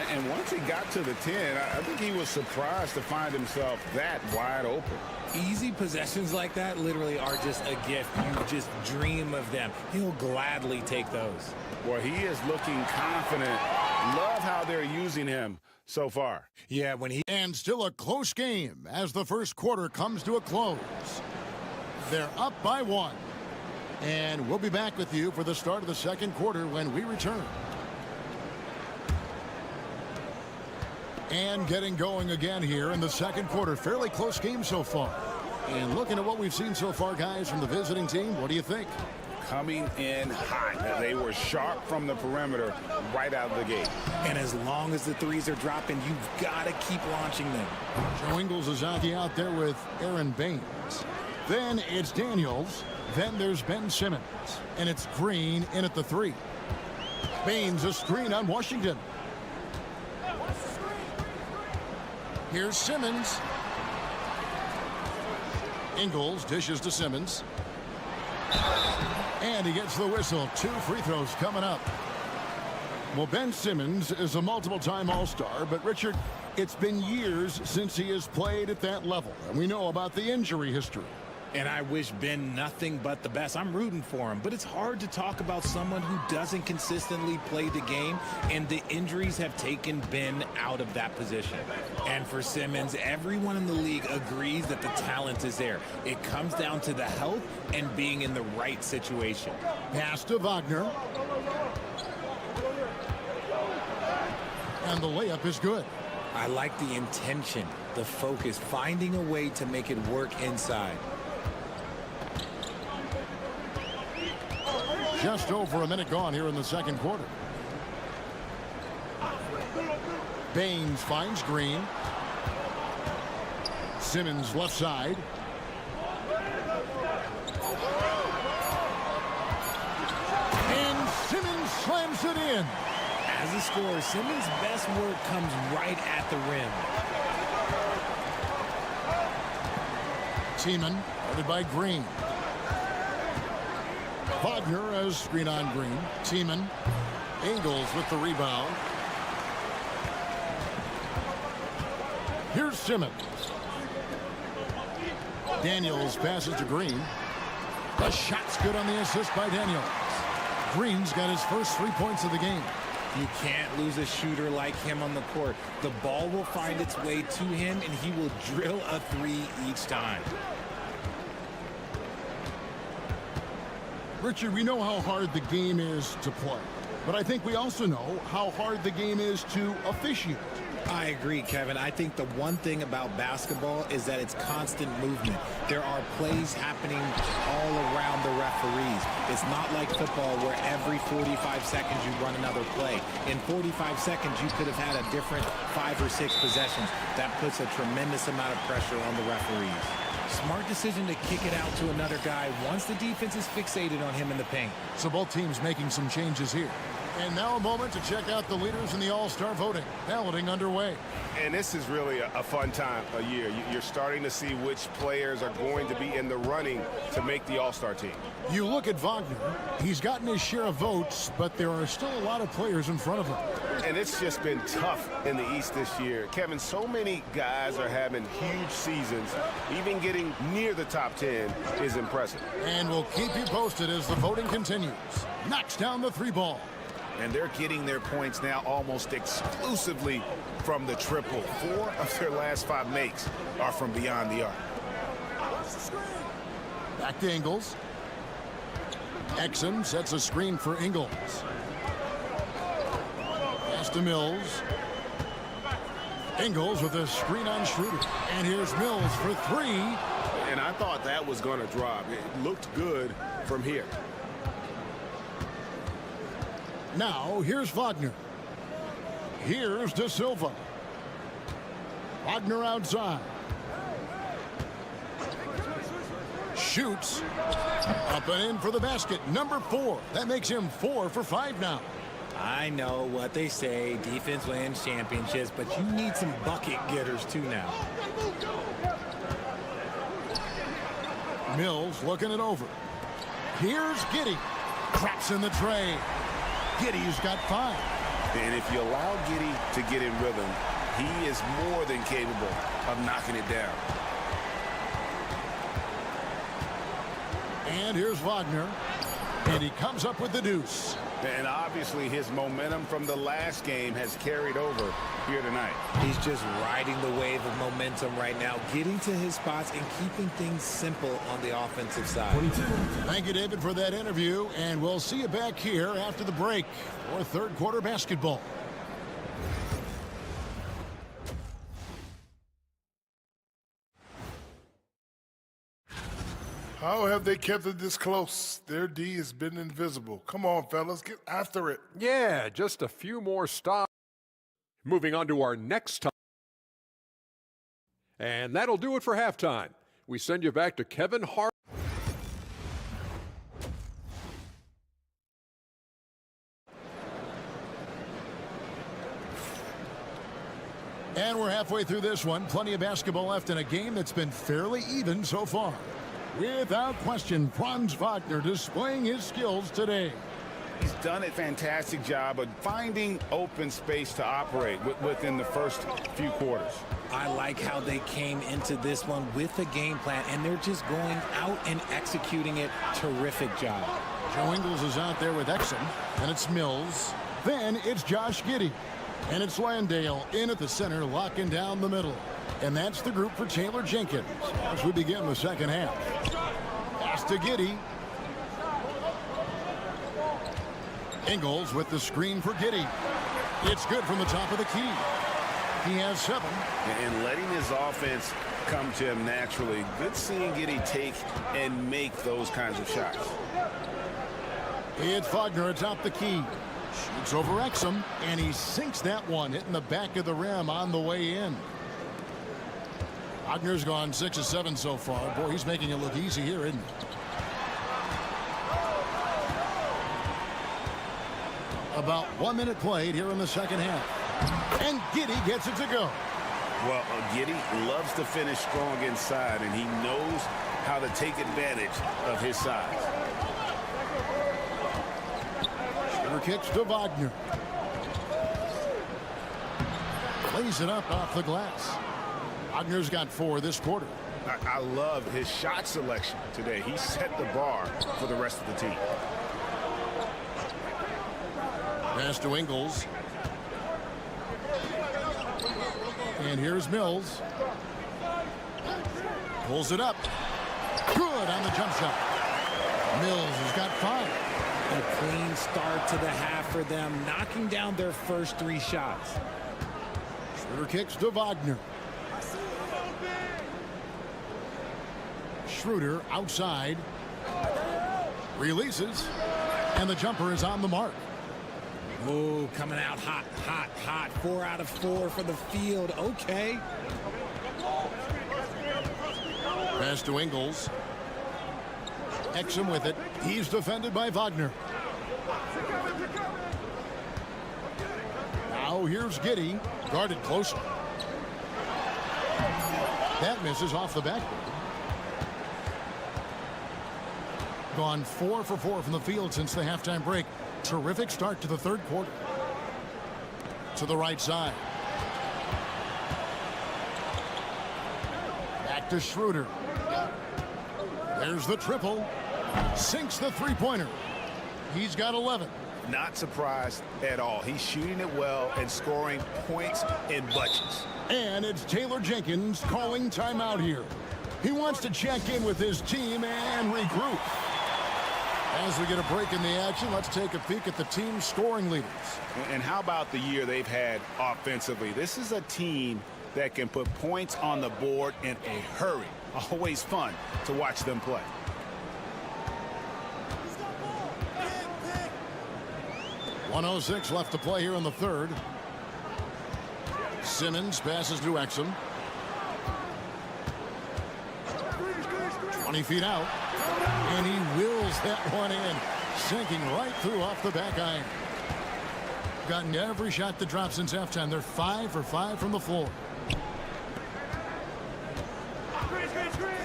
And once he got to the 10, I think he was surprised to find himself that wide open. Easy possessions like that literally are just a gift. You just dream of them. He'll gladly take those. Boy, he is looking confident. Love how they're using him so far. Yeah, when he... And still a close game as the first quarter comes to a close. They're up by 1. And we'll be back with you for the start of the second quarter when we return. And getting going again here in the second quarter. Fairly close game so far. And looking at what we've seen so far, guys, from the visiting team, what do you think? Coming in hot. They were sharp from the perimeter right out of the gate. And as long as the threes are dropping, you've got to keep launching them. Joe Ingles is out there with Aaron Baines. Then it's Daniels. Then there's Ben Simmons. And it's Green in at the 3. Baines a screen on Washington. Here's Simmons. Ingles dishes to Simmons. And he gets the whistle. 2 free throws coming up. Well, Ben Simmons is a multiple-time All-Star, but Richard, it's been years since he has played at that level. And we know about the injury history. And I wish Ben nothing but the best. I'm rooting for him, but it's hard to talk about someone who doesn't consistently play the game, and the injuries have taken Ben out of that position. And for Simmons, everyone in the league agrees that the talent is there. It comes down to the health and being in the right situation. Pass to Wagner. And the layup is good. I like the intention, the focus, finding a way to make it work inside. Just over a minute gone here in the second quarter. Baines finds Green. Simmons left side. And Simmons slams it in. As a scorer, Simmons' best work comes right at the rim. Seaman, guarded by Green. Wagner as screen on Green. Seaman. Ingles with the rebound. Here's Simmons. Daniels passes to Green. The shot's good on the assist by Daniels. Green's got his first 3 points of the game. You can't lose a shooter like him on the court. The ball will find its way to him, and he will drill a 3 each time. Richard, we know how hard the game is to play, but I think we also know how hard the game is to officiate. I agree, Kevin. I think the one thing about basketball is that it's constant movement. There are plays happening all around the referees. It's not like football where every 45 seconds you run another play. In 45 seconds, you could have had a different 5 or 6 possessions. That puts a tremendous amount of pressure on the referees. Smart decision to kick it out to another guy once the defense is fixated on him in the paint. So both teams making some changes here. And now a moment to check out the leaders in the All-Star voting. Balloting underway. And this is really a fun time of year. You're starting to see which players are going to be in the running to make the All-Star team. You look at Wagner. He's gotten his share of votes, but there are still a lot of players in front of him. And it's just been tough in the East this year. Kevin, so many guys are having huge seasons. Even getting near the top 10 is impressive. And we'll keep you posted as the voting continues. Knocks down the 3 ball. And they're getting their points now almost exclusively from the triple. 4 of their last 5 makes are from beyond the arc. Back to Ingles. Exum sets a screen for Ingles. Pass to Mills. Ingles with a screen on Schroeder. And here's Mills for 3. And I thought that was going to drop. It looked good from here. Now, here's Wagner. Here's De Silva. Wagner outside. Shoots. Up and in for the basket. Number 4. That makes him 4 for 5 now. I know what they say, defense wins championships, but you need some bucket getters too now. Mills looking it over. Here's Giddey. Traps in the tray. Giddey's got 5. And if you allow Giddey to get in rhythm, he is more than capable of knocking it down. And here's Wagner. And he comes up with the deuce. And obviously his momentum from the last game has carried over here tonight. He's just riding the wave of momentum right now, getting to his spots and keeping things simple on the offensive side. Thank you, David, for that interview. And we'll see you back here after the break for third quarter basketball. How have they kept it this close? Their D has been invisible. Come on, fellas, get after it. Yeah, just a few more stops. Moving on to our next time. And that'll do it for halftime. We send you back to Kevin Hart. And we're halfway through this one. Plenty of basketball left in a game that's been fairly even so far. Without question, Franz Wagner displaying his skills today. He's done a fantastic job of finding open space to operate within the first few quarters. I like how they came into this one with a game plan, and they're just going out and executing it. Terrific job. Joe Ingles is out there with Exum, and it's Mills. Then it's Josh Giddey, and it's Landale in at the center, locking down the middle. And that's the group for Taylor Jenkins as we begin the second half. Pass to Giddey. Ingles with the screen for Giddey. It's good from the top of the key. He has 7. And letting his offense come to him naturally. Good seeing Giddey take and make those kinds of shots. It's Wagner atop the key. Shoots over Exum, and he sinks that one, hitting the back of the rim on the way in. Wagner's gone 6 of 7 so far. Boy, he's making it look easy here, isn't he? About 1 minute played here in the second half. And Giddey gets it to go. Well, Giddey loves to finish strong inside, and he knows how to take advantage of his size. Shooter kicks to Wagner. Lays it up off the glass. Wagner's got 4 this quarter. I love his shot selection today. He set the bar for the rest of the team. Pass to Ingles. And here's Mills. Pulls it up. Good on the jump shot. Mills has got 5. A clean start to the half for them, knocking down their first 3 shots. Shooter kicks to Wagner. Schroeder outside. Releases. And the jumper is on the mark. Oh, coming out hot, hot, hot. 4 out of 4 for the field. Okay. Pass to Ingles. Exum with it. He's defended by Wagner. Now here's Giddey. Guarded closely. That misses off the backboard. Gone 4 for 4 from the field since the halftime break. Terrific start to the third quarter. To the right side. Back to Schroeder. There's the triple. Sinks the three-pointer. He's got 11. Not surprised at all. He's shooting it well and scoring points in bunches. And it's Taylor Jenkins calling timeout here. He wants to check in with his team and regroup. As we get a break in the action, let's take a peek at the team's scoring leaders. And how about the year they've had offensively? This is a team that can put points on the board in a hurry. Always fun to watch them play. 1:06 left to play here in the third. Simmons passes to Exum. 20 feet out. And he wills that one in. Sinking right through off the back iron. Gotten every shot that dropped since halftime. They're 5 for 5 from the floor.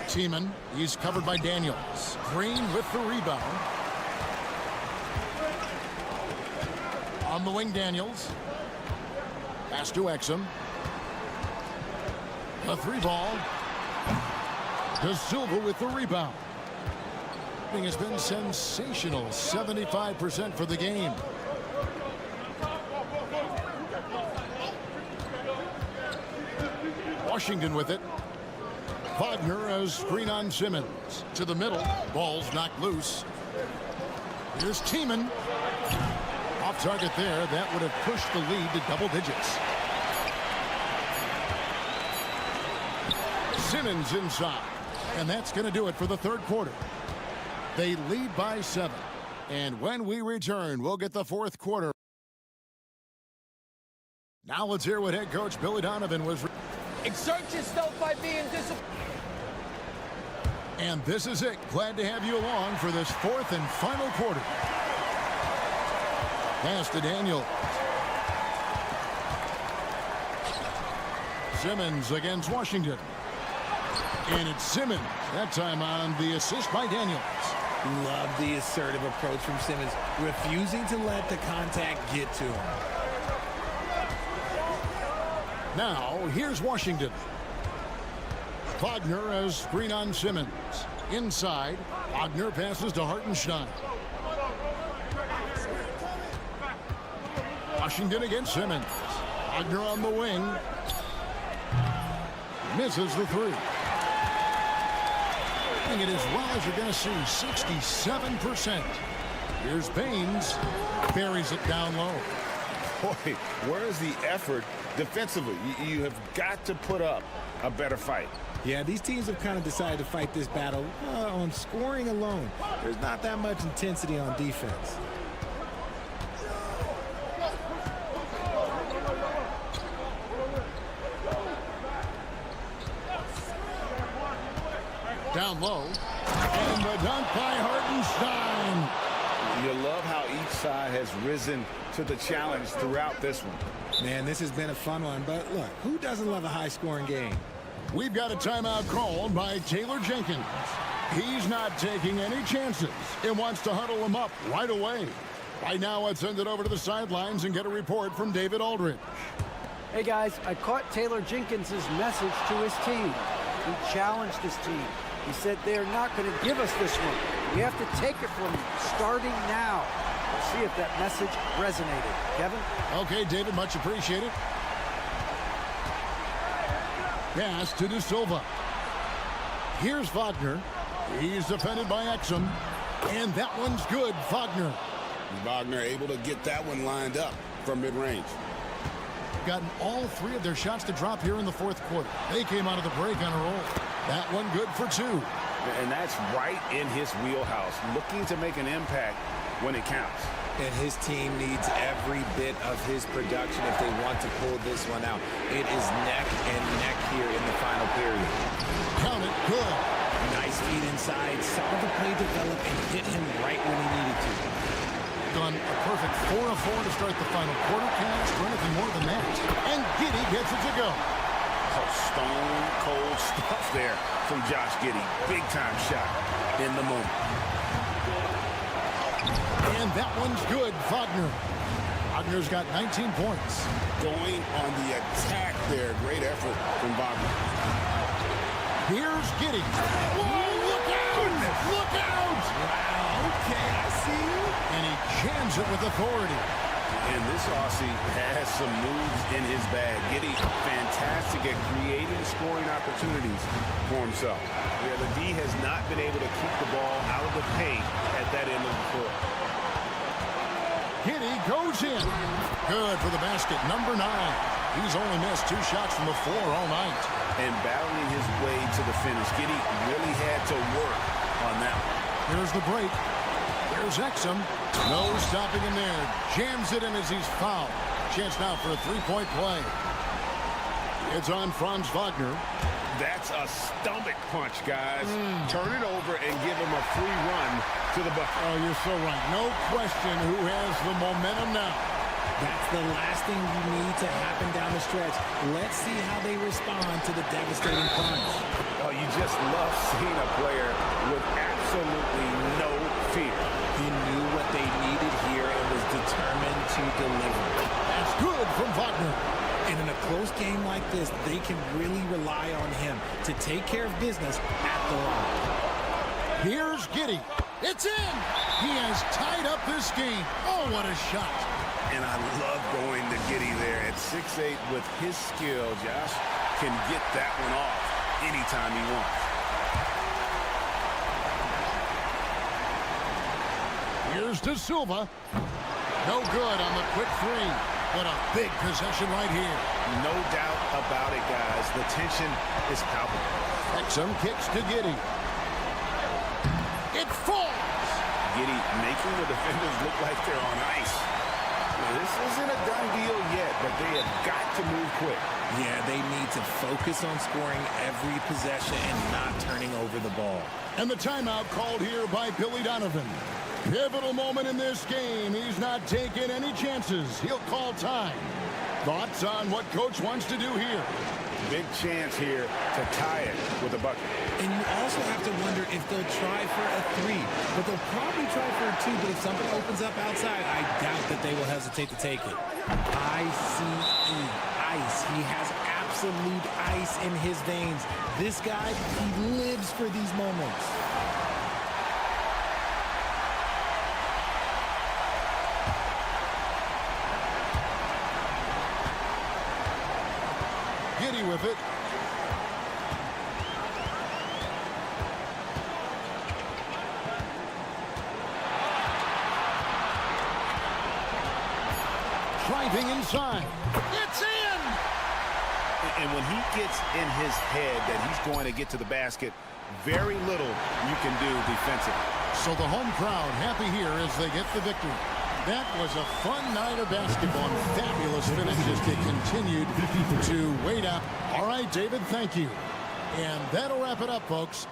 Tiemann, he's covered by Daniels. Green with the rebound. On the wing, Daniels. Pass to Exum. A 3-ball. De Silva with the rebound. It has been sensational. 75% for the game. Washington with it. Wagner has screen on Simmons. To the middle. Ball's knocked loose. Here's Tiemann. Off target there. That would have pushed the lead to double digits. Simmons inside. And that's going to do it for the third quarter. They lead by 7. And when we return, we'll get the fourth quarter. Now let's hear what head coach Billy Donovan was. Exert yourself by being disciplined. And this is it. Glad to have you along for this fourth and final quarter. Pass to Daniel. Simmons against Washington. And it's Simmons. That time on the assist by Daniels. Love the assertive approach from Simmons. Refusing to let the contact get to him. Now, here's Washington. Wagner has screen on Simmons. Inside, Wagner passes to Hartenstein. Washington against Simmons. Wagner on the wing. Misses the 3. It as well as you're going to see, 67%. Here's Baines. Buries it down low. Boy, where's the effort defensively? You have got to put up a better fight. Yeah, these teams have kind of decided to fight this battle on scoring alone. There's not that much intensity on defense. Down low. And the dunk by Hartenstein. You love how each side has risen to the challenge throughout this one. Man, this has been a fun one, but look, who doesn't love a high-scoring game? We've got a timeout called by Taylor Jenkins. He's not taking any chances and wants to huddle him up right away. Right now, let's send it over to the sidelines and get a report from David Aldridge. Hey, guys, I caught Taylor Jenkins' message to his team. He challenged his team. He said they're not going to give us this one. We have to take it from them starting now. We'll see if that message resonated. Kevin? Okay, David, much appreciated. Pass to De Silva. Here's Wagner. He's defended by Exum. And that one's good, Wagner. Wagner able to get that one lined up from mid-range. Gotten all 3 of their shots to drop here in the fourth quarter. They came out of the break on a roll. That one good for 2. And that's right in his wheelhouse, looking to make an impact when it counts. And his team needs every bit of his production if they want to pull this one out. It is neck and neck here in the final period. Count it, good. Nice feed inside, saw the play develop and hit him right when he needed to. Done a perfect 4 of 4 to start the final quarter. Can't ask for anything more than that. And Giddey gets it to go. Stone cold stuff there from Josh Giddey. Big time shot in the moment. And that one's good, Wagner. Wagner's got 19 points. Going on the attack there. Great effort from Wagner. Here's Giddey. Whoa, look out! Look out! Wow, okay, I see you. And he jams it with authority. And this Aussie has some moves in his bag. Giddey, fantastic at creating scoring opportunities for himself. Yeah, the D has not been able to keep the ball out of the paint at that end of the court. Giddey goes in. Good for the basket, number 9. He's only missed 2 shots from the floor all night. And battling his way to the finish. Giddey really had to work on that one. Here's the break. Here's Exum. No stopping him there. Jams it in as he's fouled. Chance now for a three-point play. It's on Franz Wagner. That's a stomach punch, guys. Turn it over and give him a free run to the bucket. Oh, you're so right. No question who has the momentum now. That's the last thing you need to happen down the stretch. Let's see how they respond to the devastating punch. Oh, you just love seeing a player with absolutely no fear. He knew what they needed here and was determined to deliver. That's good from Wagner. And in a close game like this, they can really rely on him to take care of business at the line. Here's Giddey. It's in. He has tied up this game. Oh, what a shot. And I love going to Giddey there at 6'8" with his skill. Josh can get that one off anytime he wants. Here's De Silva. No good on the quick three. What a big possession right here. No doubt about it, guys. The tension is palpable. Exum kicks to Giddey. It falls. Giddey making the defenders look like they're on ice. Now, this isn't a done deal yet, but they have got to move quick. Yeah, they need to focus on scoring every possession and not turning over the ball. And the timeout called here by Billy Donovan. Pivotal moment in this game. He's not taking any chances. He'll call time. Thoughts on what coach wants to do here? Big chance here to tie it with a bucket. And you also have to wonder if they'll try for a three. But they'll probably try for a two. But if something opens up outside, I doubt that they will hesitate to take it. I-C-E, ice. He has absolute ice in his veins. This guy, he lives for these moments. Giddey with it. Driving inside. It's in! And when he gets in his head that he's going to get to the basket, very little you can do defensively. So the home crowd happy here as they get the victory. That was a fun night of basketball and fabulous finishes they continued to wait up. All right, David, thank you. And that'll wrap it up, folks.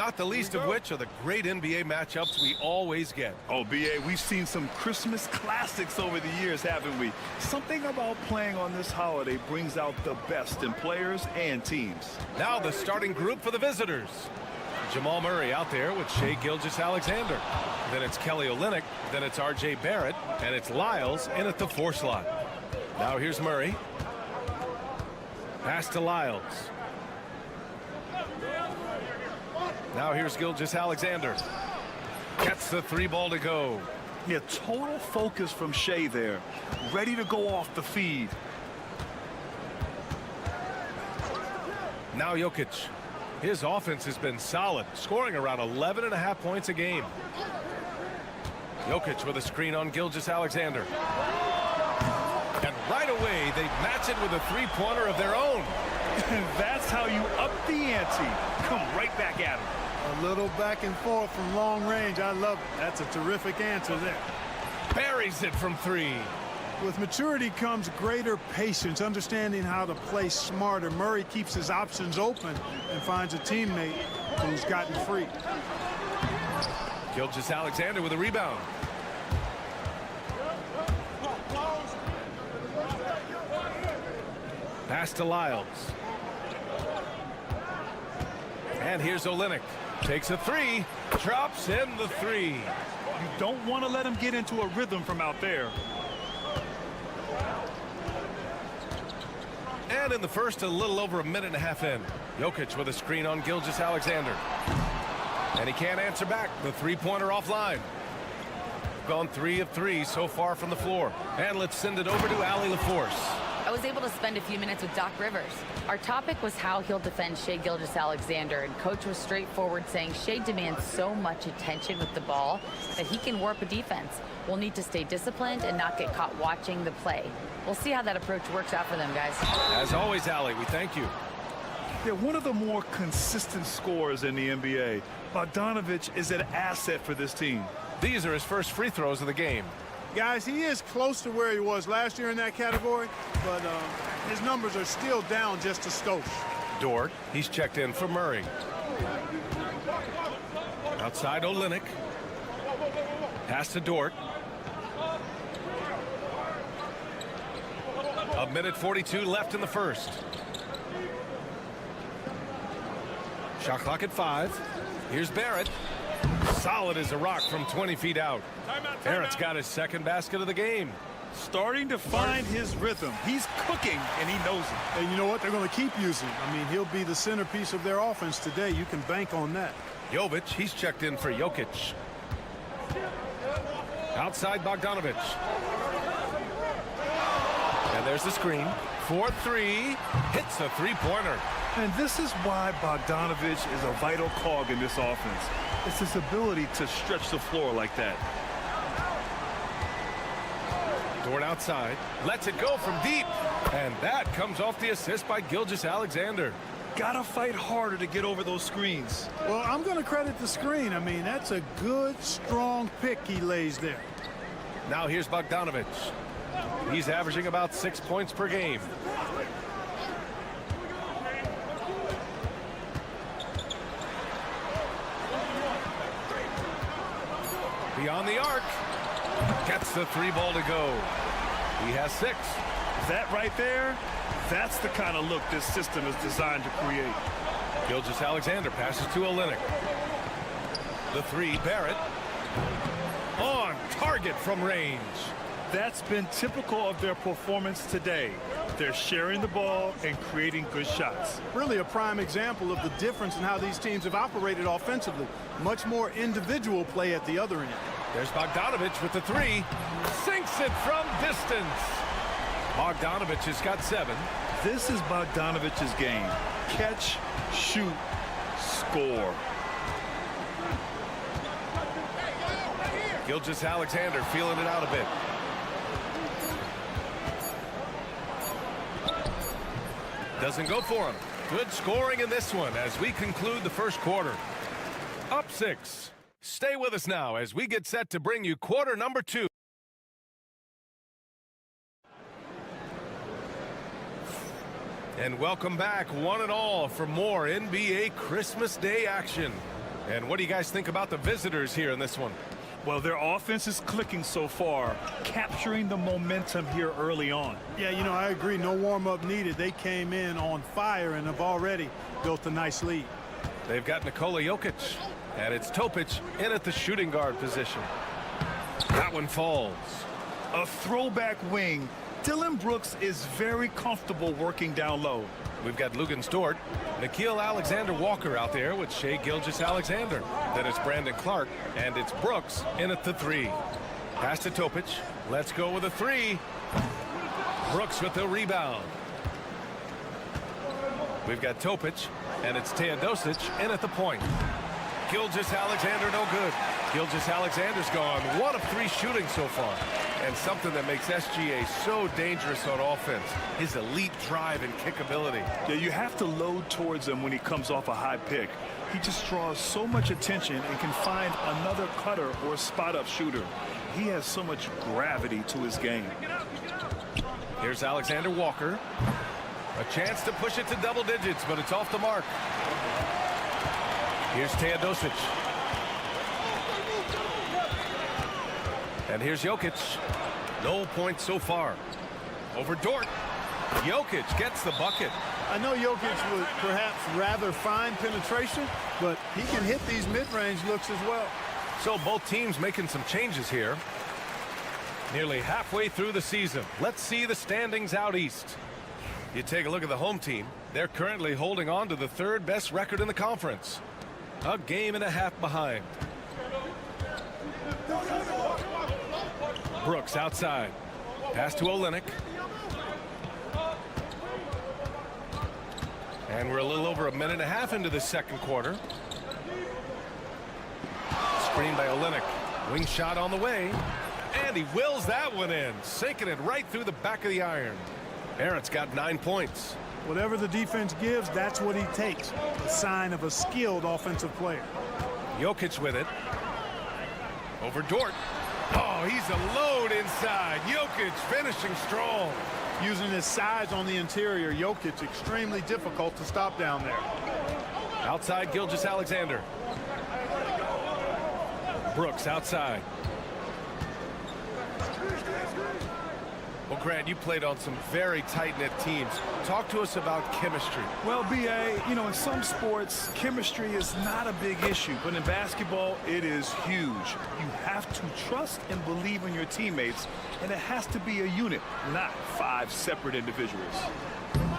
not the least of which are the great NBA matchups we always get. Oh, B.A., we've seen some Christmas classics over the years, haven't we? Something about playing on this holiday brings out the best in players and teams. Now the starting group for the visitors. Jamal Murray out there with Shai Gilgeous-Alexander. Then it's Kelly Olynyk. Then it's R.J. Barrett. And it's Lyles in at the 4 slot. Now here's Murray. Pass to Lyles. Now here's Gilgeous-Alexander. Gets the 3 ball to go. Yeah, total focus from Shai there. Ready to go off the feed. Now Jokic. His offense has been solid, scoring around 11.5 points a game. Jokic with a screen on Gilgeous-Alexander. And right away, they match it with a 3-pointer of their own. That's how you up the ante. Come right back at him. A little back and forth from long range. I love it. That's a terrific answer there. Buries it from 3. With maturity comes greater patience, understanding how to play smarter. Murray keeps his options open and finds a teammate who's gotten free. Gilgeous-Alexander with a rebound. Pass to Lyles. And here's Olynyk. Takes a three. Drops in the three. You don't want to let him get into a rhythm from out there. And in the first, a little over a minute and a half in. Jokic with a screen on Gilgeous-Alexander. And he can't answer back. The three-pointer offline. Gone 3 of 3 so far from the floor. And let's send it over to Allie LaForce. I was able to spend a few minutes with Doc Rivers. Our topic was how he'll defend Shai Gilgeous-Alexander, and Coach was straightforward, saying Shai demands so much attention with the ball that he can warp a defense. We'll need to stay disciplined and not get caught watching the play. We'll see how that approach works out for them, guys. As always, Allie, we thank you. They're one of the more consistent scorers in the NBA. Bogdanović is an asset for this team. These are his first free throws of the game. Guys, he is close to where he was last year in that category, but his numbers are still down just a skosh. Dort, he's checked in for Murray. Outside Olynyk. Pass to Dort. A minute 42 left in the first. Shot clock at 5. Here's Barrett. Solid as a rock from 20 feet out. Barrett's got his second basket of the game. Starting to find his rhythm. He's cooking, and he knows it. And you know what? They're going to keep using. I mean, he'll be the centerpiece of their offense today. You can bank on that. Jovic, he's checked in for Jokic. Outside Bogdanović. And there's the screen. 4-3. Hits a three-pointer. And this is why Bogdanović is a vital cog in this offense. It's his ability to stretch the floor like that. Dort outside. Lets it go from deep. And that comes off the assist by Gilgeous-Alexander. Gotta fight harder to get over those screens. Well, I'm going to credit the screen. I mean, that's a good, strong pick he lays there. Now here's Bogdanović. He's averaging about 6 points per game. Beyond the arc. Gets the three ball to go. He has 6. That right there, that's the kind of look this system is designed to create. Gilgeous-Alexander passes to Olynyk. The three, Barrett. On target from range. That's been typical of their performance today. They're sharing the ball and creating good shots. Really a prime example of the difference in how these teams have operated offensively. Much more individual play at the other end. There's Bogdanović with the three. Sinks it from distance. Bogdanović has got 7. This is Bogdanović's game. Catch, shoot, score. Gilgeous-Alexander feeling it out a bit. Doesn't go for him. Good scoring in this one as we conclude the first quarter. Up 6. Stay with us now as we get set to bring you quarter number 2. And welcome back, one and all, for more NBA Christmas Day action. And what do you guys think about the visitors here in this one? Well, their offense is clicking so far, capturing the momentum here early on. Yeah, you know, I agree. No warm-up needed. They came in on fire and have already built a nice lead. They've got Nikola Jokic, and it's Topic in at the shooting guard position. That one falls. A throwback wing. Dylan Brooks is very comfortable working down low. We've got Luguentz Dort, Nickeil Alexander-Walker out there with Shai Gilgeous-Alexander. Then it's Brandon Clark, and it's Brooks in at the 3. Pass to Topic. Let's go with a 3. Brooks with the rebound. We've got Topic, and it's Teodosic in at the point. Gilgeous-Alexander no good. Gilgeous-Alexander's gone 1 of 3 shooting so far. And something that makes SGA so dangerous on offense, his elite drive and kick ability. Yeah, you have to load towards him when he comes off a high pick. He just draws so much attention and can find another cutter or spot-up shooter. He has so much gravity to his game. Here's Alexander Walker. A chance to push it to double digits, but it's off the mark. Here's Teodosic. And here's Jokic. No points so far. Over Dort. Jokic gets the bucket. I know Jokic would perhaps rather find penetration, but he can hit these mid-range looks as well. So both teams making some changes here. Nearly halfway through the season. Let's see the standings out east. You take a look at the home team. They're currently holding on to the third best record in the conference. A game and a half behind. Brooks outside. Pass to Olynyk. And we're a little over a minute and a half into the second quarter. Screen by Olynyk. Wing shot on the way. And he wills that one in. Sinking it right through the back of the iron. Barrett's got 9 points. Whatever the defense gives, that's what he takes. A sign of a skilled offensive player. Jokic with it. Over Dort. Oh, he's a load inside. Jokic finishing strong. Using his size on the interior, Jokic extremely difficult to stop down there. Outside Gilgeous-Alexander. Brooks outside. Well, Grant, you played on some very tight-knit teams. Talk to us about chemistry. Well, B.A., you know, in some sports, chemistry is not a big issue. But in basketball, it is huge. You have to trust and believe in your teammates, and it has to be a unit, not 5 separate individuals.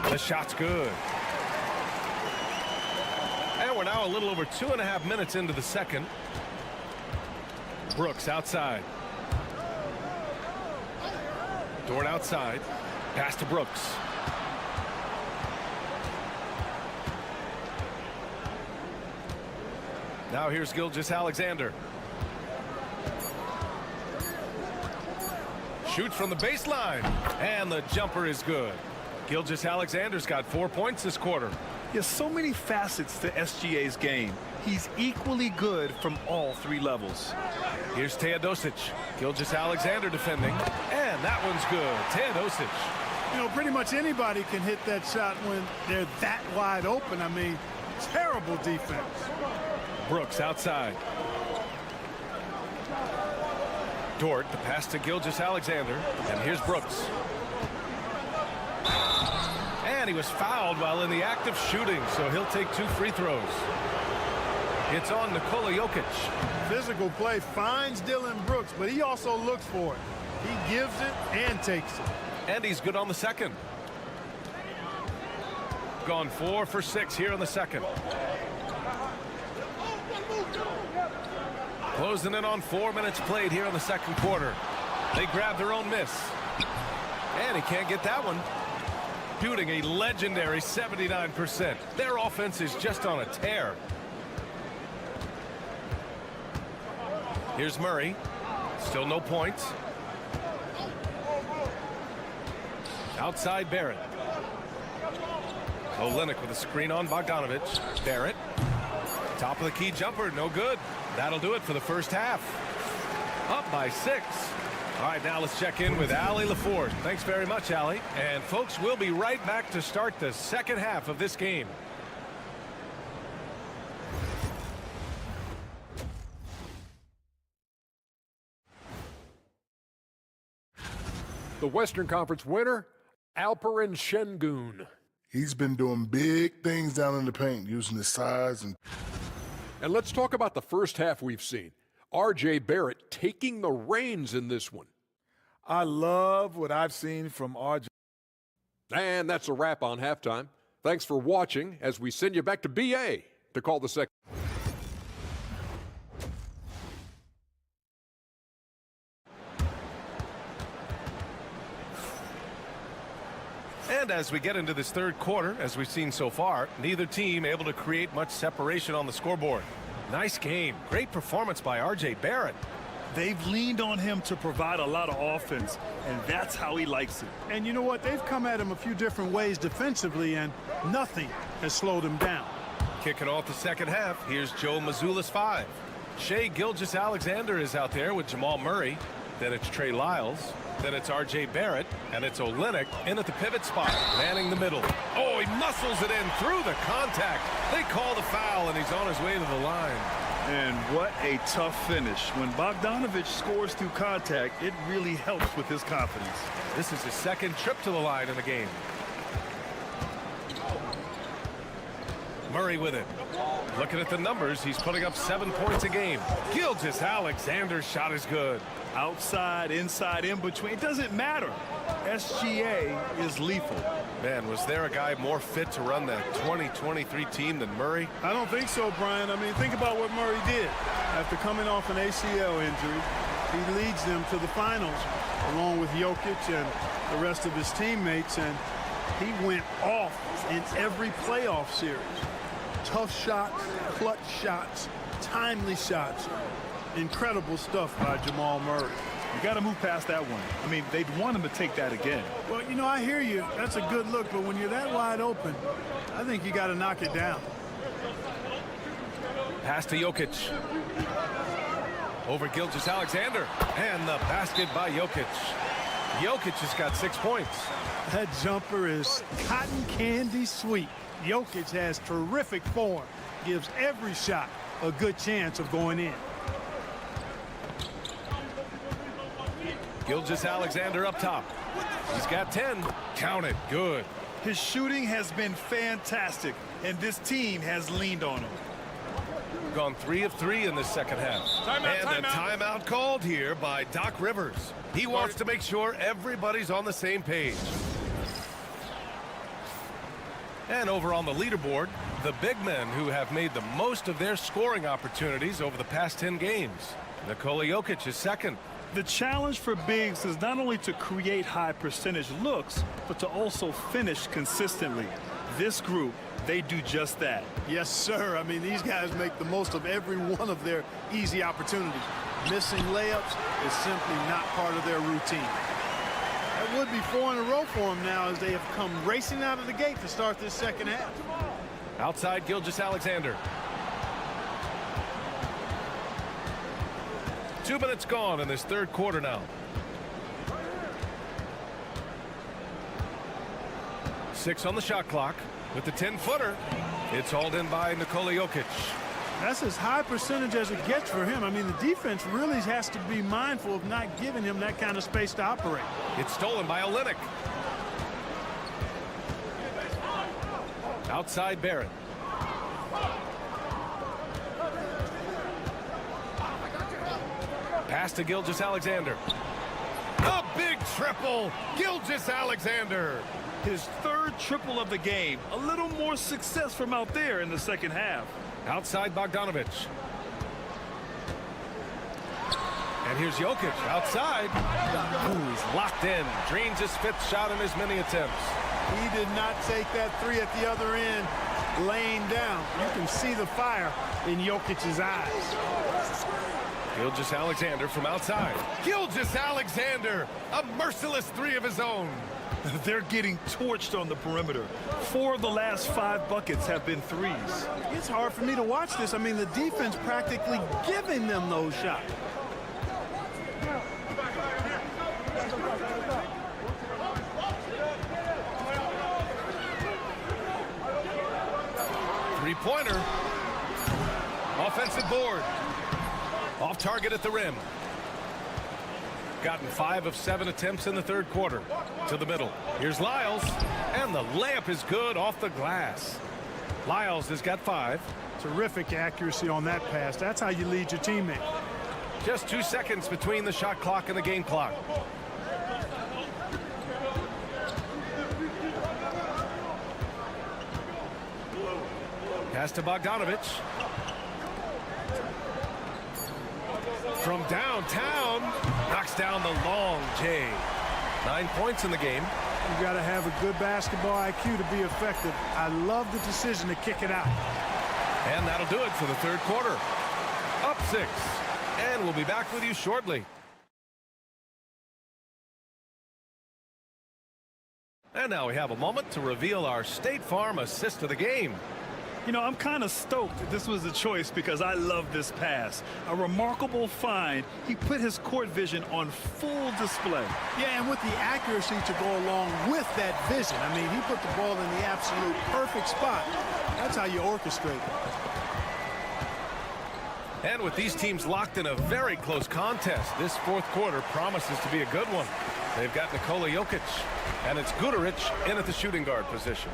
The shot's good. And we're now a little over 2.5 minutes into the second. Brooks outside. Dort outside. Pass to Brooks. Now here's Gilgeous-Alexander. Shoots from the baseline. And the jumper is good. Gilgeous-Alexander's got 4 points this quarter. There's so many facets to SGA's game. He's equally good from all 3 levels. Here's Teodosic. Gilgeous-Alexander defending. And that one's good. Teodosic. You know, pretty much anybody can hit that shot when they're that wide open. I mean, terrible defense. Brooks outside. Dort, the pass to Gilgeous-Alexander. And here's Brooks. And he was fouled while in the act of shooting, so he'll take 2 free throws. It's on Nikola Jokic. Physical play finds Dylan Brooks, but he also looks for it. He gives it and takes it. And he's good on the second. Gone 4 for 6 here in the second. Closing in on 4 minutes played here in the second quarter. They grab their own miss. And he can't get that one. Shooting a legendary 79%. Their offense is just on a tear. Here's Murray. Still no points. Outside Barrett. Olynyk with a screen on Bogdanovic. Barrett. Top of the key jumper. No good. That'll do it for the first half. Up by 6. All right, now let's check in with Allie LaForge. Thanks very much, Allie. And folks, we'll be right back to start the second half of this game. The Western Conference winner, Alperen Şengün. He's been doing big things down in the paint, using his size. And let's talk about the first half we've seen. R.J. Barrett taking the reins in this one. I love what I've seen from R.J. And that's a wrap on halftime. Thanks for watching as we send you back to B.A. to call the second. And as we get into this third quarter, as we've seen so far, neither team able to create much separation on the scoreboard. Nice game. Great performance by R.J. Barrett. They've leaned on him to provide a lot of offense, and that's how he likes it. And you know what? They've come at him a few different ways defensively, and nothing has slowed him down. Kicking off the second half, here's Joe Mazzulla's 5. Shai Gilgeous-Alexander is out there with Jamal Murray. Then it's Trey Lyles. Then it's R.J. Barrett, and it's Olynyk in at the pivot spot, manning the middle. Oh, he muscles it in through the contact. They call the foul, and he's on his way to the line. And what a tough finish. When Bogdanovich scores through contact, it really helps with his confidence. This is his second trip to the line in the game. Murray with it. Looking at the numbers, he's putting up 7 points a game. Gilgeous-Alexander's shot is good. Outside, inside, in between, it doesn't matter. SGA is lethal. Man, was there a guy more fit to run that 2023 team than Murray? I don't think so, Brian. I mean, think about what Murray did. After coming off an ACL injury, he leads them to the finals along with Jokic and the rest of his teammates, and he went off in every playoff series. Tough shots, clutch shots, timely shots. Incredible stuff by Jamal Murray. You got to move past that one. I mean, they'd want him to take that again. Well, you know, I hear you. That's a good look, but when you're that wide open, I think you got to knock it down. Pass to Jokic. Over Gilgeous-Alexander. And the basket by Jokic. Jokic has got 6 points. That jumper is cotton candy sweet. Jokic has terrific form. Gives every shot a good chance of going in. Gilgeous-Alexander up top. He's got 10. Count it. Good. His shooting has been fantastic, and this team has leaned on him. Gone 3 of 3 in this second half. And a timeout called here by Doc Rivers. He wants to make sure everybody's on the same page. And over on the leaderboard, the big men who have made the most of their scoring opportunities over the past 10 games. Nikola Jokic is second. The challenge for bigs is not only to create high percentage looks, but to also finish consistently. This group, they do just that. Yes, sir. I mean, these guys make the most of every one of their easy opportunities. Missing layups is simply not part of their routine. That would be 4 in a row for them now as they have come racing out of the gate to start this second half. Outside Gilgeous-Alexander. 2 minutes gone in this third quarter now. 6 on the shot clock. With the 10-footer, it's hauled in by Nikola Jokic. That's as high percentage as it gets for him. I mean, the defense really has to be mindful of not giving him that kind of space to operate. It's stolen by Olynyk. Outside Barrett. Pass to Gilgeous-Alexander. A big triple. Gilgeous-Alexander. His third triple of the game. A little more success from out there in the second half. Outside Bogdanovich. And here's Jokic outside. Ooh, he's locked in. Drains his 5th shot in as many attempts. He did not take that 3 at the other end laying down. You can see the fire in Jokic's eyes. Gilgeous-Alexander from outside. Gilgeous-Alexander, a merciless 3 of his own. They're getting torched on the perimeter. 4 of the last 5 buckets have been threes. It's hard for me to watch this. I mean, the defense practically giving them those shots. Three-pointer. Offensive board. Off target at the rim. Gotten 5 of 7 attempts in the third quarter. To the middle. Here's Lyles. And the layup is good off the glass. Lyles has got 5. Terrific accuracy on that pass. That's how you lead your teammate. Just 2 seconds between the shot clock and the game clock. Pass to Bogdanovich. From downtown, knocks down the long J. 9 points in the game. You got to have a good basketball IQ to be effective. I love the decision to kick it out. And that'll do it for the third quarter. Up 6. And we'll be back with you shortly. And now we have a moment to reveal our State Farm assist of the game. You know, I'm kind of stoked that this was a choice because I love this pass. A remarkable find. He put his court vision on full display. Yeah, and with the accuracy to go along with that vision. I mean, he put the ball in the absolute perfect spot. That's how you orchestrate. And with these teams locked in a very close contest, this fourth quarter promises to be a good one. They've got Nikola Jokic, and it's Guduric in at the shooting guard position.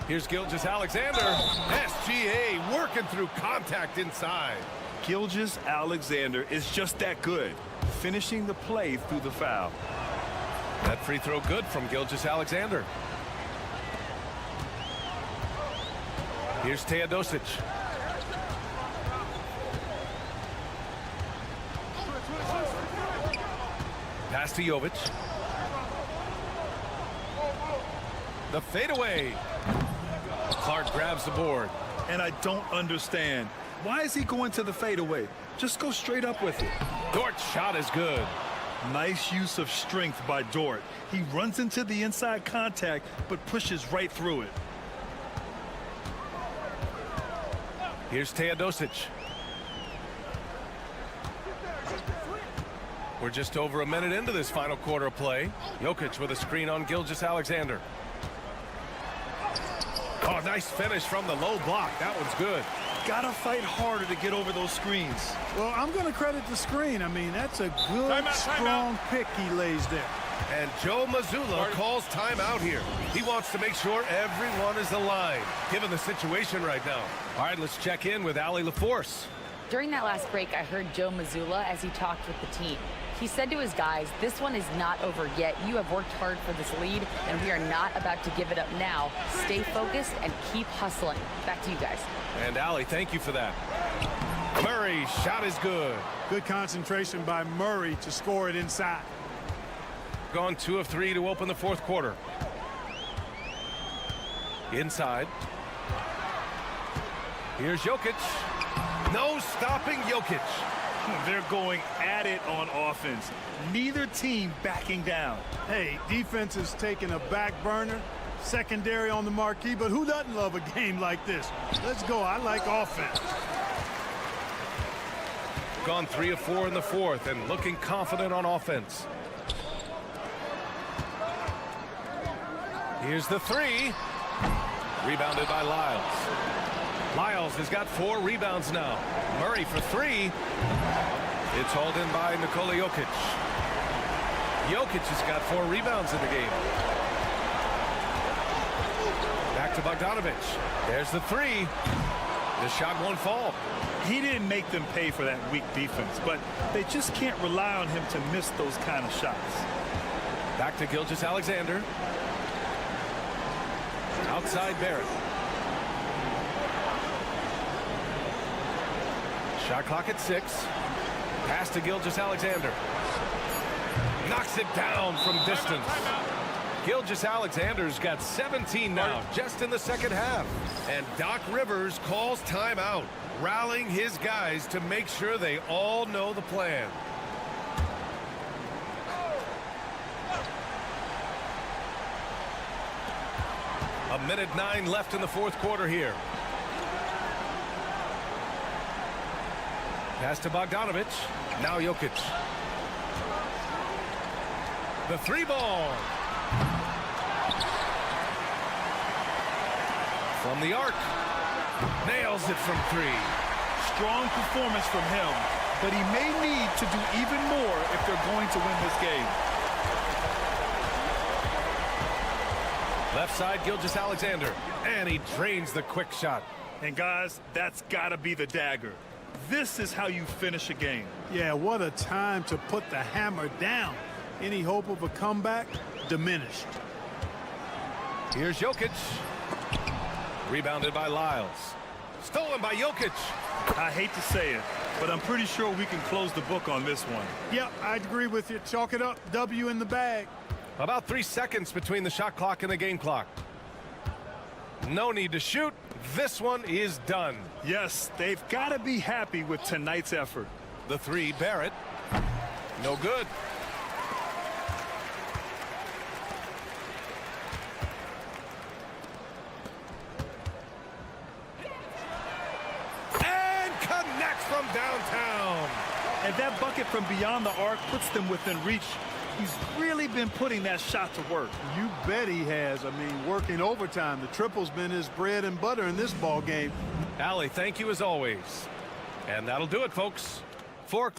Here's Gilgeous-Alexander. SGA working through contact inside. Gilgeous-Alexander is just that good, finishing the play through the foul. That free throw good from Gilgeous-Alexander. Here's Teodosic. Pass to Jovic. The fadeaway. Clark grabs the board. And I don't understand. Why is he going to the fadeaway? Just go straight up with it. Dort's shot is good. Nice use of strength by Dort. He runs into the inside contact, but pushes right through it. Here's Teodosic. We're just over a minute into this final quarter of play. Jokic with a screen on Gilgeous-Alexander. Oh, nice finish from the low block. That one's good. Gotta fight harder to get over those screens. Well, I'm going to credit the screen. I mean, that's a good, strong pick he lays there. And Joe Mazzulla calls timeout here. He wants to make sure everyone is aligned, given the situation right now. All right, let's check in with Allie LaForce. During that last break, I heard Joe Mazzulla as he talked with the team. He said to his guys, this one is not over yet. You have worked hard for this lead, and we are not about to give it up now. Stay focused and keep hustling. Back to you guys. And Allie, thank you for that. Murray's shot is good. Good concentration by Murray to score it inside. Gone 2 of 3 to open the fourth quarter. Inside. Here's Jokic. No stopping Jokic. They're going at it on offense. Neither team backing down. Hey, defense is taking a back burner. Secondary on the marquee, but who doesn't love a game like this? Let's go. I like offense. Gone 3 of 4 in the fourth and looking confident on offense. Here's the three. Rebounded by Lyles. Lyles has got 4 rebounds now. Murray for 3. It's hauled in by Nikola Jokic. Jokic has got 4 rebounds in the game. Back to Bogdanovic. There's the 3. The shot won't fall. He didn't make them pay for that weak defense, but they just can't rely on him to miss those kind of shots. Back to Gilgeous-Alexander. Outside Barrett. Shot clock at 6. Pass to Gilgeous-Alexander. Knocks it down from distance. Gilgeous-Alexander's got 17 now, just in the second half. And Doc Rivers calls timeout, rallying his guys to make sure they all know the plan. A minute 9 left in the fourth quarter here. Pass to Bogdanovic. Now Jokic. The 3 ball. From the arc. Nails it from 3. Strong performance from him, but he may need to do even more if they're going to win this game. Left side, Gilgeous-Alexander. And he drains the quick shot. And guys, that's got to be the dagger. This is how you finish a game. Yeah, what a time to put the hammer down. Any hope of a comeback diminished. Here's Jokic. Rebounded by Lyles. Stolen by Jokic. I hate to say it, but I'm pretty sure we can close the book on this one. Yep, I'd agree with you. Chalk it up. W in the bag. About 3 seconds between the shot clock and the game clock. No need to shoot. This one is done. Yes, they've got to be happy with tonight's effort. The 3, Barrett. No good. downtown. And that bucket from beyond the arc puts them within reach. He's really been putting that shot to work. You bet he has. I mean, working overtime. The triple's been his bread and butter in this ball game. Allie, thank you as always. And that'll do it, folks. For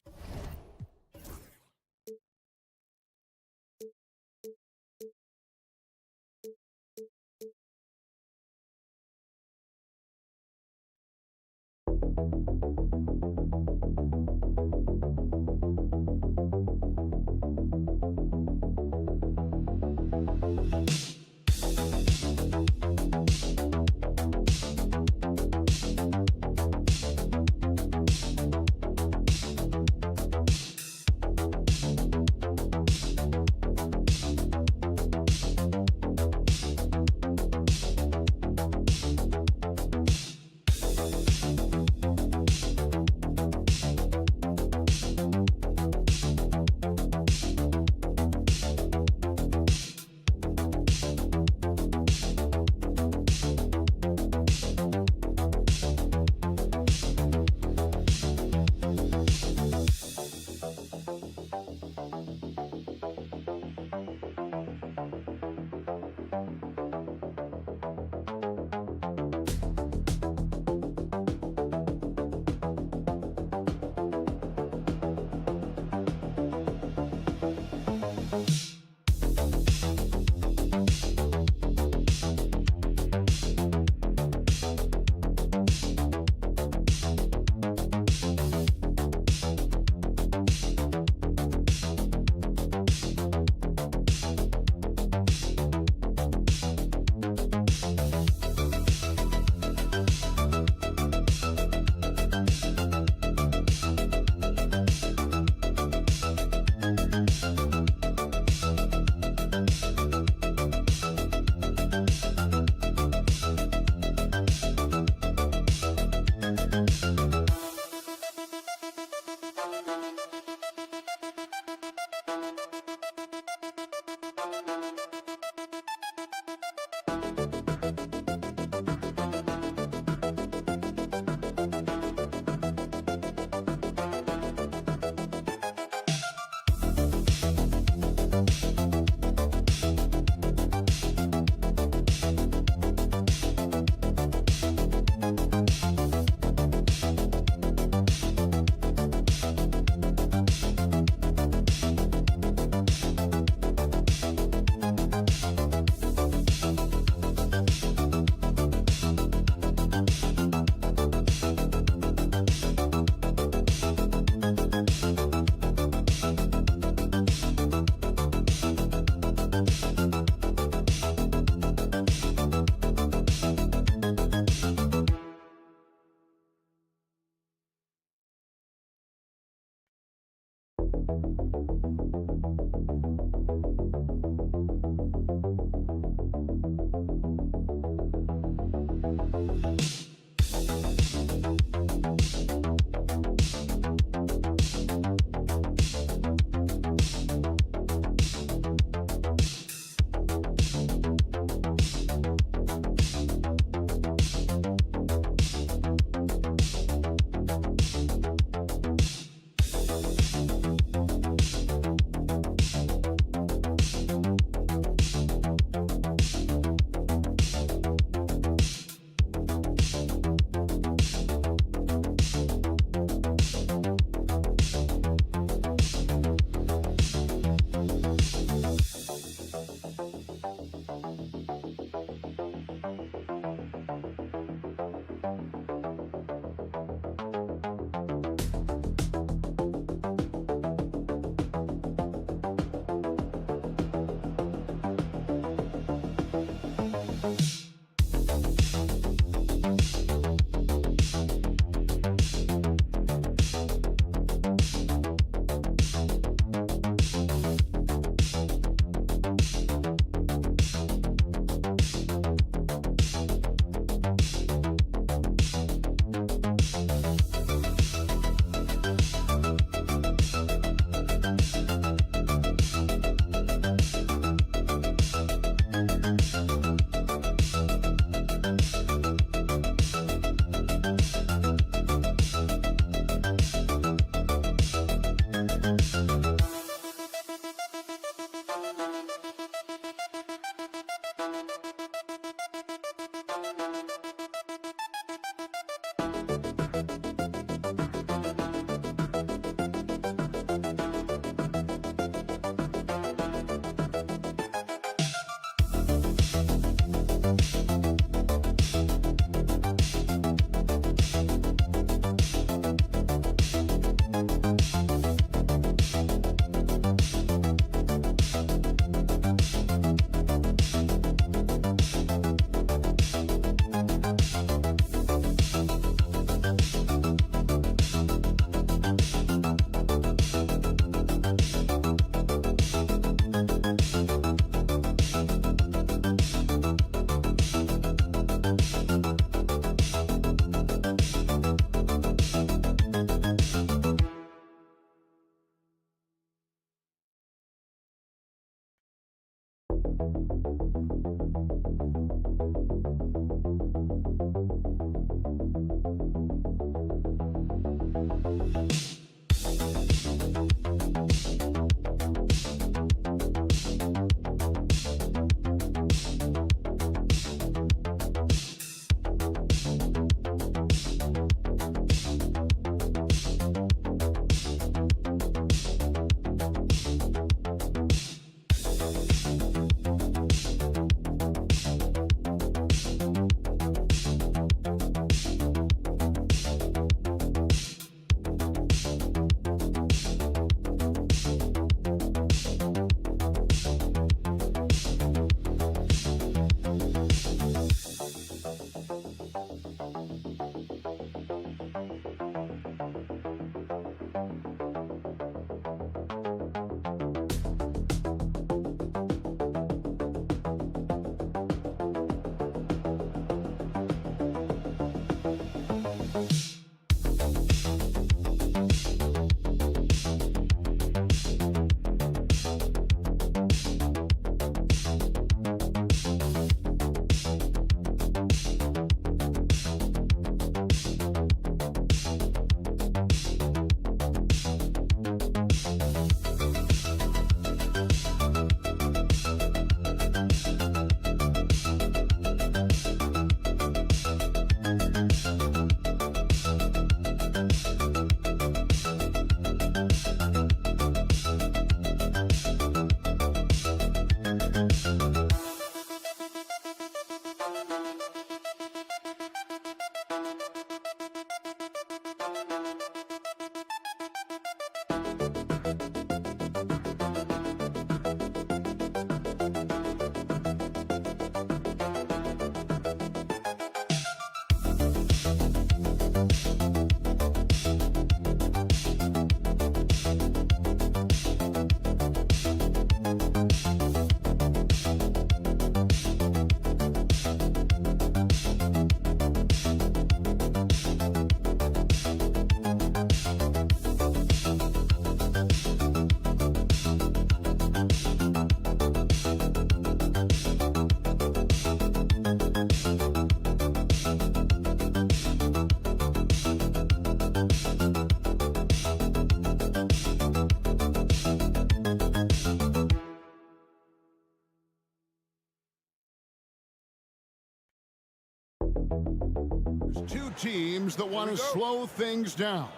Two teams that want to slow things down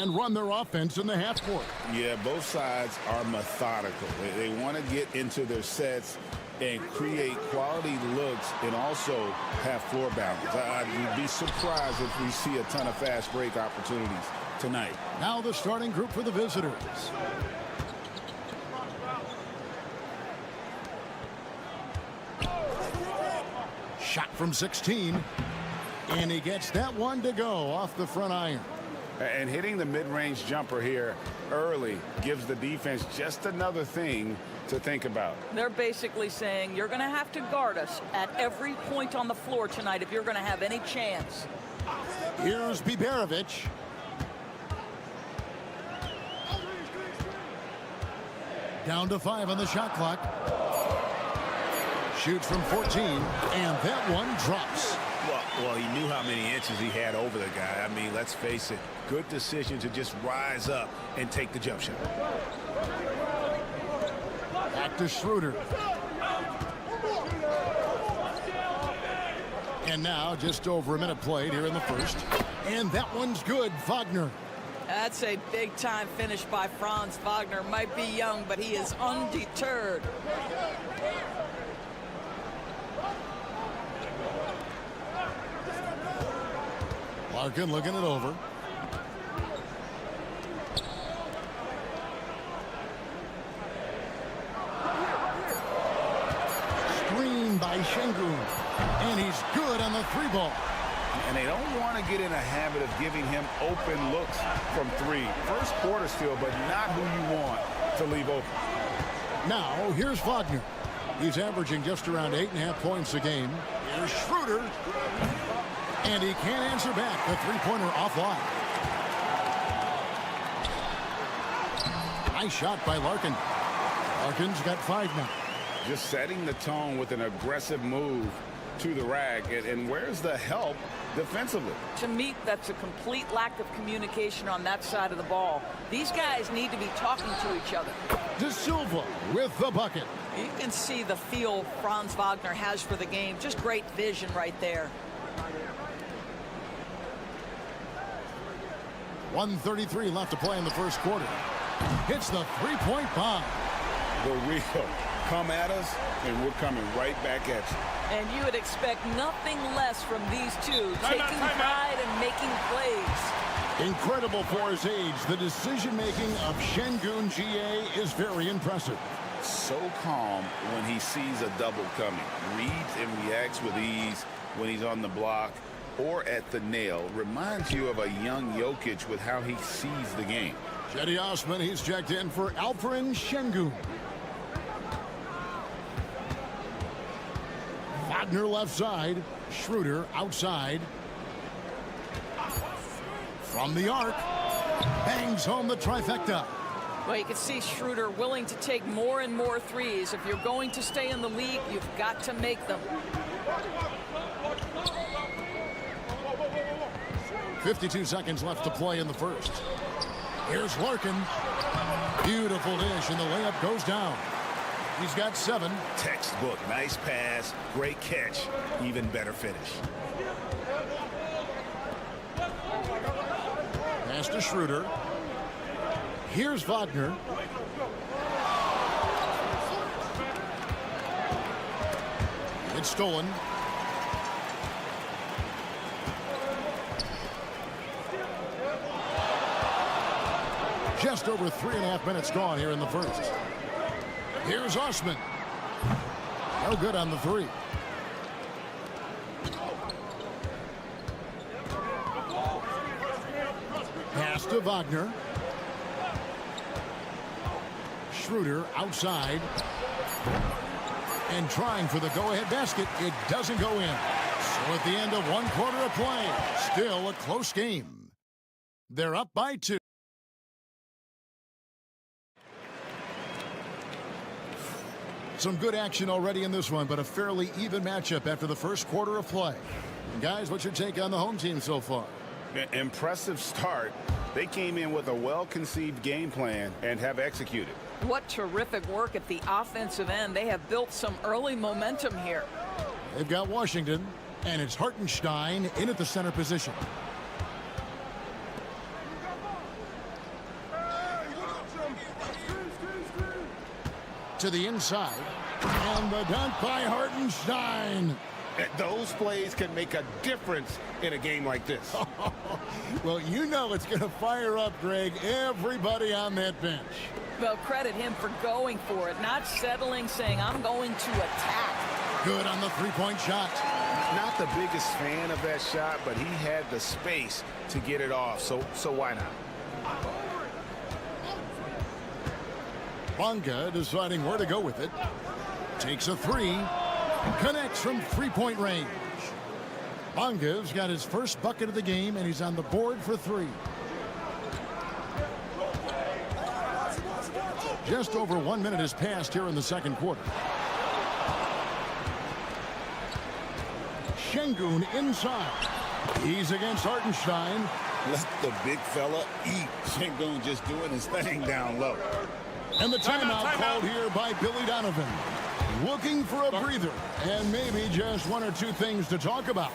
and run their offense in the half court. Yeah, both sides are methodical. They want to get into their sets and create quality looks and also have floor balance. I'd be surprised if we see a ton of fast break opportunities tonight. Now the starting group for the visitors. Shot from 16. And he gets that one to go off the front iron. And hitting the mid-range jumper here early gives the defense just another thing to think about. They're basically saying you're going to have to guard us at every point on the floor tonight if you're going to have any chance. Here's Biberovic. Down to 5 on the shot clock. Shoots from 14, and that one drops. Well, he knew how many inches he had over the guy. I mean, let's face it, good decision to just rise up and take the jump shot. Back to Schroeder. And now just over a minute played here in the first. And that one's good, Wagner. That's a big-time finish by Franz Wagner. Might be young, but he is undeterred. Larkin looking it over. Screen by Şengün. And he's good on the 3-ball. And they don't want to get in a habit of giving him open looks from 3. First quarter still, but not who you want to leave open. Now, here's Wagner. He's averaging just around 8.5 points a game. Here's Schroeder. And he can't answer back. The three-pointer offline. Nice shot by Larkin. Larkin's got 5 now. Just setting the tone with an aggressive move to the rack. And where's the help defensively? To me, that's a complete lack of communication on that side of the ball. These guys need to be talking to each other. De Silva with the bucket. You can see the feel Franz Wagner has for the game. Just great vision right there. 1:33 left to play in the first quarter. Hits the three-point bomb. The real. Come at us, and we're coming right back at you. And you would expect nothing less from these two, taking pride and making plays. Incredible for his age. The decision-making of Şengün GA is very impressive. So calm when he sees a double coming. Reads and reacts with ease when he's on the block or at the nail. Reminds you of a young Jokic with how he sees the game. Cedi Osman, he's checked in for Alperen Şengün. Wagner left side. Schroeder outside. From the arc. Bangs home the trifecta. Well, you can see Schroeder willing to take more and more threes. If you're going to stay in the league, you've got to make them. 52 seconds left to play in the first. Here's Larkin. Beautiful dish, and the layup goes down. He's got 7. Textbook. Nice pass. Great catch. Even better finish. Pass to Schroeder. Here's Wagner. It's stolen. Just over 3.5 minutes gone here in the first. Here's Osman. No good on the 3. Pass to Wagner. Schroeder outside. And trying for the go-ahead basket. It doesn't go in. So at the end of 1 quarter of play, still a close game. They're up by 2. Some good action already in this one, but a fairly even matchup after the first quarter of play. Guys, what's your take on the home team so far? Impressive start. They came in with a well-conceived game plan and have executed. What terrific work at the offensive end. They have built some early momentum here. They've got Washington, and it's Hartenstein in at the center position. To the inside, and the dunk by Hartenstein. Those plays can make a difference in a game like this. Well, you know it's going to fire up, Greg, everybody on that bench. Well, credit him for going for it, not settling, saying, I'm going to attack. Good on the three-point shot. Not the biggest fan of that shot, but he had the space to get it off, so why not? Bonga deciding where to go with it. Takes a 3. Connects from three-point range. Bonga's got his first bucket of the game, and he's on the board for 3. Just over 1 minute has passed here in the second quarter. Şengün inside. He's against Hartenstein. Let the big fella eat. Şengün just doing his thing down low. And the timeout called here by Billy Donovan. Looking for a breather and maybe just 1 or 2 things to talk about.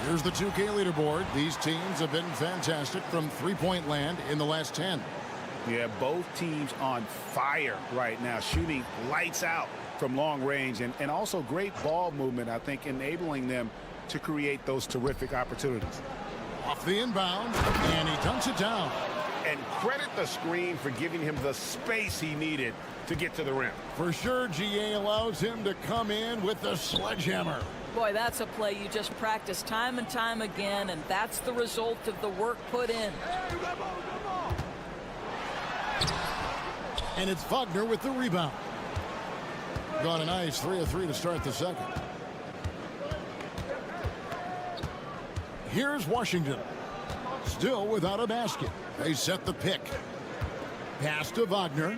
Here's the 2K leaderboard. These teams have been fantastic from three-point land in the last 10. Yeah, both teams on fire right now, shooting lights out from long range, and also great ball movement, I think, enabling them to create those terrific opportunities. Off the inbound, and he dunks it down. And credit the screen for giving him the space he needed to get to the rim. For sure, GA allows him to come in with the sledgehammer. Boy, that's a play you just practice time and time again, and that's the result of the work put in. And it's Wagner with the rebound. Got a nice 3 of 3 to start the second. Here's Washington. Still without a basket. They set the pick. Pass to Wagner.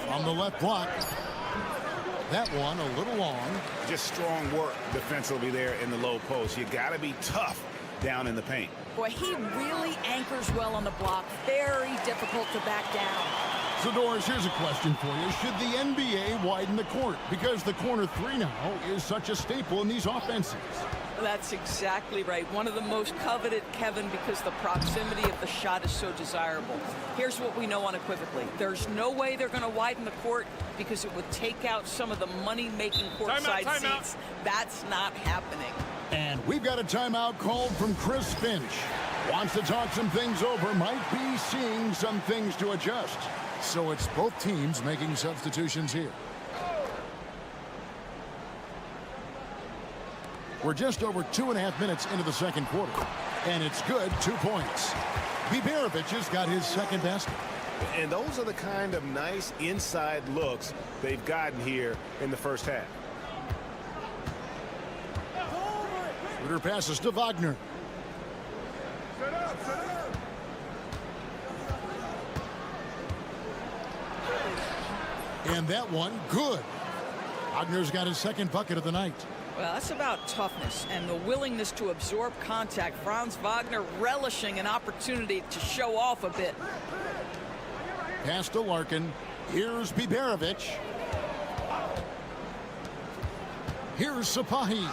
On the left block. That one a little long. Just strong work defensively there in the low post. You got to be tough down in the paint. Boy, he really anchors well on the block. Very difficult to back down. So, Doris, here's a question for you. Should the NBA widen the court? Because the corner three now is such a staple in these offenses. That's exactly right. One of the most coveted, Kevin, because the proximity of the shot is so desirable. Here's what we know unequivocally. There's no way they're going to widen the court because it would take out some of the money-making courtside seats. That's not happening. And we've got a timeout called from Chris Finch. Wants to talk some things over. Might be seeing some things to adjust. So it's both teams making substitutions here. We're just over 2.5 minutes into the second quarter. And it's good, 2 points. Biberovic has got his second basket. And those are the kind of nice inside looks they've gotten here in the first half. Schroeder passes to Wagner. And that one, good. Wagner's got his second bucket of the night. Well, that's about toughness and the willingness to absorb contact. Franz Wagner relishing an opportunity to show off a bit. Pass to Larkin. Here's Biberovic. Here's Sapahi.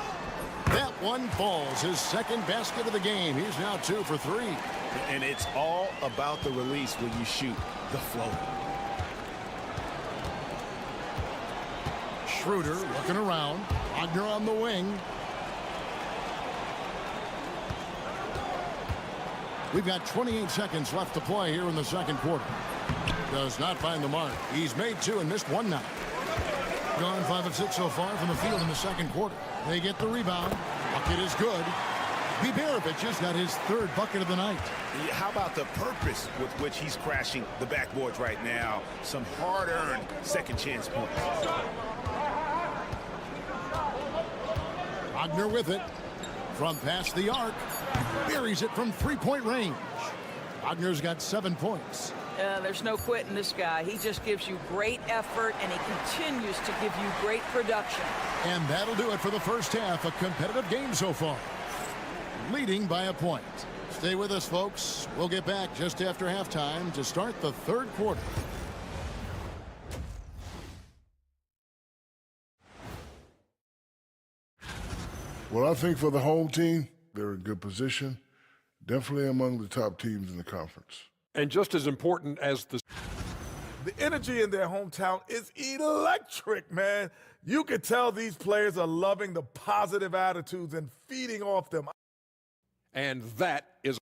That one falls. His second basket of the game. He's now 2 for 3. And it's all about the release when you shoot the floater. Schroeder looking around. Wagner on the wing. We've got 28 seconds left to play here in the second quarter. Does not find the mark. He's made 2 and missed 1 now. Gone 5 of 6 so far from the field in the second quarter. They get the rebound. Bucket is good. Biberovic has got his third bucket of the night. How about the purpose with which he's crashing the backboards right now? Some hard-earned second chance points. Wagner with it. From past the arc. Buries it from 3-point range. Wagner's got 7 points. There's no quitting this guy. He just gives you great effort, and he continues to give you great production. And that'll do it for the first half. A competitive game so far. Leading by a point. Stay with us, folks. We'll get back just after halftime to start the third quarter. Well, I think for the home team, they're in good position. Definitely among the top teams in the conference. And just as important as the energy in their hometown is electric, man. You can tell these players are loving the positive attitudes and feeding off them. And that is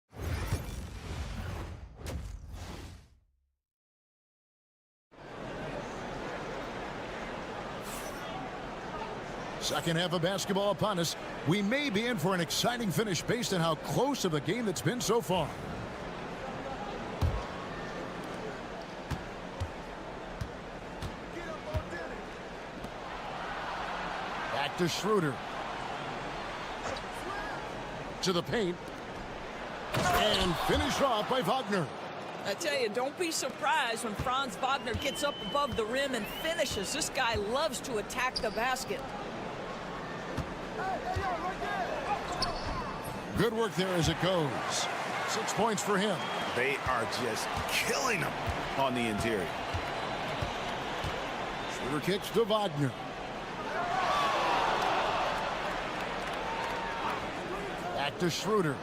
second half of basketball upon us. We may be in for an exciting finish based on how close of a game that's been so far. Back to Schroeder. To the paint. And finished off by Wagner. I tell you, don't be surprised when Franz Wagner gets up above the rim and finishes. This guy loves to attack the basket. Good work there as it goes. 6 points for him. They are just killing him on the interior. Schroeder kicks to Wagner. Back to Schroeder.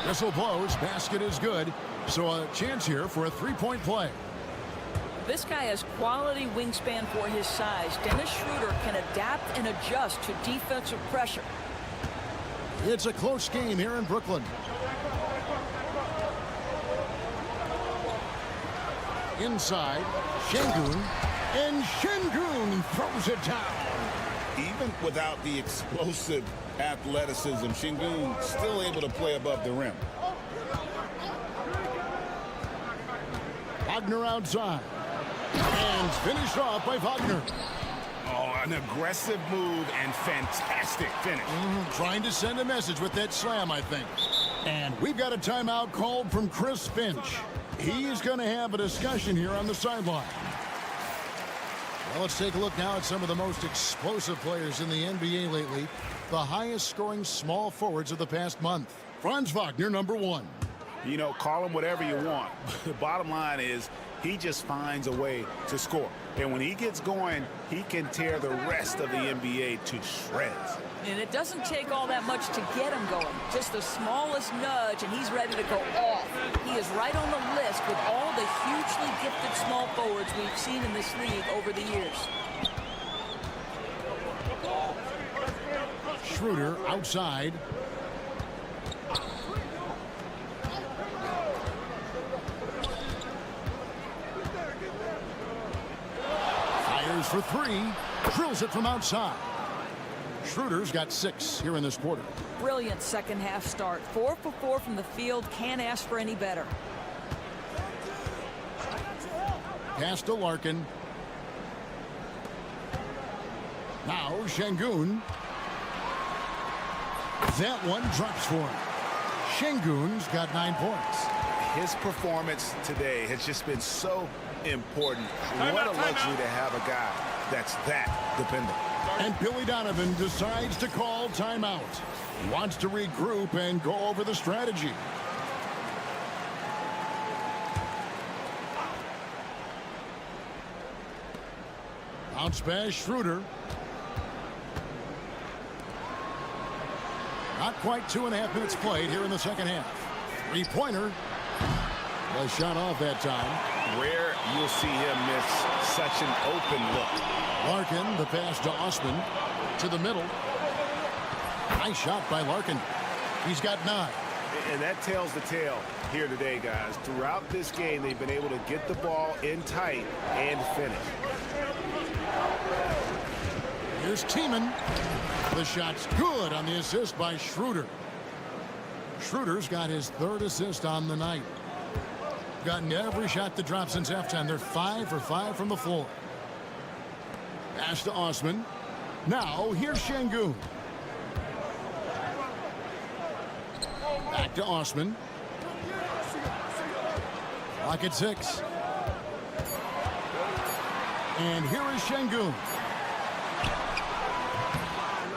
Whistle blows. Basket is good. So a chance here for a 3-point play. This guy has quality wingspan for his size. Dennis Schroeder can adapt and adjust to defensive pressure. It's a close game here in Brooklyn. Inside, Şengün, and Şengün throws it down. Even without the explosive athleticism, Şengün still able to play above the rim. Wagner outside. And finished off by Wagner. Oh, an aggressive move and fantastic finish. Trying to send a message with that slam, I think. And we've got a timeout called from Chris Finch. He's going to have a discussion here on the sideline. Well, let's take a look now at some of the most explosive players in the NBA lately. The highest scoring small forwards of the past month. Franz Wagner, number 1. You know, call him whatever you want. The bottom line is he just finds a way to score. And when he gets going, he can tear the rest of the NBA to shreds. And it doesn't take all that much to get him going. Just the smallest nudge, and he's ready to go off. He is right on the list with all the hugely gifted small forwards we've seen in this league over the years. Schroeder outside. Fires for 3. Drills it from outside. Schroeder's got 6 here in this quarter. Brilliant second half start. 4 for 4 from the field. Can't ask for any better. Pass to Larkin. Now Şengün. That one drops for him. Şengün's got 9 points. His performance today has just been so important. What a luxury to have a guy that's that dependent. And Billy Donovan decides to call timeout. He wants to regroup and go over the strategy. Bounce pass, Schroeder. Not quite 2.5 minutes played here in the second half. 3-pointer. The shot off that time. Rare you'll see him miss such an open look. Larkin, the pass to Osman. To the middle. Nice shot by Larkin. He's got 9. And that tells the tale here today, guys. Throughout this game, they've been able to get the ball in tight and finish. Here's Tiemann. The shot's good on the assist by Schroeder. Schroeder's got his 3rd assist on the night. Gotten every shot that dropped since halftime. They're 5 for 5 from the floor. Pass to Osman. Now here's Şengün. Back to Osman. Clock at 6. And here is Şengün.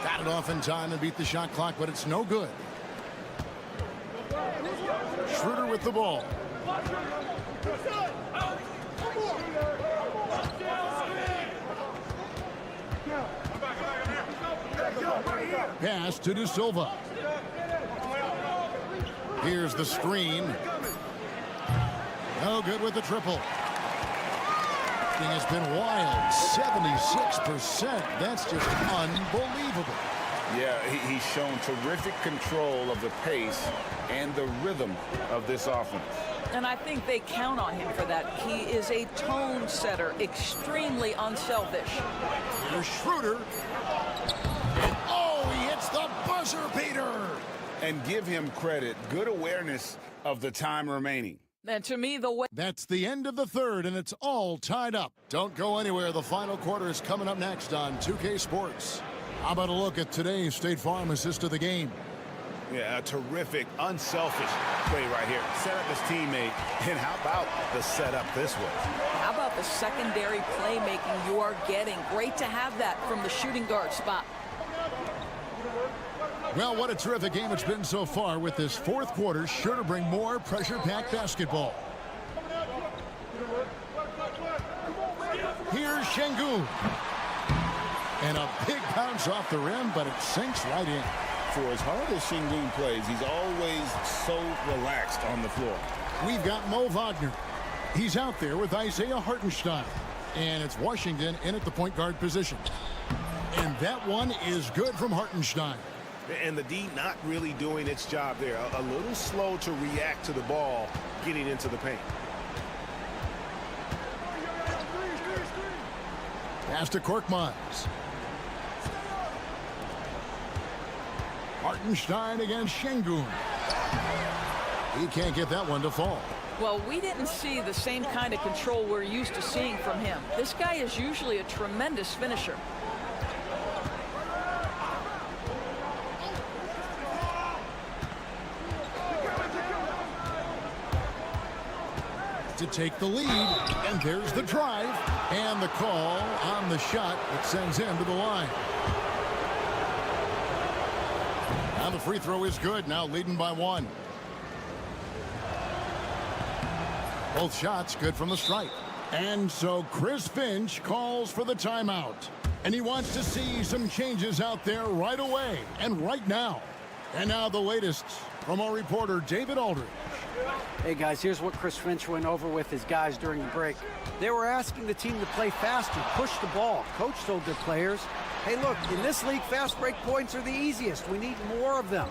Got it off in time and beat the shot clock, but it's no good. Schroeder with the ball. Pass to De Silva. Here's the screen. No good with the triple. Thing has been wild. 76%. That's just unbelievable. Yeah, he's shown terrific control of the pace and the rhythm of this offense. And I think they count on him for that. He is a tone setter, extremely unselfish. Here's Schroeder. And oh, he hits the buzzer beater. And give him credit. Good awareness of the time remaining. And to me, the way... That's the end of the 3rd, and it's all tied up. Don't go anywhere. The final quarter is coming up next on 2K Sports. How about a look at today's State Farm assist of the game? Yeah, a terrific, unselfish play right here. Set up his teammate, and how about the setup this way? How about the secondary playmaking you are getting? Great to have that from the shooting guard spot. Well, what a terrific game it's been so far, with this 4th quarter sure to bring more pressure-packed basketball. Here's Şengün. And a big bounce off the rim, but it sinks right in. For as hard as Şengün plays, he's always so relaxed on the floor. We've got Mo Wagner. He's out there with Isaiah Hartenstein. And it's Washington in at the point guard position. And that one is good from Hartenstein. And the D not really doing its job there. A little slow to react to the ball getting into the paint. Pass to Korkmaz. Hartenstein against Şengün. He can't get that one to fall. Well, we didn't see the same kind of control we're used to seeing from him. This guy is usually a tremendous finisher. To take the lead, and there's the drive, and the call on the shot that sends him to the line. Now the free throw is good, now leading by 1. Both shots good from the stripe. And so Chris Finch calls for the timeout. And he wants to see some changes out there right away and right now. And now the latest from our reporter, David Aldridge. Hey guys, here's what Chris Finch went over with his guys during the break. They were asking the team to play faster, push the ball. Coach told their players, hey look, in this league, fast break points are the easiest. We need more of them.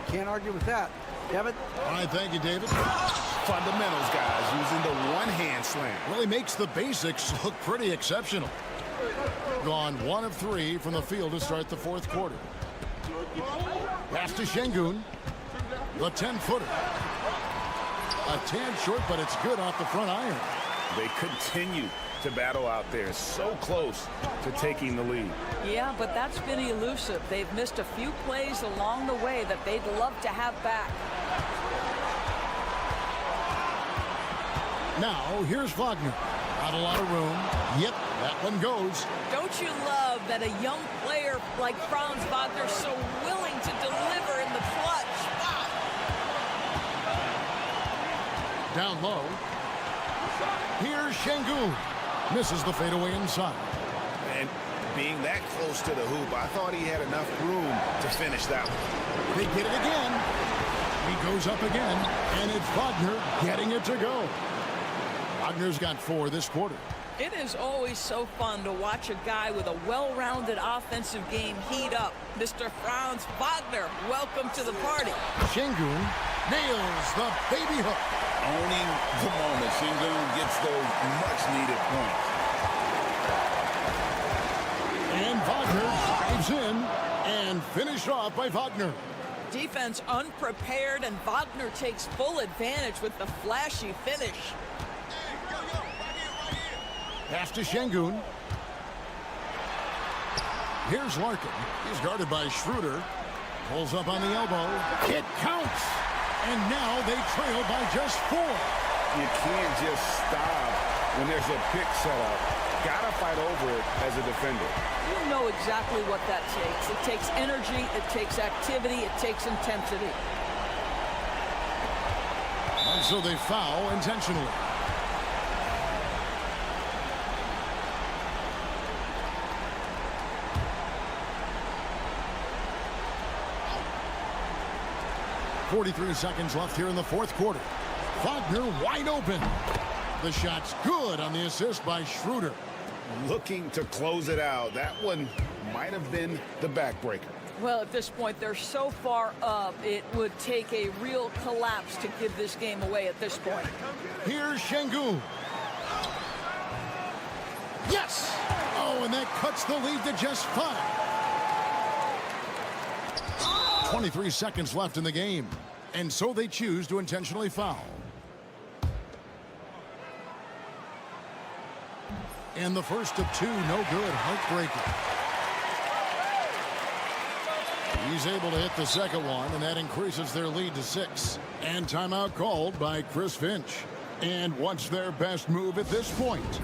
Can't argue with that. Kevin? All right, thank you, David. Fundamentals, guys, using the one-hand slam. Really makes the basics look pretty exceptional. Gone 1 of 3 from the field to start the fourth quarter. Pass to Şengün. The 10-footer. A tad short, but it's good off the front iron. They continue to battle out there, so close to taking the lead. Yeah, but that's been elusive. They've missed a few plays along the way that they'd love to have back. Now, here's Wagner. Not a lot of room. Yep, that one goes. Don't you love that a young player like Franz Wagner so willing to deliver in the clutch? Wow. Down low. Here's Şengün. Misses the fadeaway inside. And being that close to the hoop, I thought he had enough room to finish that one. They get it again. He goes up again, and it's Wagner getting it to go. Wagner's got 4 this quarter. It is always so fun to watch a guy with a well-rounded offensive game heat up. Mr. Franz Wagner, welcome to the party. Şengün nails the baby hook. Owning the moment. Şengün gets those much-needed points. And Wagner drives in and finished off by Wagner. Defense unprepared, and Wagner takes full advantage with the flashy finish. Pass to Şengün. Here's Larkin. He's guarded by Schroeder. Pulls up on the elbow. It counts. And now they trail by just 4. You can't just stop when there's a pick set up. Gotta fight over it as a defender. You know exactly what that takes. It takes energy, it takes activity, it takes intensity. And so they foul intentionally. .43 seconds left here in the fourth quarter. Wagner wide open. The shot's good on the assist by Schroeder. Looking to close it out. That one might have been the backbreaker. Well, at this point, they're so far up, it would take a real collapse to give this game away at this point. Here's Şengün. Yes! Oh, and that cuts the lead to just 5. 23 seconds left in the game, and so they choose to intentionally foul. And the first of 2, no good, heartbreaking. He's able to hit the second one, and that increases their lead to 6. And timeout called by Chris Finch. And what's their best move at this point?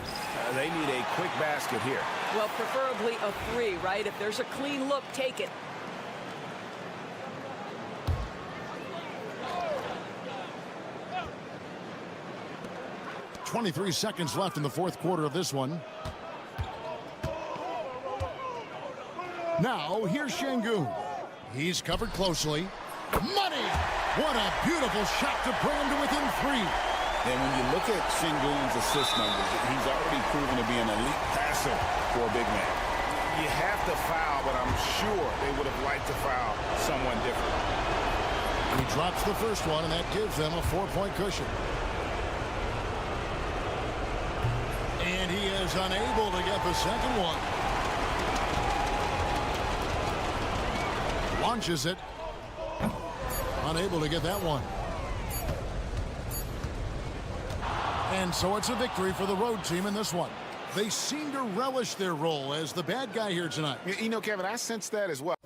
They need a quick basket here. Well, preferably a 3, right? If there's a clean look, take it. 23 seconds left in the fourth quarter of this one. Now, here's Şengün. He's covered closely. Money! What a beautiful shot to bring him to within 3. And when you look at Şengün's assist numbers, he's already proven to be an elite passer for a big man. You have to foul, but I'm sure they would have liked to foul someone different. He drops the first one, and that gives them a 4-point cushion. And he is unable to get the second one. Launches it. Unable to get that one. And so it's a victory for the road team in this one. They seem to relish their role as the bad guy here tonight. You know, Kevin, I sense that as well.